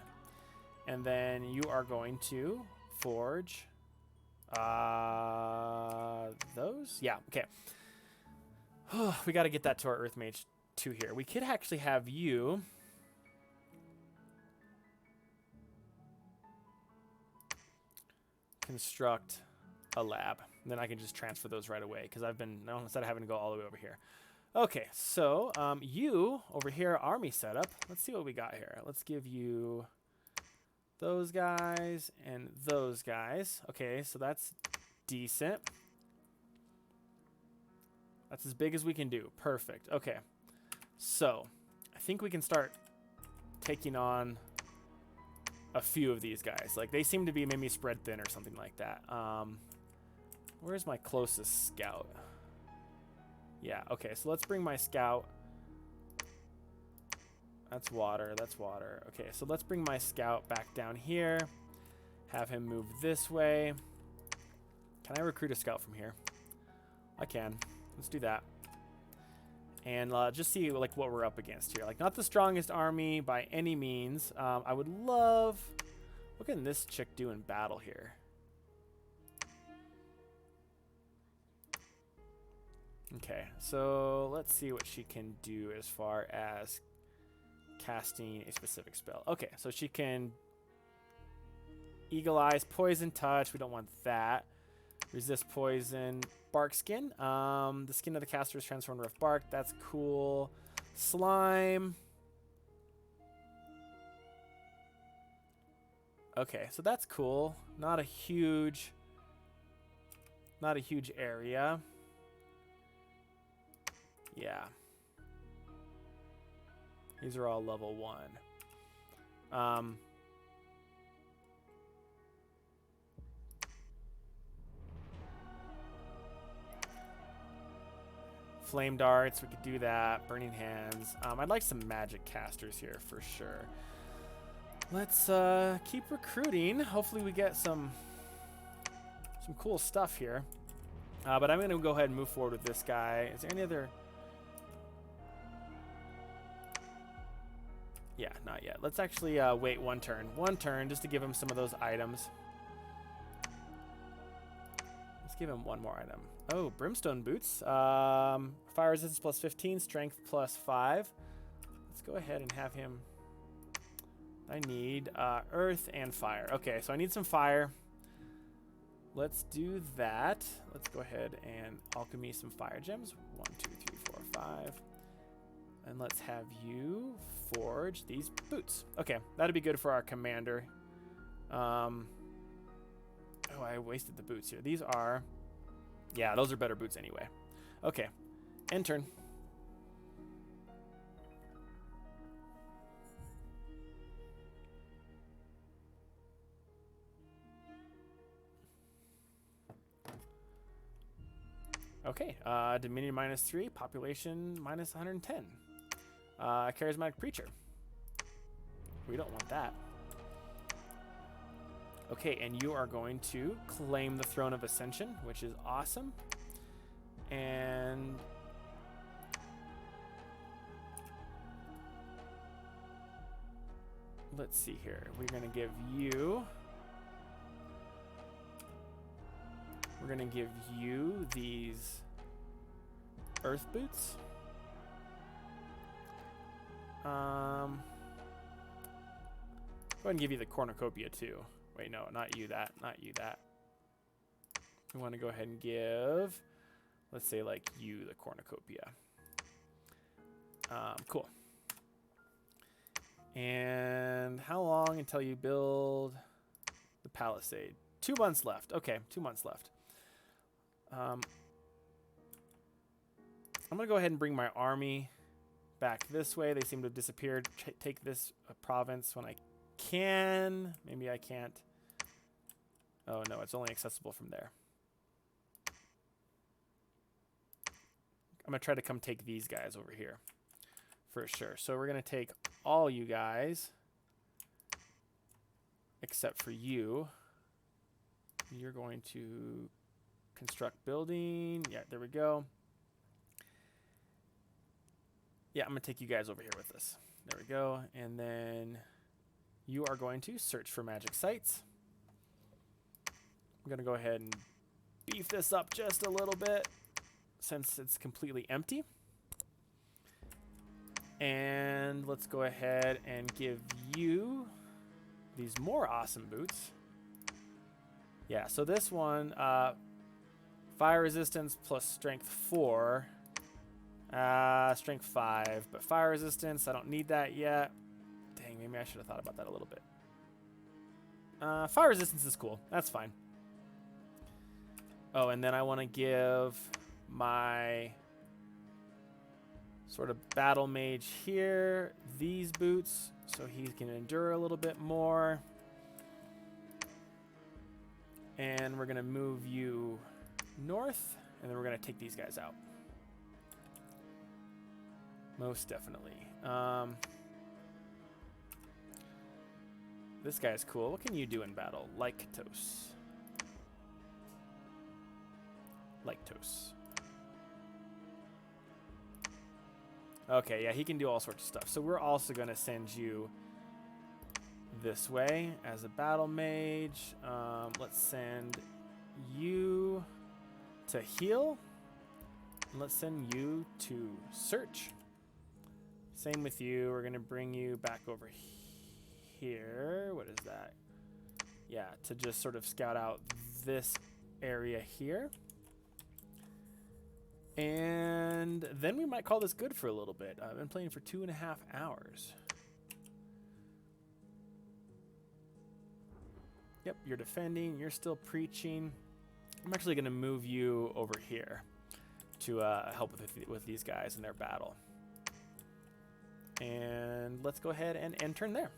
And then you are going to forge those? Yeah, okay. We got to get that to our Earth Mage 2 here. We could actually have you construct a lab. And then I can just transfer those right away, because I've been, no, instead of having to go all the way over here. Okay, so you over here, army setup. Let's see what we got here. Let's give you those guys and those guys. Okay, so that's decent. That's as big as we can do. Perfect. Okay, so I think we can start taking on a few of these guys. Like, they seem to be maybe spread thin or something like that. Where's my closest scout? Yeah, okay, so let's bring my scout. That's water, that's water. Okay, so let's bring my scout back down here. Have him move this way. Can I recruit a scout from here? I can. Let's do that. And just see, like, what we're up against here. Like, not the strongest army by any means. I would love... What can this chick do in battle here? Okay, so let's see what she can do as far as casting a specific spell. Okay, so she can Eagle Eyes, Poison Touch. We don't want that. Resist poison. Bark skin. The skin of the caster is transformed to rough bark. That's cool. Slime. Okay, so that's cool. Not a huge area. Yeah. These are all level 1. Flame darts, we could do that. Burning hands. I'd like some magic casters here for sure. Let's keep recruiting. Hopefully we get some cool stuff here. But I'm going to go ahead and move forward with this guy. Is there any other? Yeah, not yet. Let's actually wait one turn. One turn just to give him some of those items. Let's give him one more item. Oh, brimstone boots. Fire resistance plus 15, strength plus 5. Let's go ahead and have him. I need earth and fire. Okay, so I need some fire. Let's do that. Let's go ahead and alchemy some fire gems. 1, 2, 3, 4, 5. And let's have you forge these boots. Okay, that'd be good for our commander. Oh, I wasted the boots here. These are... Yeah, those are better boots anyway. Okay, end turn. Okay, Dominion -3, population -110. Charismatic Preacher. We don't want that. Okay, and you are going to claim the Throne of Ascension, which is awesome. And... let's see here. We're going to give you... We're going to give you these earth boots. Go ahead and give you the cornucopia too. Wait, no, not you that. Not you that. We want to go ahead and give, let's say like you the cornucopia. Cool. And how long until you build the palisade? 2 months left. Okay, 2 months left. I'm going to go ahead and bring my army back this way. They seem to have disappeared. Take this province when I can. Maybe I can't. Oh, no, it's only accessible from there. I'm going to try to come take these guys over here for sure. So we're going to take all you guys except for you. You're going to construct building. Yeah, there we go. Yeah, I'm going to take you guys over here with us. There we go. And then you are going to search for magic sites. I'm going to go ahead and beef this up just a little bit since it's completely empty. And let's go ahead and give you these more awesome boots. Yeah, so this one, fire resistance plus strength 4. Strength 5, but fire resistance, I don't need that yet. Dang, maybe I should have thought about that a little bit. Fire resistance is cool. That's fine. Oh, and then I want to give my sort of battle mage here these boots so he can endure a little bit more. And we're going to move you north, and then we're going to take these guys out. Most definitely. This guy's cool. What can you do in battle? Lyctos. Lyctos. Okay, yeah, he can do all sorts of stuff. So we're also going to send you this way as a battle mage. Let's send you to heal. Let's send you to search. Same with you. We're going to bring you back over here. What is that? Yeah, to just sort of scout out this area here. And then we might call this good for a little bit. I've been playing for 2.5 hours. Yep, you're defending. You're still preaching. I'm actually going to move you over here to help with these guys in their battle. And let's go ahead and end turn there.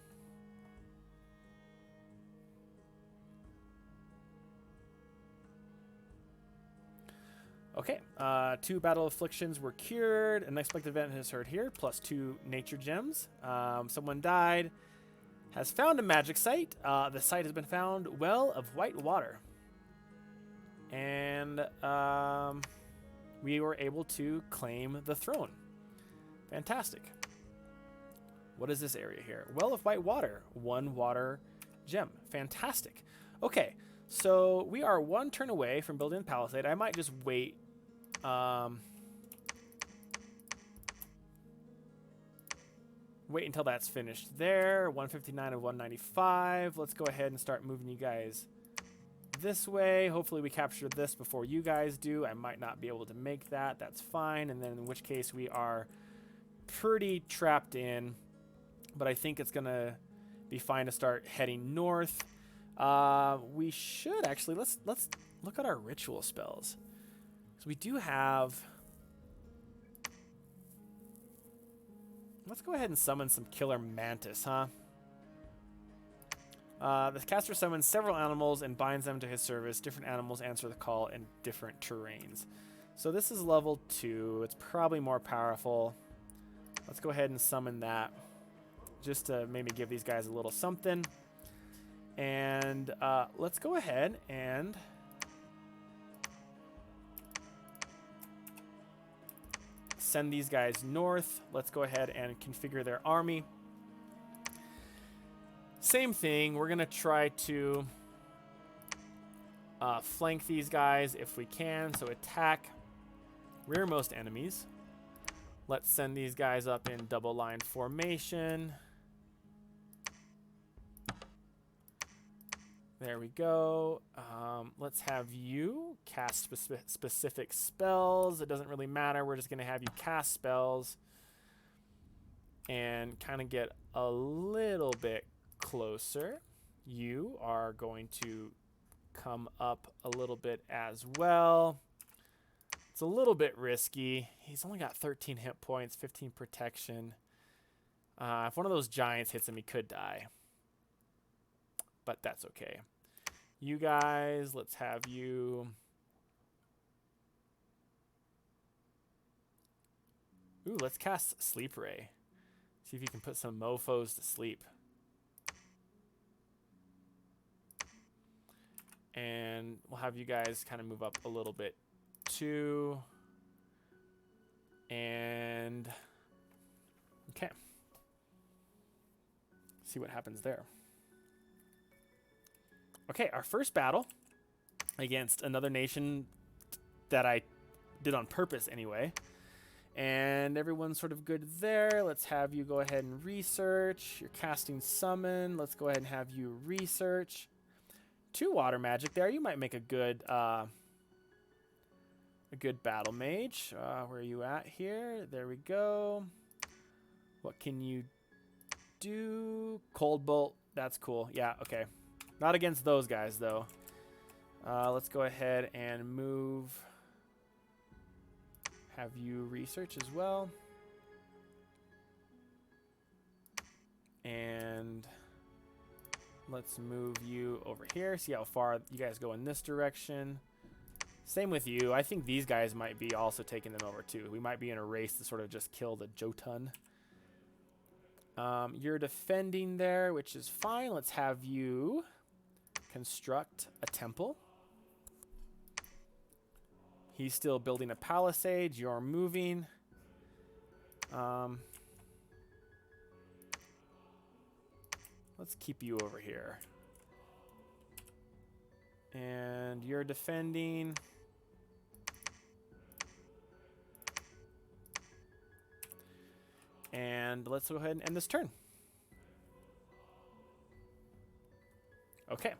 Okay, 2 battle afflictions were cured. An unexpected event has occurred here, plus 2 nature gems. Someone died. Has found a magic site. The site has been found. Well of white water. And we were able to claim the throne. Fantastic. What is this area here? Well of white water. 1 water gem. Fantastic. Okay, so we are 1 turn away from building the palisade. I might just wait. Wait until that's finished there. 159 of 195. Let's go ahead and start moving you guys this way. Hopefully we capture this before you guys do. I might not be able to make that. That's fine. And then in which case we are pretty trapped in. But I think it's going to be fine to start heading north. We should actually, let's look at our ritual spells. So we do have... Let's go ahead and summon some Killer Mantis, huh? The caster summons several animals and binds them to his service. Different animals answer the call in different terrains. So this is level 2. It's probably more powerful. Let's go ahead and summon that. Just to maybe give these guys a little something. And let's go ahead and... send these guys north. Let's go ahead and configure their army. Same thing. We're going to try to flank these guys if we can. So attack rearmost enemies. Let's send these guys up in double line formation. There we go. Let's have you cast specific spells. It doesn't really matter. We're just going to have you cast spells and kind of get a little bit closer. You are going to come up a little bit as well. It's a little bit risky. He's only got 13 hit points, 15 protection. If one of those giants hits him, he could die. But that's okay. You guys, let's have you... Ooh, let's cast Sleep Ray. See if you can put some mofos to sleep. And we'll have you guys kind of move up a little bit too. And... okay. See what happens there. Okay, our first battle against another nation that I did on purpose anyway. And everyone's sort of good there. Let's have you go ahead and research. You're casting summon. Let's go ahead and have you research. 2 water magic there. You might make a good battle mage. Where are you at here? There we go. What can you do? Cold bolt. That's cool. Yeah, okay. Not against those guys, though. Let's go ahead and move. Have you research as well. And let's move you over here. See how far you guys go in this direction. Same with you. I think these guys might be also taking them over, too. We might be in a race to sort of just kill the Jotun. You're defending there, which is fine. Let's have you... construct a temple. He's still building a palisade. You're moving. Let's keep you over here. And you're defending. And let's go ahead and end this turn. Okay.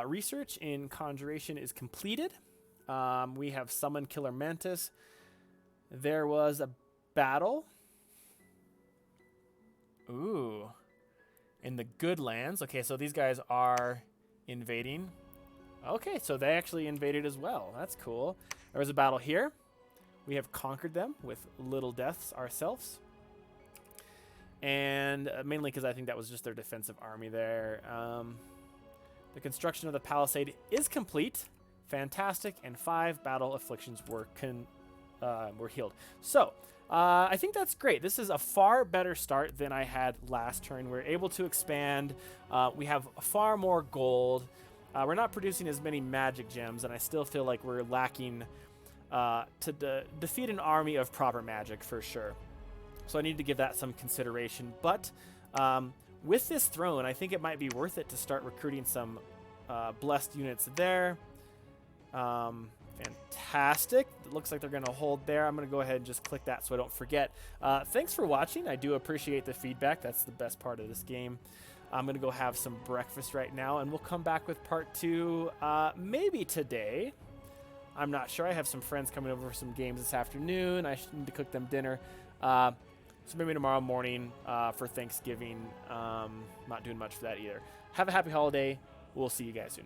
Research in Conjuration is completed. We have summoned Killer Mantis. There was a battle. Ooh. In the Good Lands. Okay, so these guys are invading. Okay, so they actually invaded as well. That's cool. There was a battle here. We have conquered them with little deaths ourselves. And mainly because I think that was just their defensive army there. The construction of the palisade is complete. Fantastic. And 5 battle afflictions were healed. So, I think that's great. This is a far better start than I had last turn. We're able to expand. We have far more gold. We're not producing as many magic gems, and I still feel like we're lacking to defeat an army of proper magic for sure. So I need to give that some consideration. But with this throne, I think it might be worth it to start recruiting some blessed units there. Fantastic. It looks like they're going to hold there. I'm going to go ahead and just click that so I don't forget. Thanks for watching. I do appreciate the feedback. That's the best part of this game. I'm going to go have some breakfast right now, and we'll come back with part 2 maybe today. I'm not sure. I have some friends coming over for some games this afternoon. I need to cook them dinner. So maybe tomorrow morning for Thanksgiving. Not doing much for that either. Have a happy holiday. We'll see you guys soon.